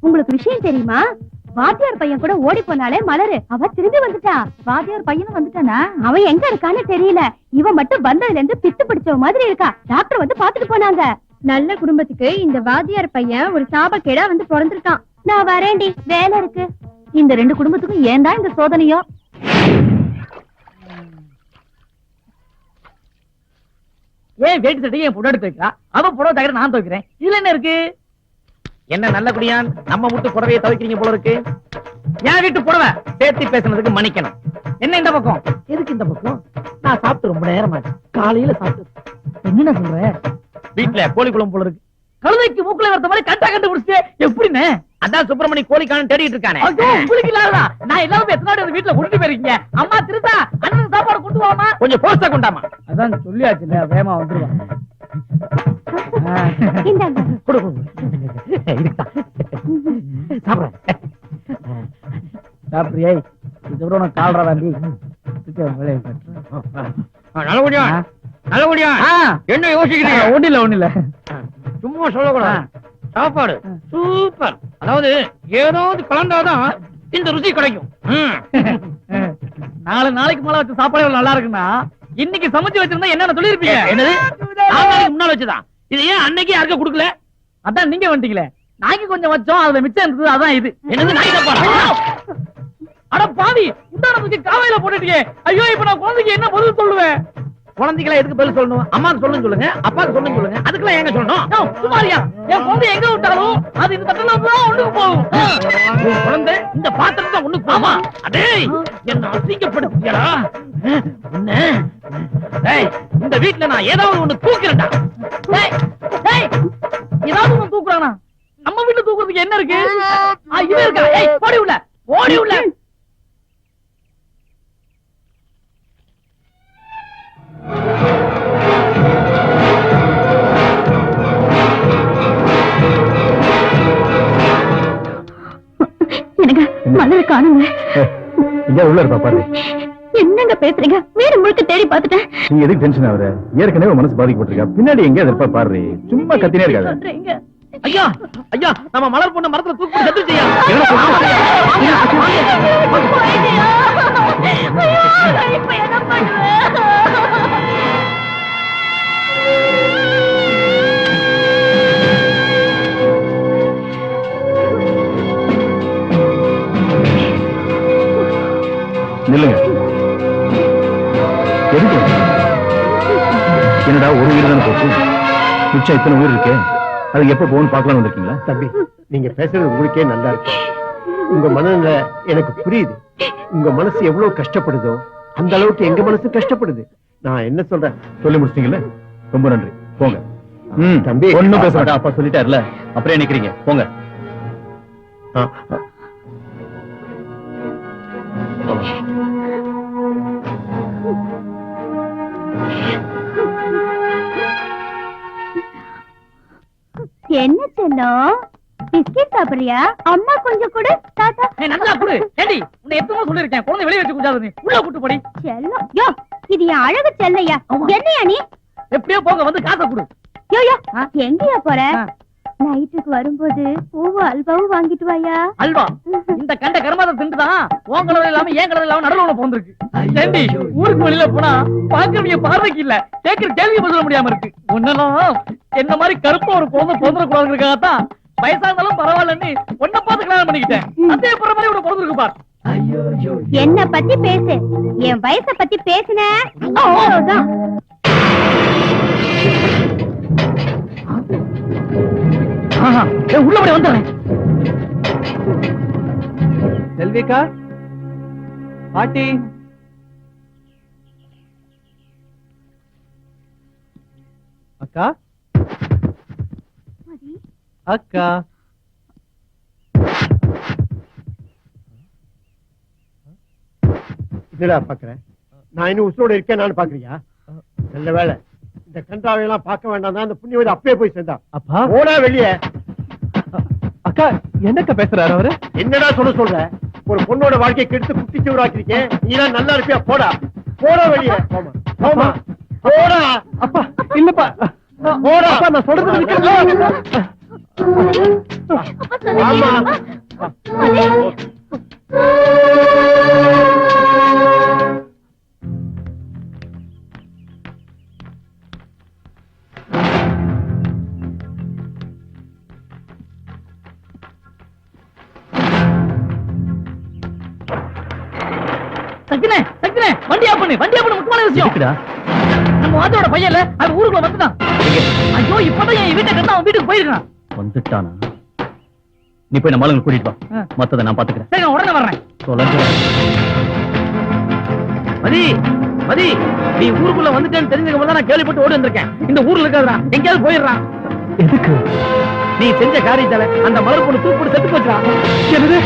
உங்களுக்கு விஷயம் தெரியுமா? வாத்தியார் பையன் கூட ஓடி போனாலே மலரு, அவ திரும்பி வந்துட்டா. வாத்தியார் பையனும் வந்துட்டானா? அவன் எங்க இருக்கான்னு தெரியல. இவன் மட்டும் வந்ததுல இருந்து பித்து பிடிச்ச மாதிரி இருக்கா. டாக்டர் வந்து பாத்துட்டு போனாங்க. நல்ல குடும்பத்துக்கு இந்த வாத்தியார் பையன் ஒரு சாபக்கேடா வந்து பிறந்திருக்கான். நான் வரேன்டி, வேலை இருக்கு. இந்த 2 குடும்பத்துக்கும் ஏன் தான் இந்த சோதனையோ? ஏன் வேட்டி சட்டையை என் பொண்ணு துவைக்கிறா, அவ புடவை தகர நான் துவைக்கிறேன். இதுல என்ன இருக்கு? என்ன நல்ல குடியான், நம்ம வீட்டு புடவையை துவைக்கிறீங்க போல இருக்கு. என் வீட்டு புடவை சேர்த்து பேசுனதுக்கு மன்னிக்கணும். என்ன இந்த பக்கம்? எதுக்கு இந்த பக்கம்? நான் சாப்பிட்டு ரொம்ப நேரம் ஆச்சு. காலையில சாப்பிட்டு என்ன சொல்ற? வீட்டுல கோழி குழம்பு போல இருக்கு. கழுதைக்கு மூக்குல வரத மாதிரி கட்டா கண்டுபிடிச்சு எப்படின்னு? அதான் சுப்பிரமணி கோழிக்கான தேடிட்டு இருக்கானே. உங்களுக்கு இல்லாததா? நான் எல்லாரும் எத்தனை நாள் வீட்டுல கொண்டு போயிருக்கீங்க. அம்மா திருத்தா, அண்ணன் சாப்பாடு கொண்டு வாமா. கொஞ்சம் போஸ்டா கொண்டாமா. அதான் சொல்லியாச்சு இல்ல, வேகமா வந்துருவான். இந்தாங்க. சாப்பிடுறியே? இது உனக்கு கால்ரா தாண்டி. நல்ல குடியா, நல்ல குடியா. என்ன யோசிக்கிறீங்க? ஒண்ணு இல்ல. சும்மா சொல்லக்கூடாது. சாப்பாடு சூப்பர். அதாவது ஏதாவது கலந்தாதான் இந்த ருசி கிடைக்கும். 4 நாளைக்கு மேல வச்ச சாப்பாடு எவ்வளவு நல்லா இருக்குன்னா, இன்னைக்கு சமைச்சு வச்சிருந்தா என்னன்னு சொல்லிருப்பீங்க. என்னது? 4 நாளைக்கு முன்னால வச்சதான். இது ஏன் அன்னைக்கு யாருக்க கொடுக்கல? அதான் நீங்க வந்துட்டீங்களே. நாய்க்கு கொஞ்சம் வச்சோம், அதுல மிச்சம் இருந்தது, அதான் இது. என்னது நாய் சாப்பாடா? அட பாவி, உண்டான தூக்கி காவையில போட்டுட்டீங்க. ஐயோ, இப்ப நான் குழந்தைக்கு என்ன பதில் சொல்லுவேன்? குழந்தைகளை எதுக்கு பதில் சொல்லணும்? அம்மாக்கு சொல்லணும் சொல்லுங்க, அப்பாக்கு சொல்லணும் சொல்லுங்க. அதுக்கெல்லாம் எங்க சொல்லணும்? சுமாரியா, என் குழந்தை எங்க விட்டாலும் அது இந்த தட்டுல தான் ஒண்ணுக்கு போகும். உன் குழந்தை இந்த பாத்திரத்தை ஒண்ணுக்கு போமா? அடே, என்ன அசிங்கப்படுத்தியடா. இந்த வீட்டுல நான் ஏதாவது ஒண்ணு தூக்கிறேன்டா. ஏதாவது ஒண்ணு தூக்குறானா? நம்ம வீட்டுல தூக்குறதுக்கு என்ன இருக்கு? இவன் இருக்கா? ஓடி உள்ள, ஓடி உள்ள. எனக்கு மலரை காணுங்க. இங்க உள்ள இருப்பா பாரு. என்னங்க பேசுறீங்க? வீடு முழுக்க தேடி பார்த்துட்டேன். நீ எதுக்கு டென்ஷன் ஆகுற? ஏற்கனவே மனசு பாதிக்கப்பட்டிருக்கா. பின்னாடி எங்க இருப்பா பாரு. சும்மா கத்தினே இருக்காத. சொல்றீங்க. ஐயா, ஐயா, நம்ம மலர் பொண்ணு மரத்துல தூக்கி செத்துச்சியா? இப்ப என்ன பண்ணுவேன்? நில்லுங்க. எதுக்கு? என்னடா ஒரு உயிர் தானே போச்சு, மிச்சம் இத்தனை உயிர் இருக்கே, அது எப்ப போகணும்னு பார்க்கலாம் வந்திருக்கீங்களா? தம்பி, நீங்க பேசுறது உங்களுக்கே நல்லா இருக்கு. உங்க மனநிலை எனக்கு புரியுது. உங்க மனசு எவ்வளவு கஷ்டப்படுதோ அந்த அளவுக்கு எங்க மனசு கஷ்டப்படுது. நான் என்ன சொல்றேன்? சொல்லி முடிச்சிட்டீங்கல்ல, ரொம்ப நன்றி. போங்க. தம்பி, ஒண்ணும் பேச மாட்டேன். அப்பா சொல்லிட்டாருல, அப்படியே நிக்கிறீங்க. போங்க. என்ன செல்லம், பிஸ்கெட் சாப்பிடுறியா? அம்மா கொஞ்சம் கூட. தாத்தா நல்லா குடு. ஏண்டி, உன்னை எப்பவும் சொல்லிருக்கேன், குழந்தை வெளியே வச்சு குடிக்காத. நீ உள்ள கூட்டு போடி. செல்லம், யோ, இது என் அழகு செல்லையா? என்னையா நீ? எப்படியோ போங்க, வந்து காசை கொடு. யோ யோ, எங்கயா போற? நைட்டுக்கு வரும்போது பூவும் அல்வாவும் வாங்கிட்டு வாயா. அல்வா? இந்த கண்ட கர்மாதம் திண்டுதான் உன் கலவை இல்லாம ஏன் கலவை இல்லாம நடுவுல போந்திருக்கு. ஏண்டி, ஊருக்கு வெளியில போனா பாக்குறவங்க பார்வைக்கு இல்ல, கேட்கிற கேள்வி பதில முடியாம இருக்கு. ஒன்னெல்லாம் என்ன மாதிரி கருப்பா ஒரு குழந்தை பிறந்திருக்கூடாதுக்காகத்தான் வயசா இருந்தாலும் பரவாயில்லன்னு ஒன்ன பார்த்து கல்யாணம் பண்ணிக்கிட்டேன். அதே போற மாதிரி ஒரு பிறந்திருக்கு பார். என்ன பத்தி பேசு, என் வயசை பத்தி பேசுன அவ்வளவுதான். உள்ள போய் வந்துடுறேன். செல்விக்கா, பாட்டி, அக்கா, அக்கா, என்னடா பாக்குறேன்? நான் இன்னும் உசுரோட இருக்கேன் நான் பாக்குறியா? நல்ல வேலை, இந்த கன்றாவையெல்லாம் பார்க்க வேண்டாம் தான் அந்த புண்ணியவதி அப்பயே போய் சேர்ந்தா. அப்பா, போடா வெளியே. அக்கா, என்னக்க பேசுறாரு அவரு? என்னடா சொல்ற ஒரு பொண்ணோட வாழ்க்கையை கெடுத்து குட்டிச்சு உருவாக்கிருக்கேன். நீ தான் நல்லா இருப்பியா? போடா போடா வெளியே. போமா போடா. அப்பா இல்லப்பா, போடா. அப்பா நான் சொல்றது ஆமா. சக்தினே சக்தினே வண்டி ஆஃப் பண்ணு, வண்டி ஆஃப் பண்ணு. முக்கியமான விஷயம். இருக்குடா. நம்ம வாதோட பையன் இல்ல, அவன் ஊருக்குள்ள வந்துட்டான். ஐயோ இப்பதான் என் வீட்டை கட்ட அவன் வீட்டுக்கு போயிருக்கான். வந்துட்டானா? நீ போய் நம்ம ஆளுங்களை கூட்டிட்டு வா. மத்தத நான் பாத்துக்கிறேன். சரி நான் உடனே வர்றேன். மதி மதி, நீ ஊருக்குள்ள வந்துட்டேன்னு தெரிஞ்சதுக்கு தான் நான் கேள்விப்பட்டு ஓடி வந்திருக்கேன். இந்த ஊர்ல இருக்காதா, எங்கேயாவது போயிடுறான். எதுக்கு? நீ செஞ்ச காரியத்தால அந்த மலர் பொண்ணு தூக்கு போட்டு செத்து போச்சுடா. என்னது?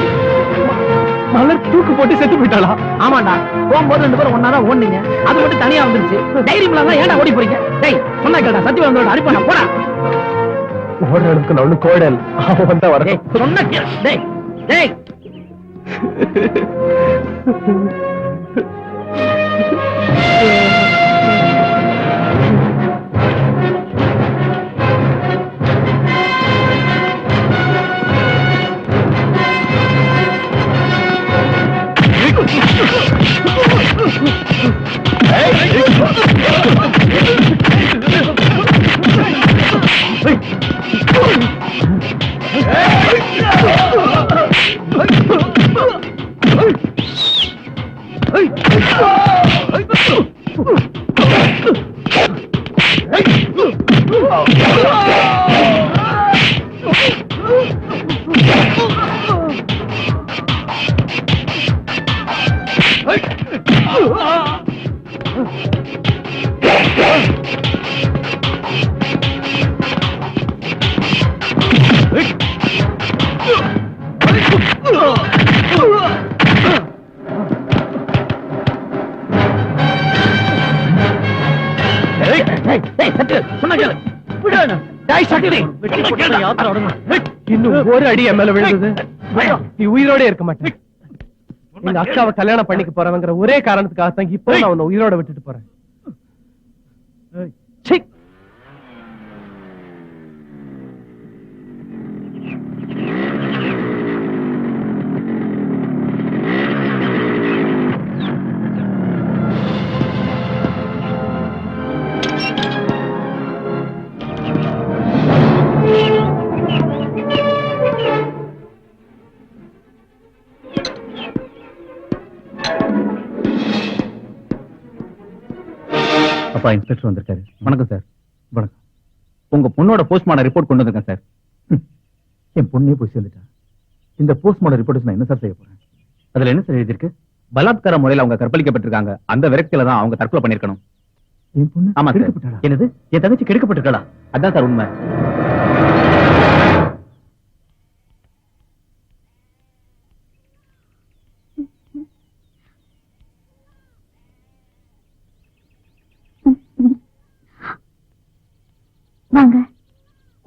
மலர் தூக்கு போட்டு செத்து போயிட்டாளா? ஆமாண்டா, போகும்போது 2 பேரும் ஒன்னாதான் ஓடுனீங்க. அது மட்டும் தனியா வந்துருச்சு. தைரியம் இல்லாம ஏன்டா ஓடி போறீங்க? டேய் சொன்னா கேட்டா சத்தியம் வந்தோட அடிப்பா போடா. ஓடுற இடத்துக்கு நான் ஒண்ணு கோடல். அவன் வந்தா வர. டேய் சொன்னா கேளு. டேய் டேய் இன்னும் ஒரு அடி என் மேல விழுந்தது, நீ உயிரோட இருக்க மாட்டேன். எங்க அக்காவை கல்யாணம் பண்ணிக்க போறவங்கிற ஒரே காரணத்துக்காக தான் இப்போ நான் உன்னை உயிரோட விட்டுட்டு போறேன். சீ. அப்பா இன்ஸ்பெக்டர் வந்திருக்காரு. வணக்கம் சார். வணக்கம். உங்க பொண்ணோட போஸ்ட்மார்டம் ரிப்போர்ட் கொண்டு வந்திருக்கேன் சார். என் பொண்ணே போய் சேர்ந்துட்டா. இந்த போஸ்ட்மார்டம் ரிப்போர்ட் நான் என்ன சார் செய்ய போறேன்? அதுல என்ன சார் எழுதிருக்கு? பலாத்கார முறையில் அவங்க கற்பழிக்கப்பட்டிருக்காங்க. அந்த விரக்தியில தான் அவங்க தற்கொலை பண்ணிருக்கணும். என் பொண்ணு ஆமா சார். கெடுக்கப்பட்டாளா? என்னது? என் தங்கச்சி கெடுக்கப்பட்டிருக்கா? அதான் சார் உண்மை. வாங்க.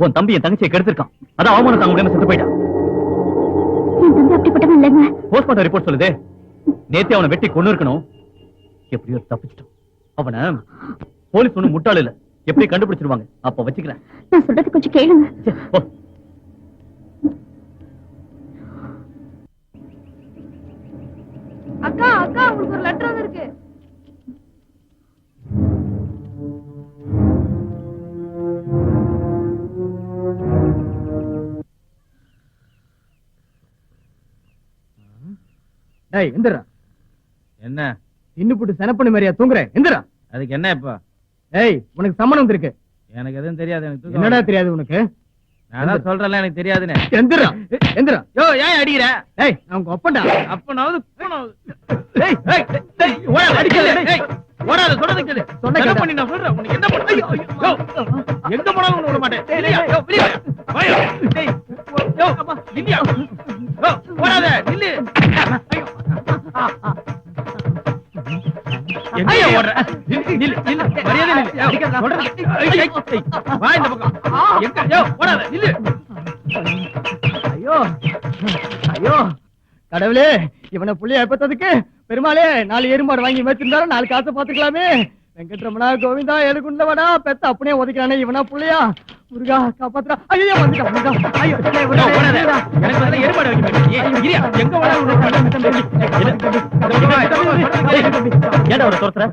உன் தம்பி என் தங்கச்சியை கெடுத்திருக்கான். அதான் அவமானம் தாங்க முடியாம செத்து போயிட்டான். என் தம்பி அப்படிப்பட்டவன் இல்லைங்க. போஸ்ட்மார்டம் ரிப்போர்ட் சொல்லுதே, நேத்தே அவனை வெட்டி கொண்டு இருக்கணும். எப்படியோ தப்பிச்சிட்டான். அவனை போலீஸ் ஒண்ணு முட்டாள் இல்ல, எப்படி கண்டுபிடிச்சிருவாங்க. அப்ப வச்சுக்கிறேன். நான் சொல்றது கொஞ்சம் கேளுங்க. போ. அக்கா அக்கா உங்களுக்கு ஒரு லெட்டர் வந்திருக்கு. டேய் எந்திரா. என்ன தின்னு போட்டு செனப்பண்ணி மாதிரியா தூங்குறேன்? எந்திரா. அதுக்கு என்ன இப்ப? ஏய் உனக்கு சம்மணம் வந்திருக்கு. எனக்கு எதுவும் தெரியாது. எனக்கு என்னடா தெரியாது உனக்கு? நான் சொல்றேன் எனக்கு தெரியாதுன்னு. எந்திரா எந்திரா. யோ ஏன் அடிக்கிற? ஏய் நான் உங்க அப்பன்டா. அப்பனாவது டேய் டேய் டேய் ஓடாத, அடிக்கல. டேய் ஓடாத, சொல்றது கேளு. என்ன பண்ணி நான் சொல்றேன். உனக்கு என்ன பண்ண? யோ எங்க போனாலும் உன்னை விட மாட்டேன். டேய் யோ வெளிய வா. யோ டேய் யோ அப்பா நில்லியா. யோ ஓடாத நில்லு. எங்க ஓடுற? நில்லு நில்லு. மரியாதை நில்லு. அடிக்காத சொல்றது. வா இந்த பக்கம். எங்க யோ ஓடாத நில்லு. ஐயோ ஐயோ ஐயோ கடவுளே, இவனை புள்ளைய எப்பத்ததுக்கு பெருமாளே 4 எருமாடு வாங்கி வச்சிருந்தாலும் 4 காசை பாத்துக்கலாமே. வெங்கட்ரமணா கோவிந்தா எதுக்குள்ளவடா பெத்த அப்படியே ஒதுக்கிறானே இவனா புள்ளையா. முருகா காப்பாத்துறா. ஐயோ வந்துட்டான். ஐயோ எனக்கு பதிலா எருமாடு வைக்க மாட்டேன். எங்க ஏன்டா அவரை துரத்துற?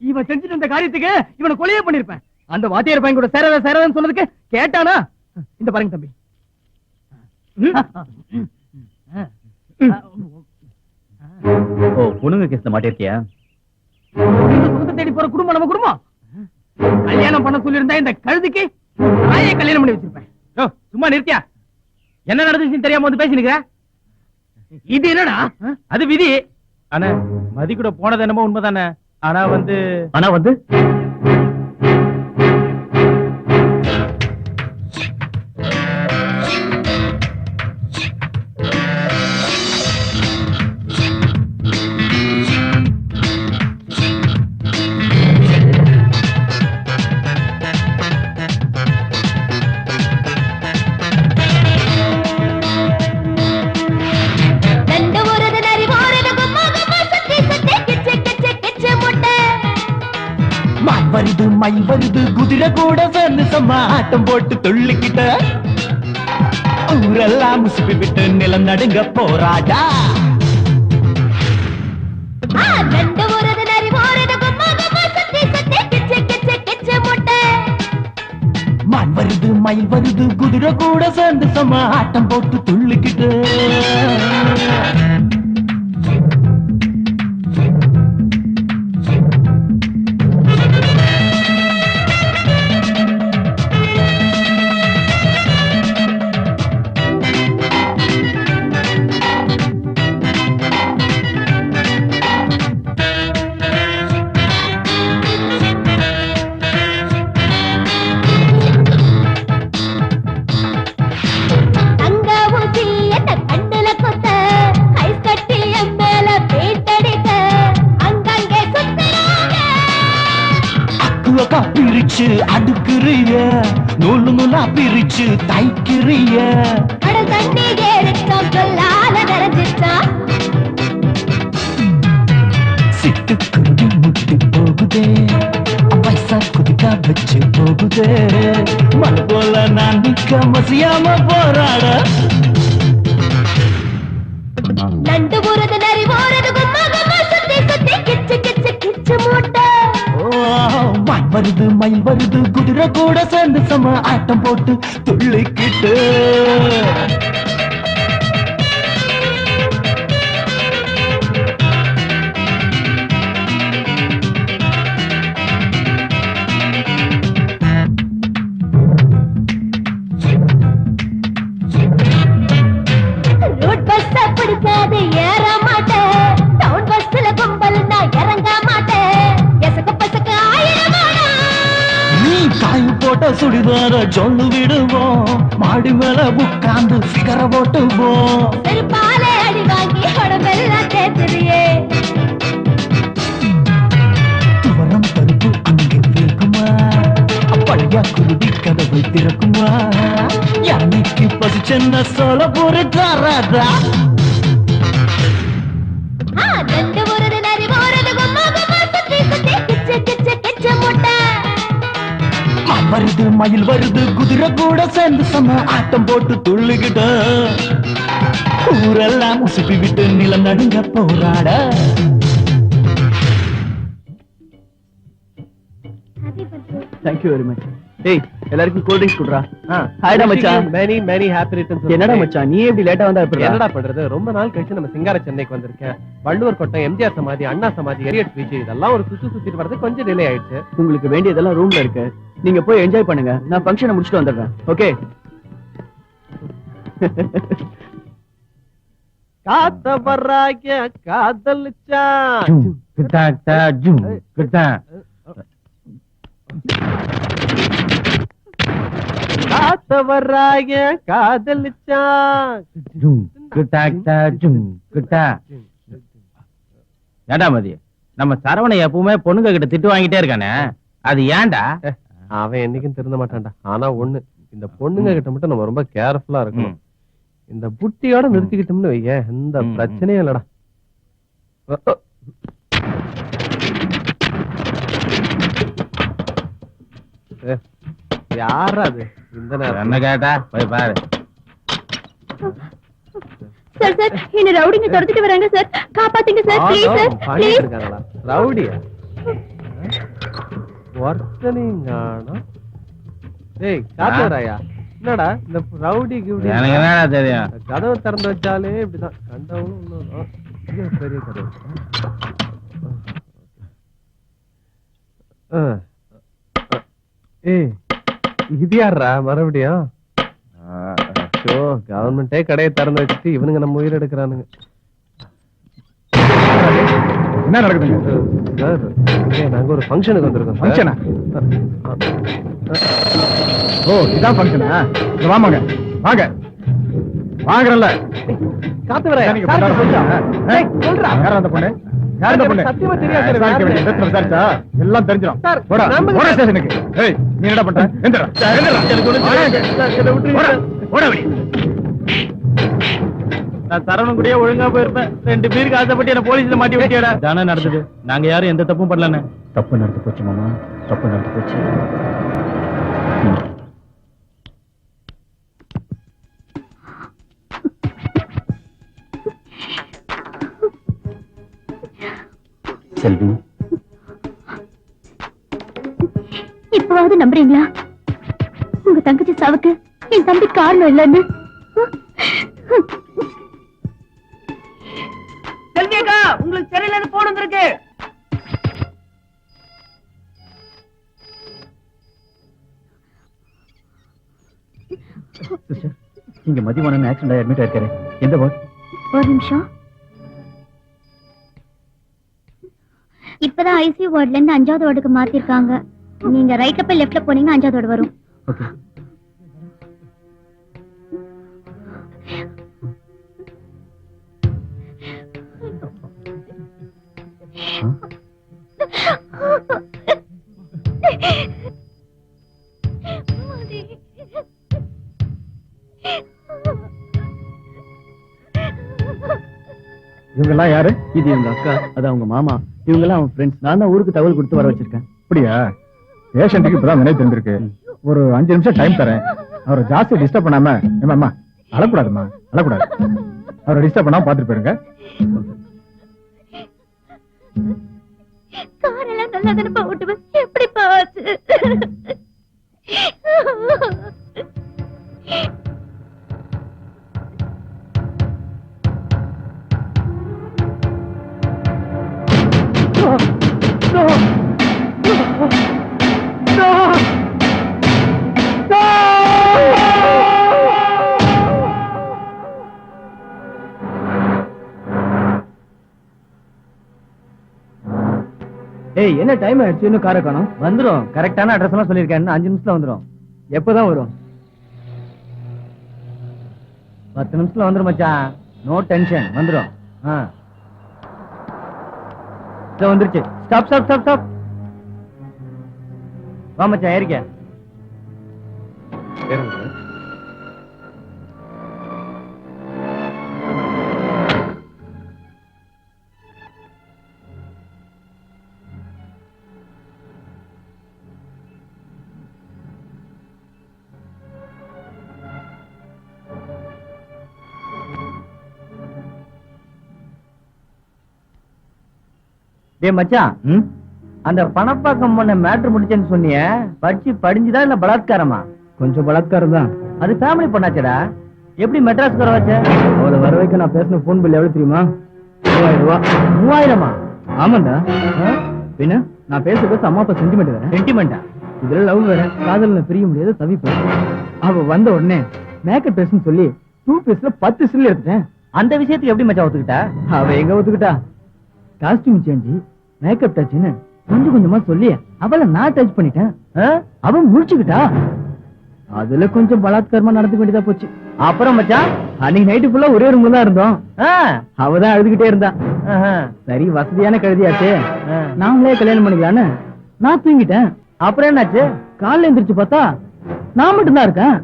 இவன் செஞ்சுட்டு இருந்த காரியத்துக்கு இவனை கொலையே பண்ணிருப்பேன். அந்த வாத்தியார் பையன் கூட சேரவேன்னு சொன்னதுக்கு கேட்டானா? இந்த பாருங்க தம்பி. ஓ பொண்ணுங்க கேஸ்ல மாட்டிருக்கியா? சுகத்தை தேடி போற குடும்பம் நம்ம குடும்பம். கல்யாணம் பண்ண சொல்லியிருந்தா இந்த கழுதுக்கு நாயே கல்யாணம் பண்ணி வச்சிருப்பேன். சும்மா நிறுத்தியா? என்ன நடந்துச்சுன்னு தெரியாம வந்து பேசி நிக்கிற? இது என்னடா? அது விதி. ஆனா மதி கூட போனது என்னமோ உண்மைதானே. ஆனா வந்து வருது மயில் வருது குதிரை கூட சேர்ந்து சம்மா ஆட்டம் போட்டு துள்ளிக்கிட்ட ஊரெல்லாம் முசுப்பி விட்டு நிலம் நடுங்க போராடா. மான் வருது மயில் வருது குதிரை கூட சேர்ந்து சம்மா ஆட்டம் போட்டு துள்ளிக்கிட்டு பிரிச்சு அடுக்குறிய நூலு நூலா பிரிச்சு தைக்கிறிய சிட்டுக்குருவி முட்டி போகுதே பைசா குதிக்கா வச்சு போகுதே மழை போல நான் நிக்க மசியாம போராட நண்டு போறது நரி போறது சுத்தி சுத்தி கிச்சு கிச்சு கிச்சு மூட்டை. மான் வருது மயில் வருது குதிரை கூட சேர்ந்து சம ஆட்டம் போட்டு துள்ளிக்கிட்டு ரோட் பஸ் பிடிக்காது ஏற மாட்டேன். டவுன் பஸ்ல கும்பல் நான் இறங்க மாட்டேன். எசக்க பசக்க நீ காய் போட்ட சுடிதார சொல்லு விடுவோம் மாடி மேல உட்கார்ந்து சிகர போட்டுவோம் செருப்பாலே அடி வாங்கி உடம்பெல்லாம் தேய்ச்சிரியே. துவரம் பருப்பு அங்கே இருக்குமா பழைய குருதி கதவை திறக்குமா யானைக்கு பசிச்சென்ன சொல்ல போரு தாராதா நண்டு போறது நரி போறது சுத்தி சுத்தி கிச்சு கிச்சு கிச்சு மூட்டை. வருது மயில் வருது குதிரை கூட சேர்ந்து சம ஆட்டம் போட்டு துள்ளுகிட்ட ஊரெல்லாம் உசுப்பி விட்டு நிலம் நடுங்க போராட. Thank you very much. ஏய் எல்லாருக்கும் கூல் ட்ரிங்க்ஸ் குடுறா. ஹாய்டா மச்சான். many many happy returns of the என்னடா day. மச்சான் நீ எப்படி லேட்டா வந்தா எப்படி? என்னடா பண்றது, ரொம்ப நாள் கழிச்சு நம்ம சிங்கார சென்னைக்கு வந்திருக்கேன். வள்ளுவர் கோட்டை, எம்ஜிஆர் சமாதி, அண்ணா சமாதி, எரியட் பீச் இதெல்லாம் ஒரு சுத்திட்டு வரது கொஞ்சம் டிலே ஆயிடுச்சு. உங்களுக்கு வேண்டியதெல்லாம் ரூம்ல இருக்கு, நீங்க போய் என்ஜாய் பண்ணுங்க. நான் ஃபங்க்ஷனை முடிச்சிட்டு வந்துடுறேன். ஓகே காத்த வர்றாங்க காதலிச்சா காத்த வர்றாங்க காதலிச்சா ஏண்டா மதி, நம்ம சரவணை எப்பவுமே பொண்ணுங்க கிட்ட திட்டு வாங்கிட்டே இருக்கானே, அது ஏன்டா? அவன் என்னைக்கும் திருந்த மாட்டான்டா. ஆனா ஒண்ணு, இந்த பொண்ணுங்க கிட்ட மட்டும் நம்ம ரொம்ப கேர்ஃபுல்லா இருக்கணும். இந்த புட்டியோட நிறுத்திக்கிட்டோம்னு வைங்க, எந்த பிரச்சனையும் இல்லடா. யாரா அது இந்த நேரம்? என்ன கேட்டா போய் பாரு. சார் சார் என்ன ரவுடிங்க துரத்திட்டு வராங்க சார், காப்பாத்துங்க சார் ப்ளீஸ் சார் ப்ளீஸ். இருக்காங்களா ரவுடியா? ஒருத்தனையும் காணோம். டேய் காத்துறாயா, என்னடா இந்த ரவுடி கிவுடி? எனக்கு என்னடா தெரியும்? கதவை திறந்து வச்சாலே இப்படிதான் கண்டவனும் இன்னும் இது பெரிய கதவு. ஏய் இது யாரா மறுபடியும்? கவர்மெண்டே கடையை திறந்து வச்சுட்டு இவனுங்க நம்ம உயிர் எடுக்கிறானுங்க. என்ன நடக்குதுங்க? சார் நாங்க ஒரு ஃபங்க்ஷனுக்கு வந்திருக்கோம். ஃபங்க்ஷனா? ஓ இதான் ஃபங்க்ஷனா? வாங்க வாங்க வாங்கறல்ல. காத்து வர சொல்றா யார் அந்த பொண்ணு? யார் அந்த பொண்ணு? சத்தியமா தெரியாது சார். விசாரிச்சா எல்லாம் தெரிஞ்சிடும். சார், போடா நம்புங்க போடா சார். ஸ்டேஷனுக்கு. ஏய் நீ என்னடா பண்ற? எந்திரா போடா போடா வெளிய. நான் சரவணன் கூடயே ஒழுங்கா போயிருப்பேன். 2 பேருக்கு ஆசைப்பட்டு என்ன போலீஸ்ல மாட்டி விட்டியாடா. தானே நடந்தது. நாங்க யாரும் எந்த தப்பும் பண்ணலன்னு. தப்பு நடந்து போச்சு மாமா, தப்பு நடந்து போச்சு. செல்வி, இப்பவாவது நம்புறீங்களா உங்க தங்கச்சி சாவுக்கு என் தம்பி காரணம் இல்லைன்னு? செல்வியக்கா, உங்களுக்கு தெரியலன்னு போன் வந்திருக்கு. சிஸ்டர், இங்க மதிவானன் ஆக்சிடென்ட் ஆகி அட்மிட் ஆயிருக்காரு. எந்த வார்டு? ஒரு நிமிஷம். இப்பதான் ஐசியூ வார்டுல இருந்து 5வது வார்டுக்கு மாத்திருக்காங்க. நீங்க ரைட்ல போய் லெஃப்ட்ல போனீங்கன்னா 5வது வார்டு வரும். ஓகே. இவங்க எல்லாம் யாரு? இது எங்க அக்கா, அது அவங்க மாமா, இவங்க எல்லாம் அவன் ஃப்ரெண்ட்ஸ். நான் தான் ஊருக்கு தகவல் கொடுத்து வர வச்சிருக்கேன். அப்படியா? பேஷண்ட்டுக்கு இப்பதான் நினைவு தெரிஞ்சிருக்கு. ஒரு 5 நிமிஷம் டைம் தரேன். அவரை ஜாஸ்தி டிஸ்டர்ப் பண்ணாம. ஏமாம்மா அழக்கூடாதுமா, அழக்கூடாது. அவரை டிஸ்டர்ப் பண்ணாம பாத்துட்டு போயிருங்க. காரெல்லாம் நல்லா தானே ஓட்டுவேன், எப்படி பாச்சு? ஏய் என்ன டைம் ஆயிடுச்சு, இன்னும் காரை காணோம்? வந்துரும். கரெக்டான அட்ரஸ் எல்லாம் சொல்லிருக்கேன். 5 நிமிஷத்துல வந்துரும். எப்பதான் வரும்? 10 நிமிஷத்துல வந்துரும் மச்சான். நோ டென்ஷன், வந்துரும். வந்துருச்சு. Stop stop stop stop. வா மச்சான், ஏறிக்க. டேய் மச்சான், அந்த பணப்பாக்கம் பண்ண மேட்ரு முடிச்சேன்னு சொன்னியே, படிச்சு படிஞ்சுதா இல்ல பலாத்காரமா? கொஞ்சம் பலாத்காரம் தான். அது ஃபேமிலி பண்ணாச்சடா. எப்படி மெட்ராஸ்க்கு வர வச்ச? அவளை வர வைக்க நான் பேசின போன் பில் எவ்வளவு தெரியுமா? 3000 ரூபாய். 3000-ஆ? ஆமாண்டா. பின்ன நான் பேச பேச அம்மா அப்பா சென்டிமெண்ட் வேற. சென்டிமெண்டா? இதுல லவ் வேற. காதல்ல பிரிய முடியாத தவிப்பு. அவ வந்த உடனே மேக்கப் பேசுன்னு சொல்லி 2 பீஸ்ல 10 சில்லு எடுத்துட்டேன். அந்த விஷயத்துக்கு எப்படி மச்சான் ஒத்துக்கிட்டா? அவ எங்க ஒத்துக்கிட்டா? காஸ்டியூம் சேஞ்ச், மேக்கப் டச்னு கொஞ்சம் கொஞ்சமா சொல்லி அவளை நான் டச் பண்ணிட்டேன். அவன் முடிச்சுக்கிட்டா. அதுல கொஞ்சம் பலாத்காரமா நடந்துக்க வேண்டியதா போச்சு. அப்புறம் மச்சான், அன்னைக்கு நைட்டு ஃபுல்லா ஒரே ரூம்ல தான் இருந்தோம். அவதான் அழுதுகிட்டே இருந்தா. சரி வசதியான கழுதியாச்சு, நாங்களே கல்யாணம் பண்ணிக்கலான்னு நான் தூங்கிட்டேன். அப்புறம் என்னாச்சு? காலைல எந்திரிச்சு பார்த்தா நான் மட்டும் தான் இருக்கேன்.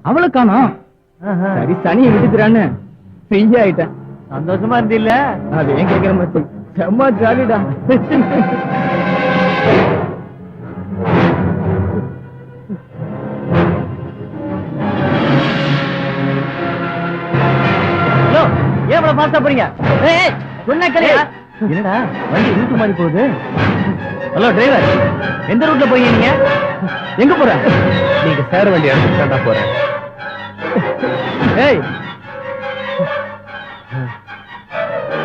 அவளை காணோம். சரி சனியை விட்டுக்கிறான்னு ஃப்ரீயா ஆயிட்டேன். சந்தோஷமா இருந்தில்ல? அது ஏன் கேட்கிற மாதிரி செம்ம ஜாலிடா. ஹலோ, ஏன் இவ்வளவு ஃபாஸ்டா போறீங்க? சொன்ன கேளியா? என்னடா வண்டி ரூட் மாதிரி போகுது? ஹலோ டிரைவர், எந்த ரூட்ல போறீங்க நீங்க? எங்க போற? நீங்க சேர வேண்டிய இடத்துக்கு தாண்டா போறேன். ஏய்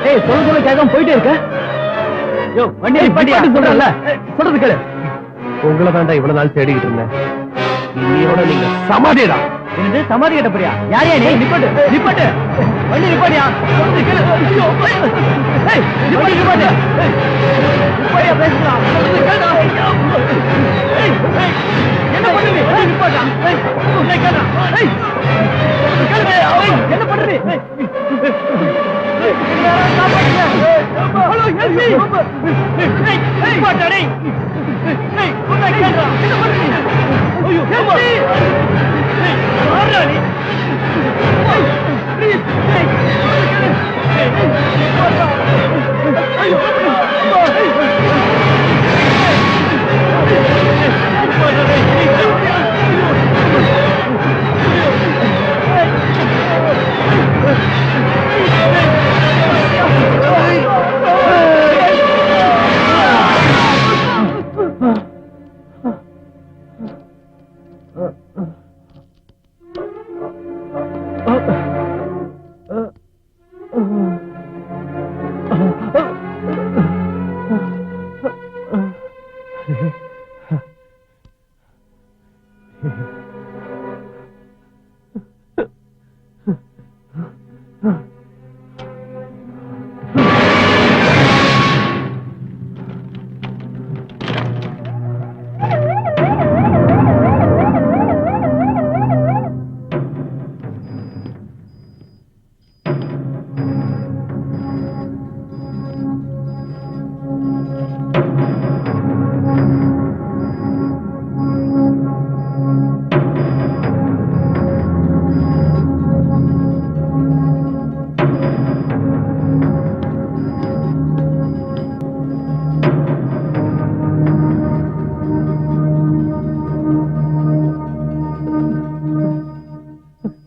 ஏய், சொல்ல கேட்காம போயிட்டே இருக்க. யோ, வண்டி நிப்பாட்டியா சொல்றல? சொல்றது கேளு. உங்களை தாண்டா இவ்வளவு நாள் தேடிக்கிட்டு இருந்தேன். இன்னையோட நீங்க சமாதிடா. என்னது சமாதி கட்ட போறியா? யாரையா நீ? நிப்பாட்டு நிப்பாட்டு, வண்டி நிப்பாட்டியா? சொல்றது கேளு. ஐயோ, ஏய் நிப்பாட்டு நிப்பாட்டு. ஏய் நிப்பாட்டியா, பேசலாம். சொல்றது கேளுடா. ஏய் ஏய், என்ன பண்ணுவீ? வண்டி நிப்பாட்டா. ஏய் என்ன கேளு? ஏய் கேளு. ஏய் என்ன பண்றீ? ஏய் ஹலோ ஹெல்ப் மீ. ஏய் நிப்பாட்டா டேய். ஏய் என்ன கேளு? என்ன பண்றீ? ஐயோ ஹெல்ப் மீ. ஏய் வாடா நீ. ஏய் ப்ளீஸ். ஏய் நிப்பாட்டா. ஐயோ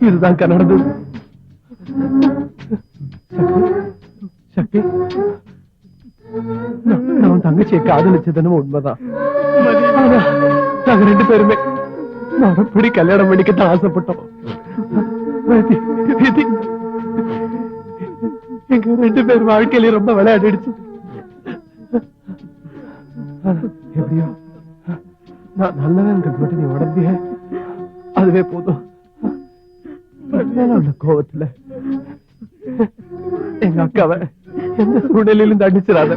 இதுதான் நடந்தது. சக்தி, நான் தங்கச்சியை காதலிச்சதுன்னு உண்மைதான். ஆனா, நாங்க 2 பேருமே மறுபடி கல்யாணம் பண்ணிக்கத்தான் ஆசைப்பட்டோம். விதி, விதி எங்க 2 பேர் வாழ்க்கையில ரொம்ப விளையாடிடுச்சு. எப்படியோ நான் நல்லவன் மட்டும் நீ உடம்பிய, அதுவே போதும். உள்ள கோவத்துல எங்க அக்காவை எந்த சூழ்நிலையிலும் தண்டிச்சிடாத.